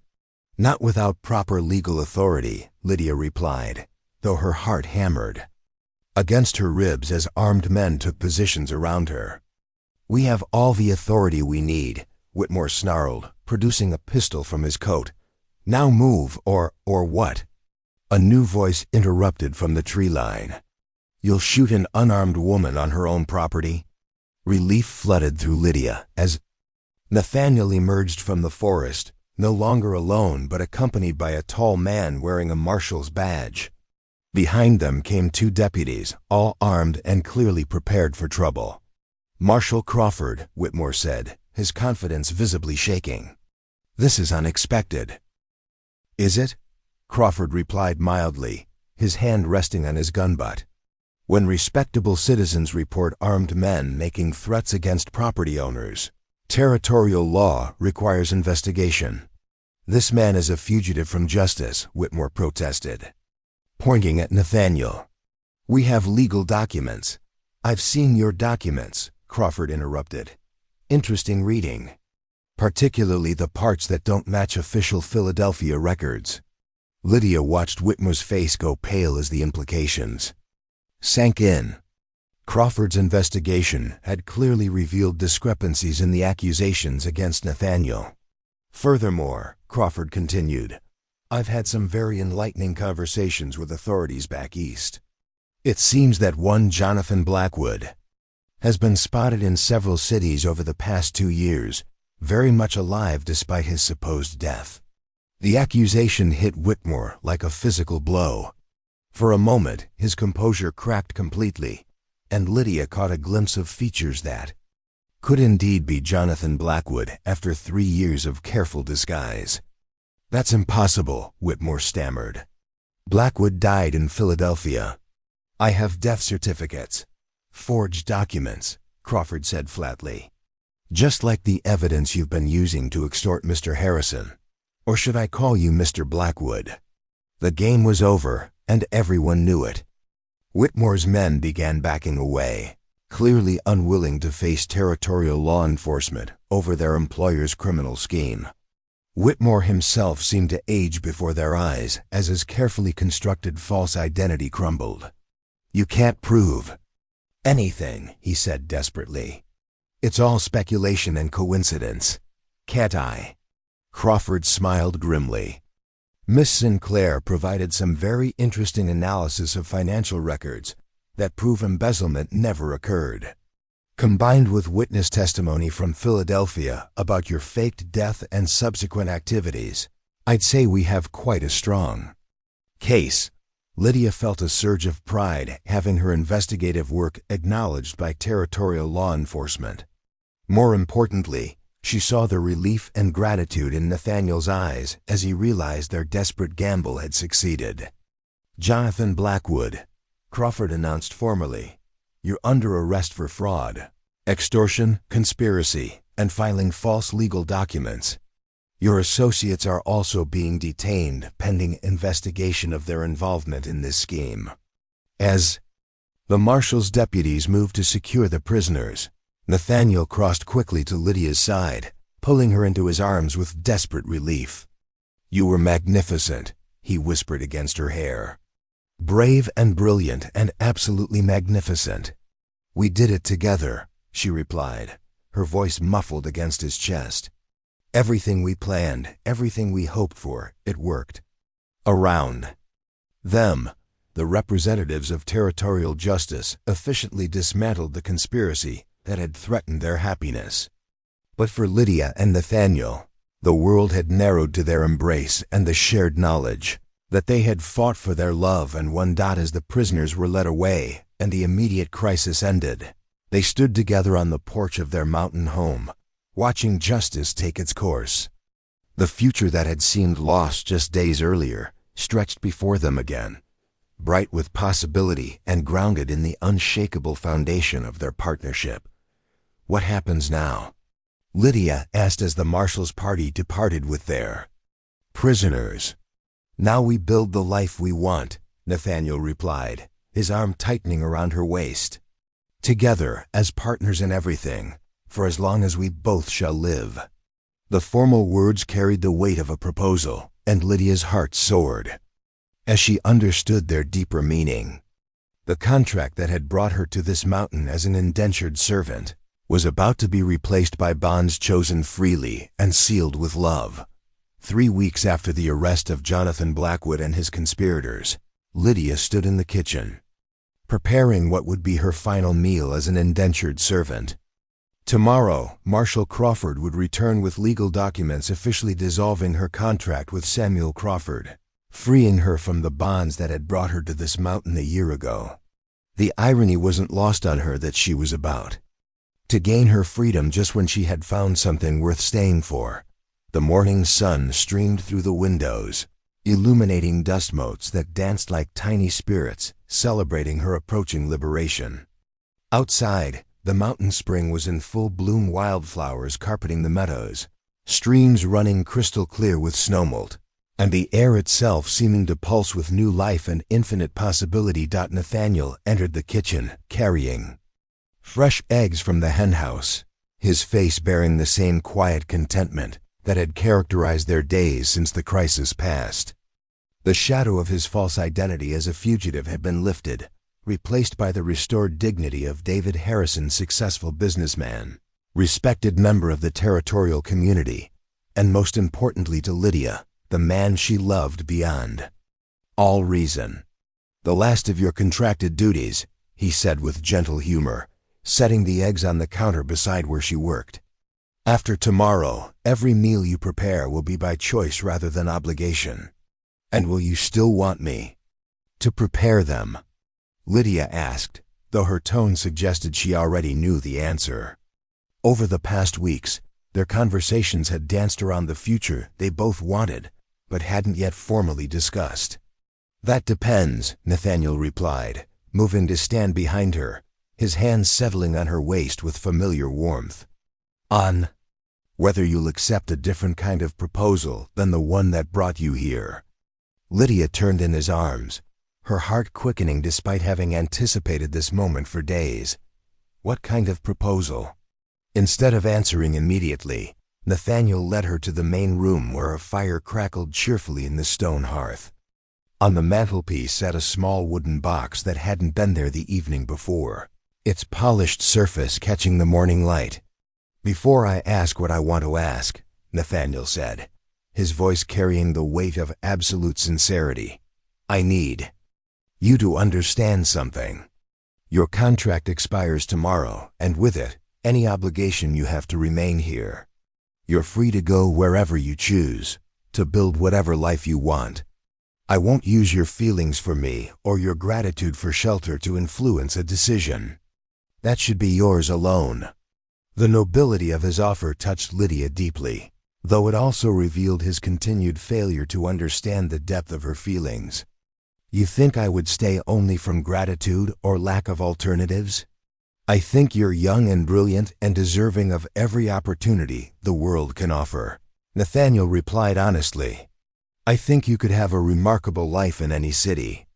"Not without proper legal authority," Lydia replied, though her heart hammered against her ribs as armed men took positions around her. "We have all the authority we need," Whitmore snarled, producing a pistol from his coat. "Now move, or what?" A new voice interrupted from the tree line. "You'll shoot an unarmed woman on her own property?" Relief flooded through Lydia as Nathaniel emerged from the forest, no longer alone but accompanied by a tall man wearing a marshal's badge. Behind them came 2 deputies, all armed and clearly prepared for trouble. "Marshal Crawford," Whitmore said, his confidence visibly shaking. "This is unexpected." "Is it?" Crawford replied mildly, his hand resting on his gun butt. "When respectable citizens report armed men making threats against property owners, territorial law requires investigation." "This man is a fugitive from justice," Whitmore protested, pointing at Nathaniel. "We have legal documents." "I've seen your documents," Crawford interrupted. "Interesting reading. Particularly the parts that don't match official Philadelphia records." Lydia watched Whitmore's face go pale as the implications sank in. Crawford's investigation had clearly revealed discrepancies in the accusations against Nathaniel. "Furthermore," Crawford continued, "I've had some very enlightening conversations with authorities back east. It seems that one Jonathan Blackwood has been spotted in several cities over the past 2 years, very much alive despite his supposed death." The accusation hit Whitmore like a physical blow. For a moment, his composure cracked completely, and Lydia caught a glimpse of features that could indeed be Jonathan Blackwood after 3 years of careful disguise. "That's impossible," Whitmore stammered. "Blackwood died in Philadelphia. I have death certificates." "Forged documents," Crawford said flatly. "Just like the evidence you've been using to extort Mr. Harrison. Or should I call you Mr. Blackwood?" The game was over, and everyone knew it. Whitmore's men began backing away, clearly unwilling to face territorial law enforcement over their employer's criminal scheme. Whitmore himself seemed to age before their eyes as his carefully constructed false identity crumbled. "You can't prove anything," he said desperately. "It's all speculation and coincidence. Can't I?" Crawford smiled grimly. "Miss Sinclair provided some very interesting analysis of financial records that prove embezzlement never occurred. Combined with witness testimony from Philadelphia about your faked death and subsequent activities, I'd say we have quite a strong case." Lydia felt a surge of pride having her investigative work acknowledged by territorial law enforcement. More importantly, she saw the relief and gratitude in Nathaniel's eyes as he realized their desperate gamble had succeeded. "Jonathan Blackwood," Crawford announced formally, "you're under arrest for fraud, extortion, conspiracy, and filing false legal documents. Your associates are also being detained pending investigation of their involvement in this scheme." As the marshal's deputies moved to secure the prisoners, Nathaniel crossed quickly to Lydia's side, pulling her into his arms with desperate relief. "You were magnificent," he whispered against her hair. "Brave and brilliant and absolutely magnificent." "We did it together," she replied, her voice muffled against his chest. "Everything we planned, everything we hoped for, it worked." Around them, the representatives of territorial justice efficiently dismantled the conspiracy that had threatened their happiness. But for Lydia and Nathaniel, the world had narrowed to their embrace and the shared knowledge that they had fought for their love and won. As the prisoners were led away and the immediate crisis ended, they stood together on the porch of their mountain home, watching justice take its course. The future that had seemed lost just days earlier stretched before them again, bright with possibility and grounded in the unshakable foundation of their partnership. "What happens now?" Lydia asked as the marshal's party departed with their prisoners. "Now we build the life we want," Nathaniel replied, his arm tightening around her waist. "Together as partners in everything, for as long as we both shall live." The formal words carried the weight of a proposal, and Lydia's heart soared as she understood their deeper meaning. The contract that had brought her to this mountain as an indentured servant was about to be replaced by bonds chosen freely and sealed with love. 3 weeks after the arrest of Jonathan Blackwood and his conspirators, Lydia stood in the kitchen, preparing what would be her final meal as an indentured servant. Tomorrow, Marshal Crawford would return with legal documents officially dissolving her contract with Samuel Crawford. freeing her from the bonds that had brought her to this mountain a year ago. The irony wasn't lost on her that she was about to gain her freedom just when she had found something worth staying for. The morning sun streamed through the windows, illuminating dust motes that danced like tiny spirits, celebrating her approaching liberation. Outside, the mountain spring was in full bloom, wildflowers carpeting the meadows, streams running crystal clear with snowmelt, and the air itself seeming to pulse with new life and infinite possibility. Nathaniel entered the kitchen, carrying fresh eggs from the henhouse, his face bearing the same quiet contentment that had characterized their days since the crisis passed. The shadow of his false identity as a fugitive had been lifted, replaced by the restored dignity of David Harrison, successful businessman, respected member of the territorial community, and most importantly to Lydia, the man she loved beyond all reason. "The last of your contracted duties," he said with gentle humor, setting the eggs on the counter beside where she worked. "After tomorrow, every meal you prepare will be by choice rather than obligation. And will you still want me to prepare them?" Lydia asked, though her tone suggested she already knew the answer. Over the past weeks, their conversations had danced around the future they both wanted, but hadn't yet formally discussed. "That depends," Nathaniel replied, moving to stand behind her, his hands settling on her waist with familiar warmth. "On whether you'll accept a different kind of proposal than the one that brought you here." Lydia turned in his arms, her heart quickening despite having anticipated this moment for days. What kind of proposal? Instead of answering immediately, Nathaniel led her to the main room where a fire crackled cheerfully in the stone hearth. On the mantelpiece sat a small wooden box that hadn't been there the evening before, its polished surface catching the morning light. "Before I ask what I want to ask," Nathaniel said, his voice carrying the weight of absolute sincerity, "I need you to understand something. Your contract expires tomorrow, and with it, any obligation you have to remain here. You're free to go wherever you choose, to build whatever life you want. I won't use your feelings for me or your gratitude for shelter to influence a decision. That should be yours alone." The nobility of his offer touched Lydia deeply, though it also revealed his continued failure to understand the depth of her feelings. "You think I would stay only from gratitude or lack of alternatives? I think you're young and brilliant and deserving of every opportunity the world can offer," Nathaniel replied honestly. "I think you could have a remarkable life in any city.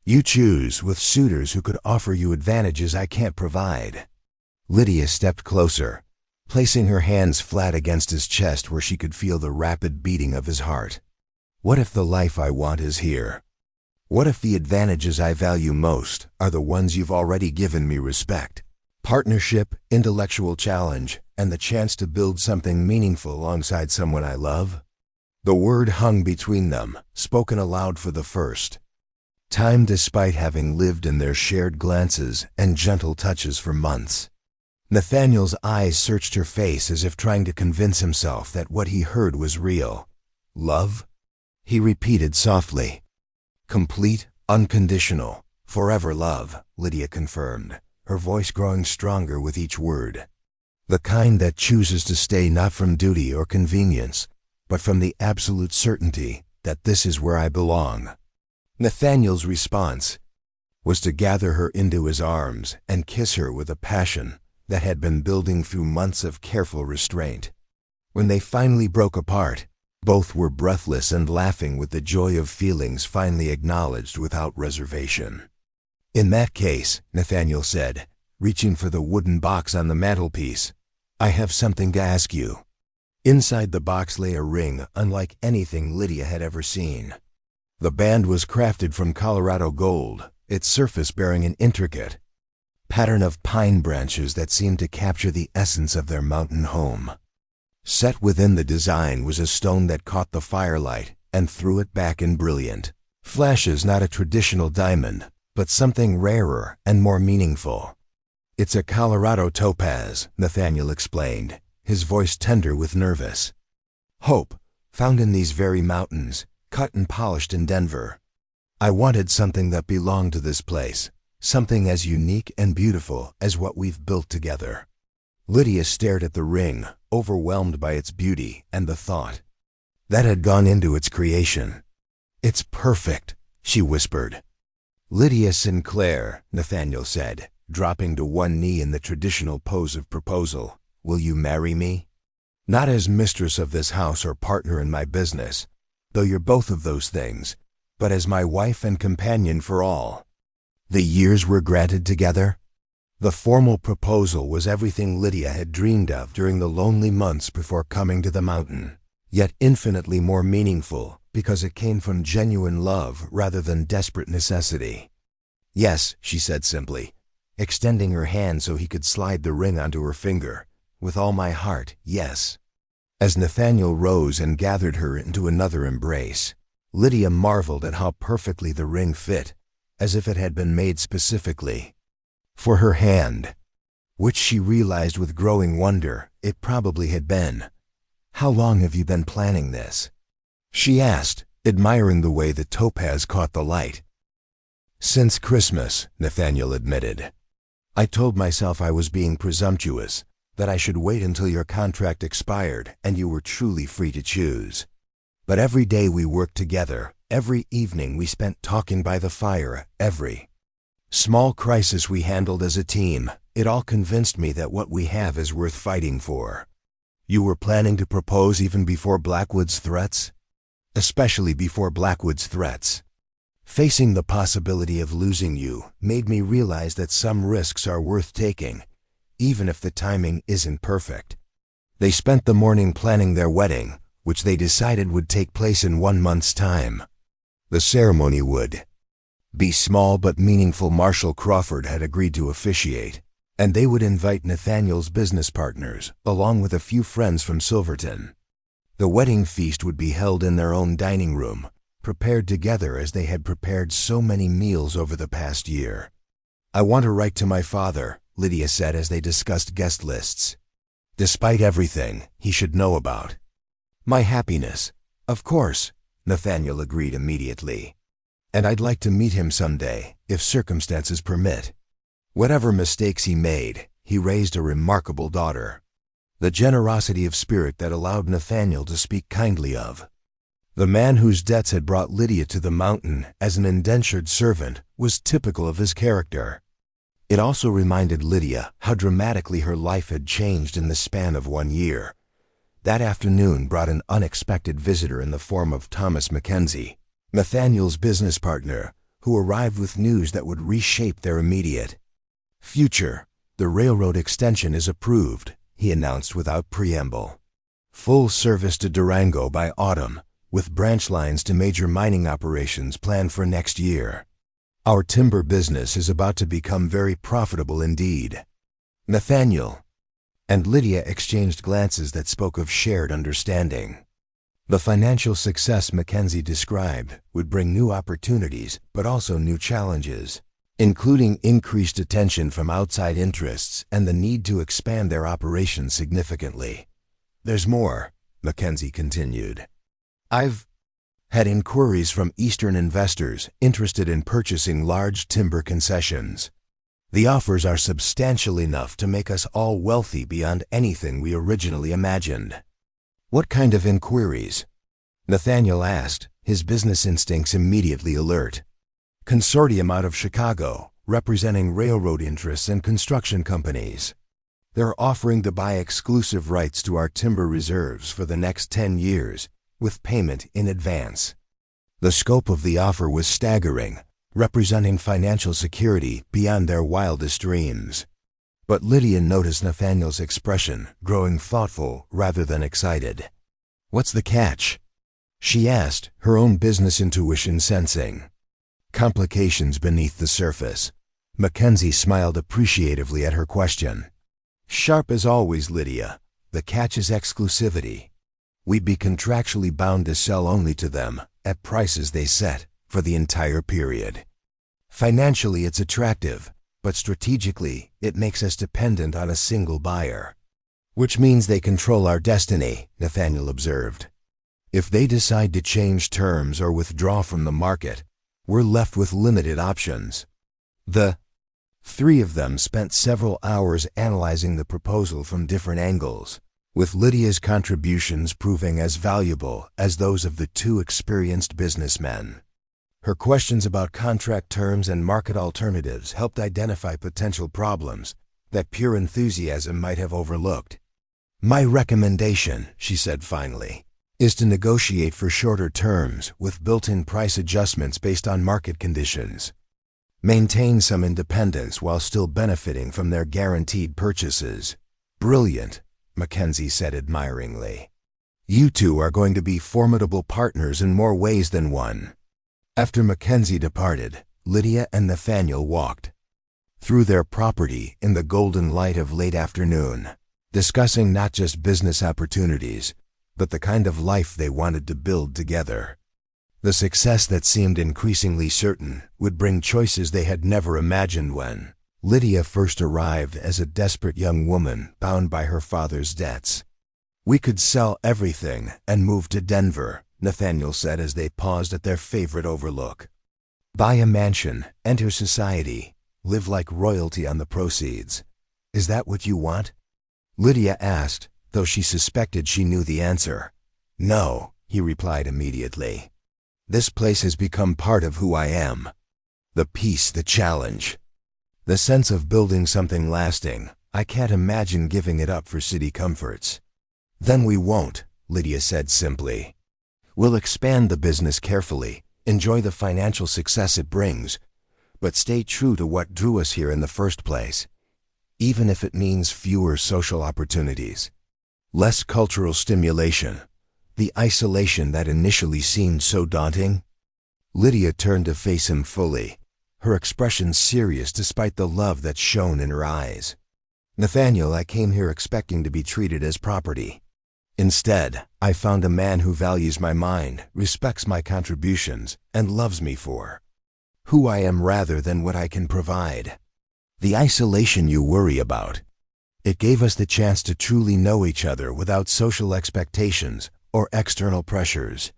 You choose, with suitors who could offer you advantages I can't provide." Lydia stepped closer, placing her hands flat against his chest where she could feel the rapid beating of his heart. "What if the life I want is here? What if the advantages I value most are the ones you've already given me: respect, partnership, intellectual challenge, and the chance to build something meaningful alongside someone I love?" The word hung between them, spoken aloud for the first time despite having lived in their shared glances and gentle touches for months. Nathaniel's eyes searched her face as if trying to convince himself that what he heard was real. "Love?" he repeated softly. "Complete, unconditional, forever love," Lydia confirmed, her voice growing stronger with each word. "The kind that chooses to stay not from duty or convenience, but from the absolute certainty that this is where I belong." Nathaniel's response was to gather her into his arms and kiss her with a passion that had been building through months of careful restraint. When they finally broke apart, both were breathless and laughing with the joy of feelings finally acknowledged without reservation. "In that case," Nathaniel said, reaching for the wooden box on the mantelpiece, "I have something to ask you." Inside the box lay a ring unlike anything Lydia had ever seen. The band was crafted from Colorado gold, its surface bearing an intricate pattern of pine branches that seemed to capture the essence of their mountain home. Set within the design was a stone that caught the firelight and threw it back in brilliant flashes, not a traditional diamond, but something rarer and more meaningful. "It's a Colorado topaz," Nathaniel explained, his voice tender with nervous hope, "found in these very mountains, cut and polished in Denver. I wanted something that belonged to this place, something as unique and beautiful as what we've built together. Lydia stared at the ring, overwhelmed by its beauty and the thought that had gone into its creation. "It's perfect," she whispered. "Lydia Sinclair," Nathaniel said, dropping to one knee in the traditional pose of proposal, "will you marry me? Not as mistress of this house or partner in my business, though you're both of those things, but as my wife and companion for all the years we're granted together." The formal proposal was everything Lydia had dreamed of during the lonely months before coming to the mountain, yet infinitely more meaningful because it came from genuine love rather than desperate necessity. "Yes," she said simply, extending her hand so he could slide the ring onto her finger. "With all my heart, yes." As Nathaniel rose and gathered her into another embrace, Lydia marveled at how perfectly the ring fit, as if it had been made specifically for her hand, which she realized with growing wonder it probably had been. "How long have you been planning this?" she asked, admiring the way the topaz caught the light. "Since Christmas," Nathaniel admitted. "I told myself I was being presumptuous, that I should wait until your contract expired and you were truly free to choose. But every day we worked together, every evening we spent talking by the fire, every small crisis we handled as a team, it all convinced me that what we have is worth fighting for." "You were planning to propose even before Blackwood's threats?" "Especially before Blackwood's threats. Facing the possibility of losing you made me realize that some risks are worth taking, even if the timing isn't perfect." They spent the morning planning their wedding, which they decided would take place in 1 month's time. The ceremony would be small but meaningful. Marshall Crawford had agreed to officiate, and they would invite Nathaniel's business partners, along with a few friends from Silverton. The wedding feast would be held in their own dining room, prepared together as they had prepared so many meals over the past year. "I want to write to my father," Lydia said as they discussed guest lists. "Despite everything, he should know about my happiness." "Of course," Nathaniel agreed immediately. "And I'd like to meet him someday, if circumstances permit." Whatever mistakes he made, he raised a remarkable daughter. The generosity of spirit that allowed Nathaniel to speak kindly of the man whose debts had brought Lydia to the mountain as an indentured servant was typical of his character. It also reminded Lydia how dramatically her life had changed in the span of 1 year. That afternoon brought an unexpected visitor in the form of Thomas Mackenzie, Nathaniel's business partner, who arrived with news that would reshape their immediate future. "The railroad extension is approved," he announced without preamble. "Full service to Durango by autumn, with branch lines to major mining operations planned for next year. Our timber business is about to become very profitable indeed." Nathaniel and Lydia exchanged glances that spoke of shared understanding. The financial success Mackenzie described would bring new opportunities but also new challenges, including increased attention from outside interests and the need to expand their operations significantly. "There's more," Mackenzie continued. "I've had inquiries from Eastern investors interested in purchasing large timber concessions. The offers are substantial enough to make us all wealthy beyond anything we originally imagined." "What kind of inquiries?" Nathaniel asked, his business instincts immediately alert. "Consortium out of Chicago, representing railroad interests and construction companies. They're offering to buy exclusive rights to our timber reserves for the next 10 years, with payment in advance." The scope of the offer was staggering, representing financial security beyond their wildest dreams. But Lydia noticed Nathaniel's expression, growing thoughtful rather than excited. "What's the catch?" she asked, her own business intuition sensing complications beneath the surface. Mackenzie smiled appreciatively at her question. "Sharp as always, Lydia. The catch is exclusivity. We'd be contractually bound to sell only to them, at prices they set, for the entire period. Financially it's attractive, but strategically it makes us dependent on a single buyer." "Which means they control our destiny," Nathaniel observed. If they decide to change terms or withdraw from the market, we're left with limited options. The three of them spent several hours analyzing the proposal from different angles, with Lydia's contributions proving as valuable as those of the two experienced businessmen. Her questions about contract terms and market alternatives helped identify potential problems that pure enthusiasm might have overlooked. "My recommendation," she said finally, "is to negotiate for shorter terms with built-in price adjustments based on market conditions. Maintain some independence while still benefiting from their guaranteed purchases." "Brilliant," Mackenzie said admiringly. "You two are going to be formidable partners in more ways than one." After Mackenzie departed, Lydia and Nathaniel walked through their property in the golden light of late afternoon, discussing not just business opportunities, but the kind of life they wanted to build together. The success that seemed increasingly certain would bring choices they had never imagined when Lydia first arrived as a desperate young woman bound by her father's debts. "We could sell everything and move to Denver," Nathaniel said as they paused at their favorite overlook. "Buy a mansion, enter society, live like royalty on the proceeds. Is that what you want?" Lydia asked, though she suspected she knew the answer. "No," he replied immediately. "This place has become part of who I am. The peace, the challenge, the sense of building something lasting. I can't imagine giving it up for city comforts." "Then we won't," Lydia said simply. "We'll expand the business carefully, enjoy the financial success it brings, but stay true to what drew us here in the first place, even if it means fewer social opportunities, less cultural stimulation, the isolation that initially seemed so daunting." Lydia turned to face him fully, her expression serious despite the love that shone in her eyes. "Nathaniel, I came here expecting to be treated as property. Instead, I found a man who values my mind, respects my contributions, and loves me for who I am rather than what I can provide. The isolation you worry about, it gave us the chance to truly know each other without social expectations or external pressures.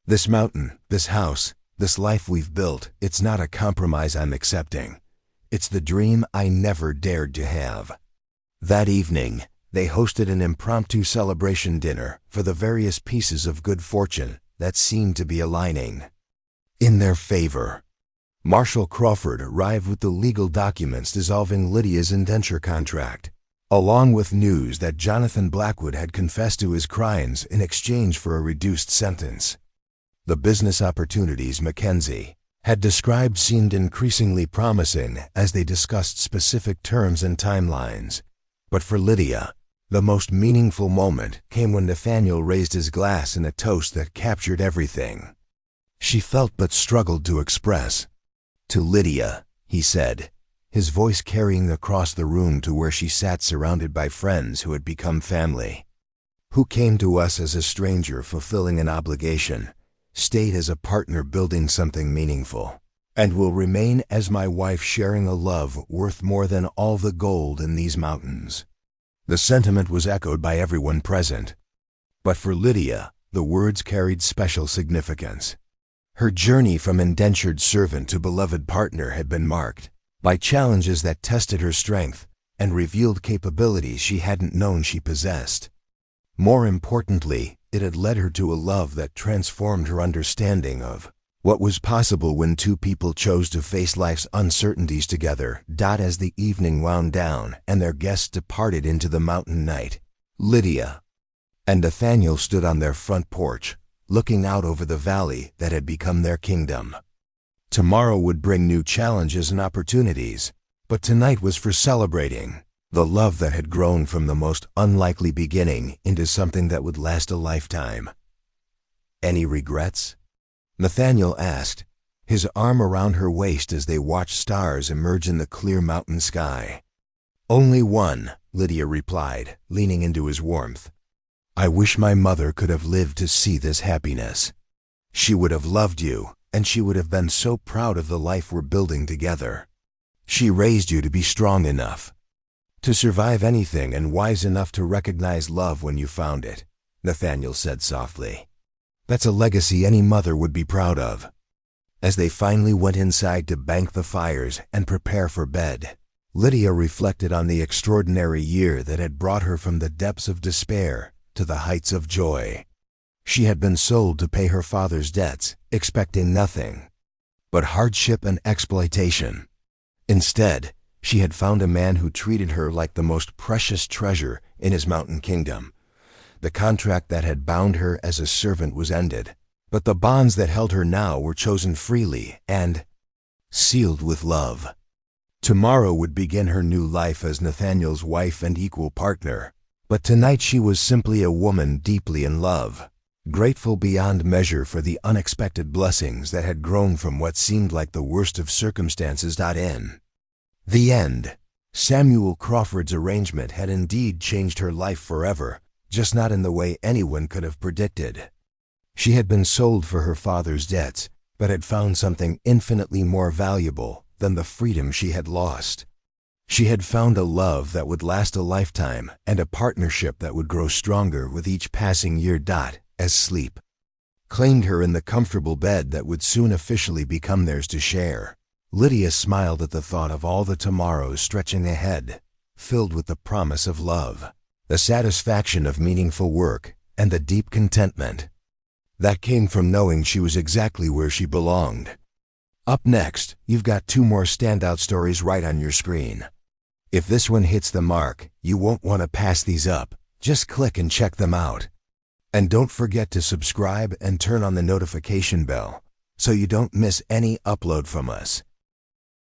This mountain, this house, this life we've built, it's not a compromise I'm accepting. It's the dream I never dared to have." That evening, they hosted an impromptu celebration dinner for the various pieces of good fortune that seemed to be aligning in their favor. Marshall Crawford arrived with the legal documents dissolving Lydia's indenture contract, along with news that Jonathan Blackwood had confessed to his crimes in exchange for a reduced sentence. The business opportunities Mackenzie had described seemed increasingly promising as they discussed specific terms and timelines. But for Lydia, the most meaningful moment came when Nathaniel raised his glass in a toast that captured everything she felt but struggled to express. "To Lydia," he said, his voice carrying across the room to where she sat surrounded by friends who had become family. "Who came to us as a stranger fulfilling an obligation, stayed as a partner building something meaningful, and will remain as my wife sharing a love worth more than all the gold in these mountains." The sentiment was echoed by everyone present. But for Lydia, the words carried special significance. Her journey from indentured servant to beloved partner had been marked by challenges that tested her strength and revealed capabilities she hadn't known she possessed. More importantly, it had led her to a love that transformed her understanding of what was possible when two people chose to face life's uncertainties together. As the evening wound down and their guests departed into the mountain night, Lydia and Nathaniel stood on their front porch, looking out over the valley that had become their kingdom. Tomorrow would bring new challenges and opportunities, but tonight was for celebrating the love that had grown from the most unlikely beginning into something that would last a lifetime. "Any regrets?" Nathaniel asked, his arm around her waist as they watched stars emerge in the clear mountain sky. "Only one," Lydia replied, leaning into his warmth. "I wish my mother could have lived to see this happiness. She would have loved you, and she would have been so proud of the life we're building together. She raised you to be strong enough to survive anything and wise enough to recognize love when you found it," Nathaniel said softly. That's a legacy any mother would be proud of. As they finally went inside to bank the fires and prepare for bed, Lydia reflected on the extraordinary year that had brought her from the depths of despair to the heights of joy. She had been sold to pay her father's debts, expecting nothing but hardship and exploitation. Instead, she had found a man who treated her like the most precious treasure in his mountain kingdom. The contract that had bound her as a servant was ended, but the bonds that held her now were chosen freely and sealed with love. Tomorrow would begin her new life as Nathaniel's wife and equal partner, but tonight she was simply a woman deeply in love, grateful beyond measure for the unexpected blessings that had grown from what seemed like the worst of circumstances. In the end, Samuel Crawford's arrangement had indeed changed her life forever, just not in the way anyone could have predicted. She had been sold for her father's debts, but had found something infinitely more valuable than the freedom she had lost. She had found a love that would last a lifetime and a partnership that would grow stronger with each passing year. As sleep claimed her in the comfortable bed that would soon officially become theirs to share, Lydia smiled at the thought of all the tomorrows stretching ahead, filled with the promise of love, the satisfaction of meaningful work, and the deep contentment that came from knowing she was exactly where she belonged. Up next, you've got 2 more standout stories right on your screen. If this one hits the mark, you won't want to pass these up. Just click and check them out. And don't forget to subscribe and turn on the notification bell so you don't miss any upload from us.